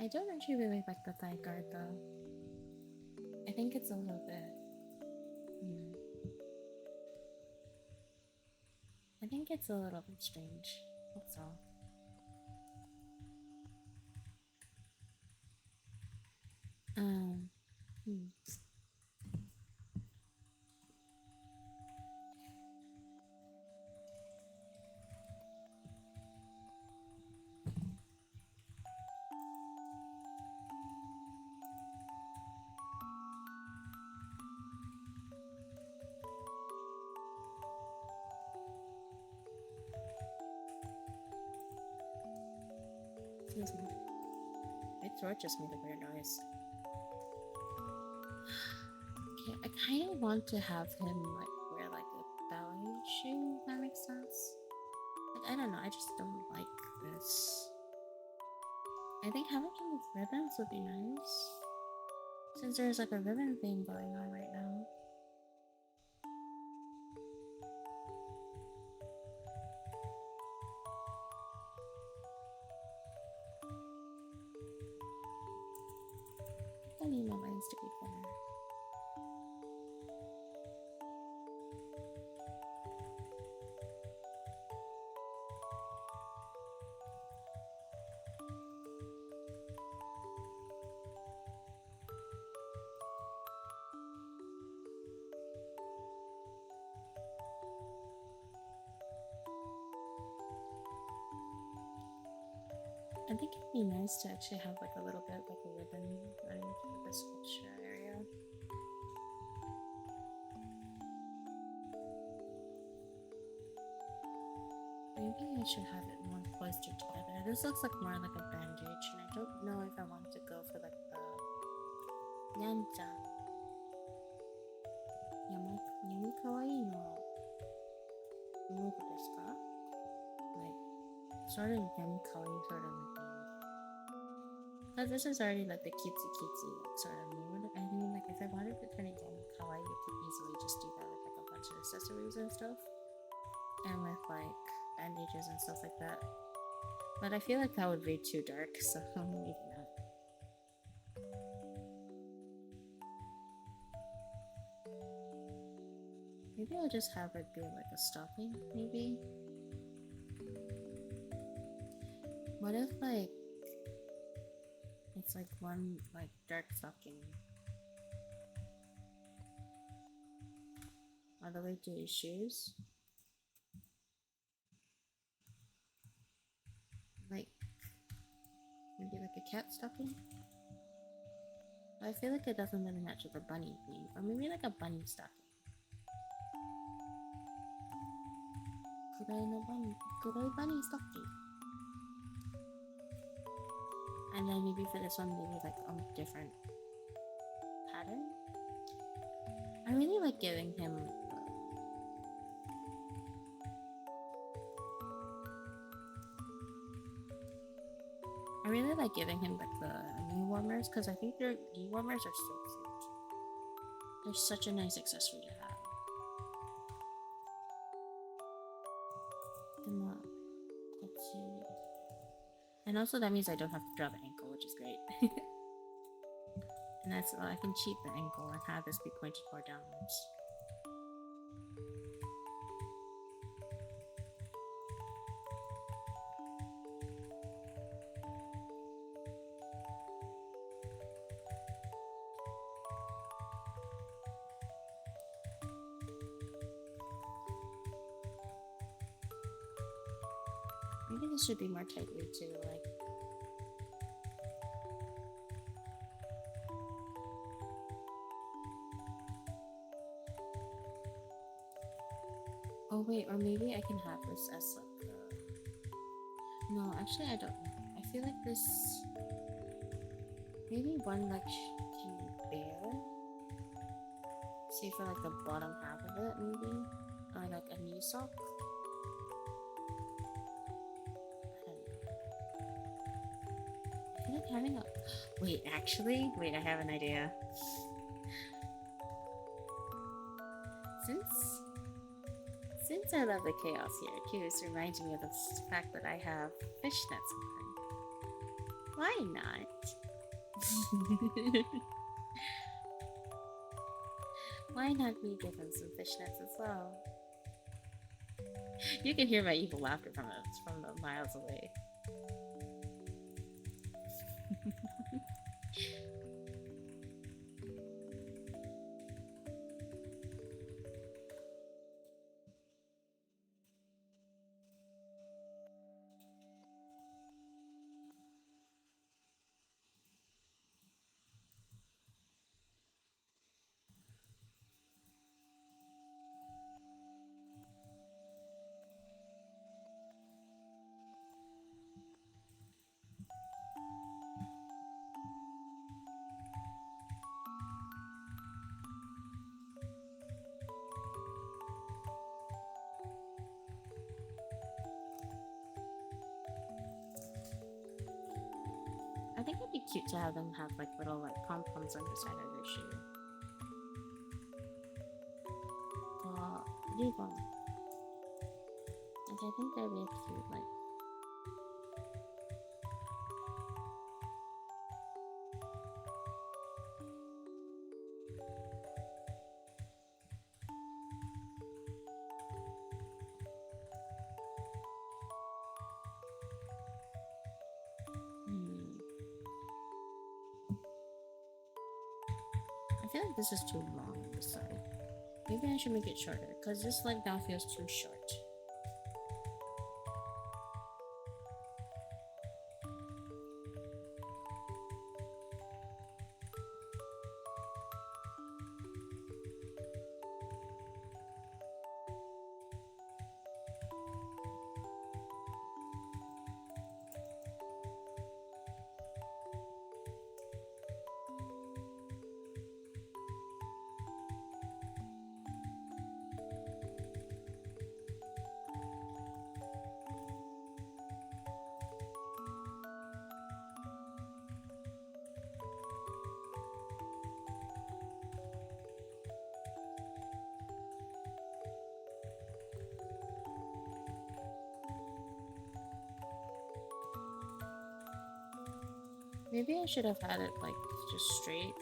I don't actually really like the thigh guard though. I think it's a little bit. I think it's a little bit strange. That's all. Hmm. Excuse me. My throat just made a weird noise. Okay, I kind of want to have him like wear like a ballet shoe. If that makes sense. Like I don't know. I just don't like this. I think having him with ribbons would be nice. Since there's like a ribbon thing going on right now. I need my lines to be thinner. I think it'd be nice to actually have like a little bit like a ribbon running through this sculpture area. Maybe I should have it more closer together. This looks like more like a bandage, and I don't know if I want to go for like the Nyan-chan. Yami kawaii no mogu desu ka? Like, sort of yami kawaii sort of like because this is already like the cutesy cutesy like, sort of mood. I mean, like if I wanted to turn it yami kawaii, I could easily just do that with like a bunch of accessories and stuff, and with like bandages and stuff like that. But I feel like that would be too dark, so I'm leaving that. Maybe I'll just have it be like a stocking, maybe? What if like it's like one like dark stocking all the way to his shoes? Like maybe like a cat stocking? I feel like it doesn't really match with the bunny theme. Or maybe like a bunny stocking. Kurai bunny stocking. And then maybe for this one, maybe like a different pattern. I really like giving him. I really like giving him like the knee warmers because I think their knee warmers are so cute. They're such a nice accessory to have. Let's see. And also that means I don't have to draw the ankle, which is great. And that's I can cheat the ankle and have this be pointed more downwards. Maybe this should be more tightly too, like. Oh wait, or maybe I can have this as like no, actually I don't know. I feel like this maybe one like can bear. See for like the bottom half of it maybe. Or like a knee sock. I feel like having a wait, actually? Wait, I have an idea. Since I love the chaos here. It just reminds me of the fact that I have fishnets on. Why not? Why not we give him some fishnets as well? You can hear my evil laughter from the miles away. I think it'd be cute to have them have like little like pom-poms on the side of their shoe. Ribbon. Like I think that'd be cute, like. I feel like this is too long on this side. Maybe I should make it shorter, because this leg now feels too short. Maybe I should have had it like just straight.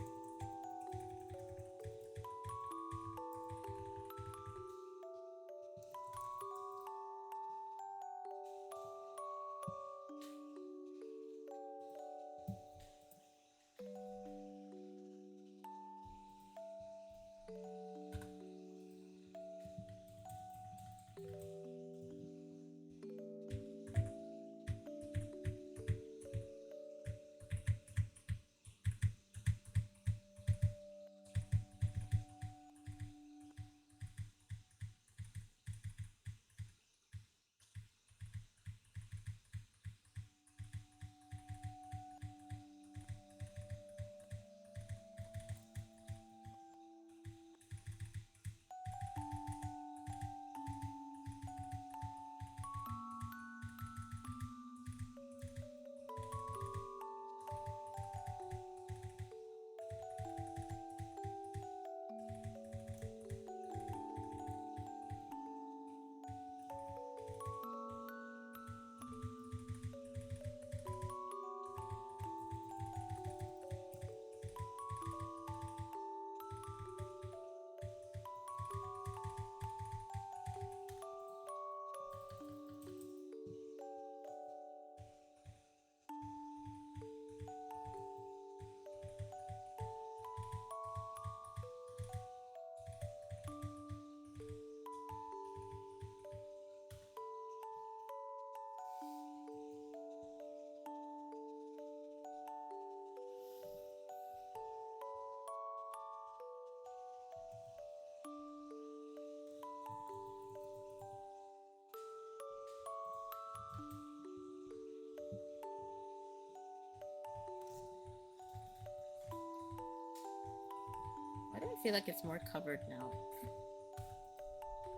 Why do I feel like it's more covered now?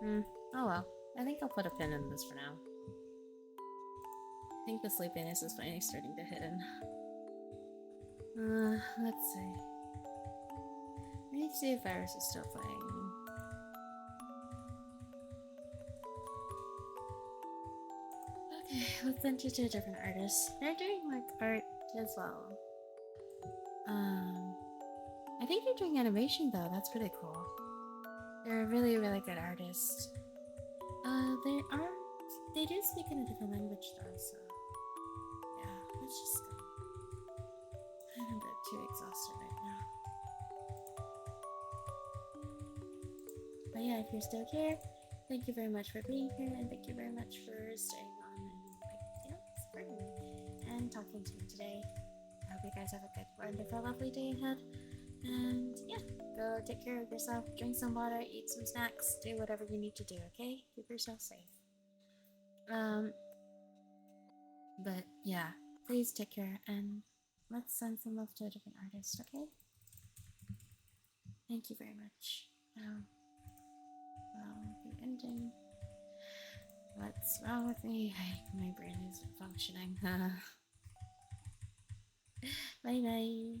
Oh well. I think I'll put a pin in this for now. I think the sleepiness is finally starting to hit in. Let's see. Let me see if Iris is still playing. Let's send you to a different artist. They're doing like art as well. I think they're doing animation though. That's pretty cool. They're a really, really good artist. They are. They do speak in a different language though, so yeah. Let's just go. I'm a bit too exhausted right now. But yeah, if you're still here, thank you very much for being here, and thank you very much for staying on and supporting me and talking to me today. I hope you guys have a good, wonderful, lovely day ahead. And yeah, go take care of yourself, drink some water, eat some snacks, do whatever you need to do, okay? Keep yourself safe. But yeah, please take care and let's send some love to a different artist, okay? Thank you very much. Well, the ending. What's wrong with me? My brain isn't functioning. Bye bye.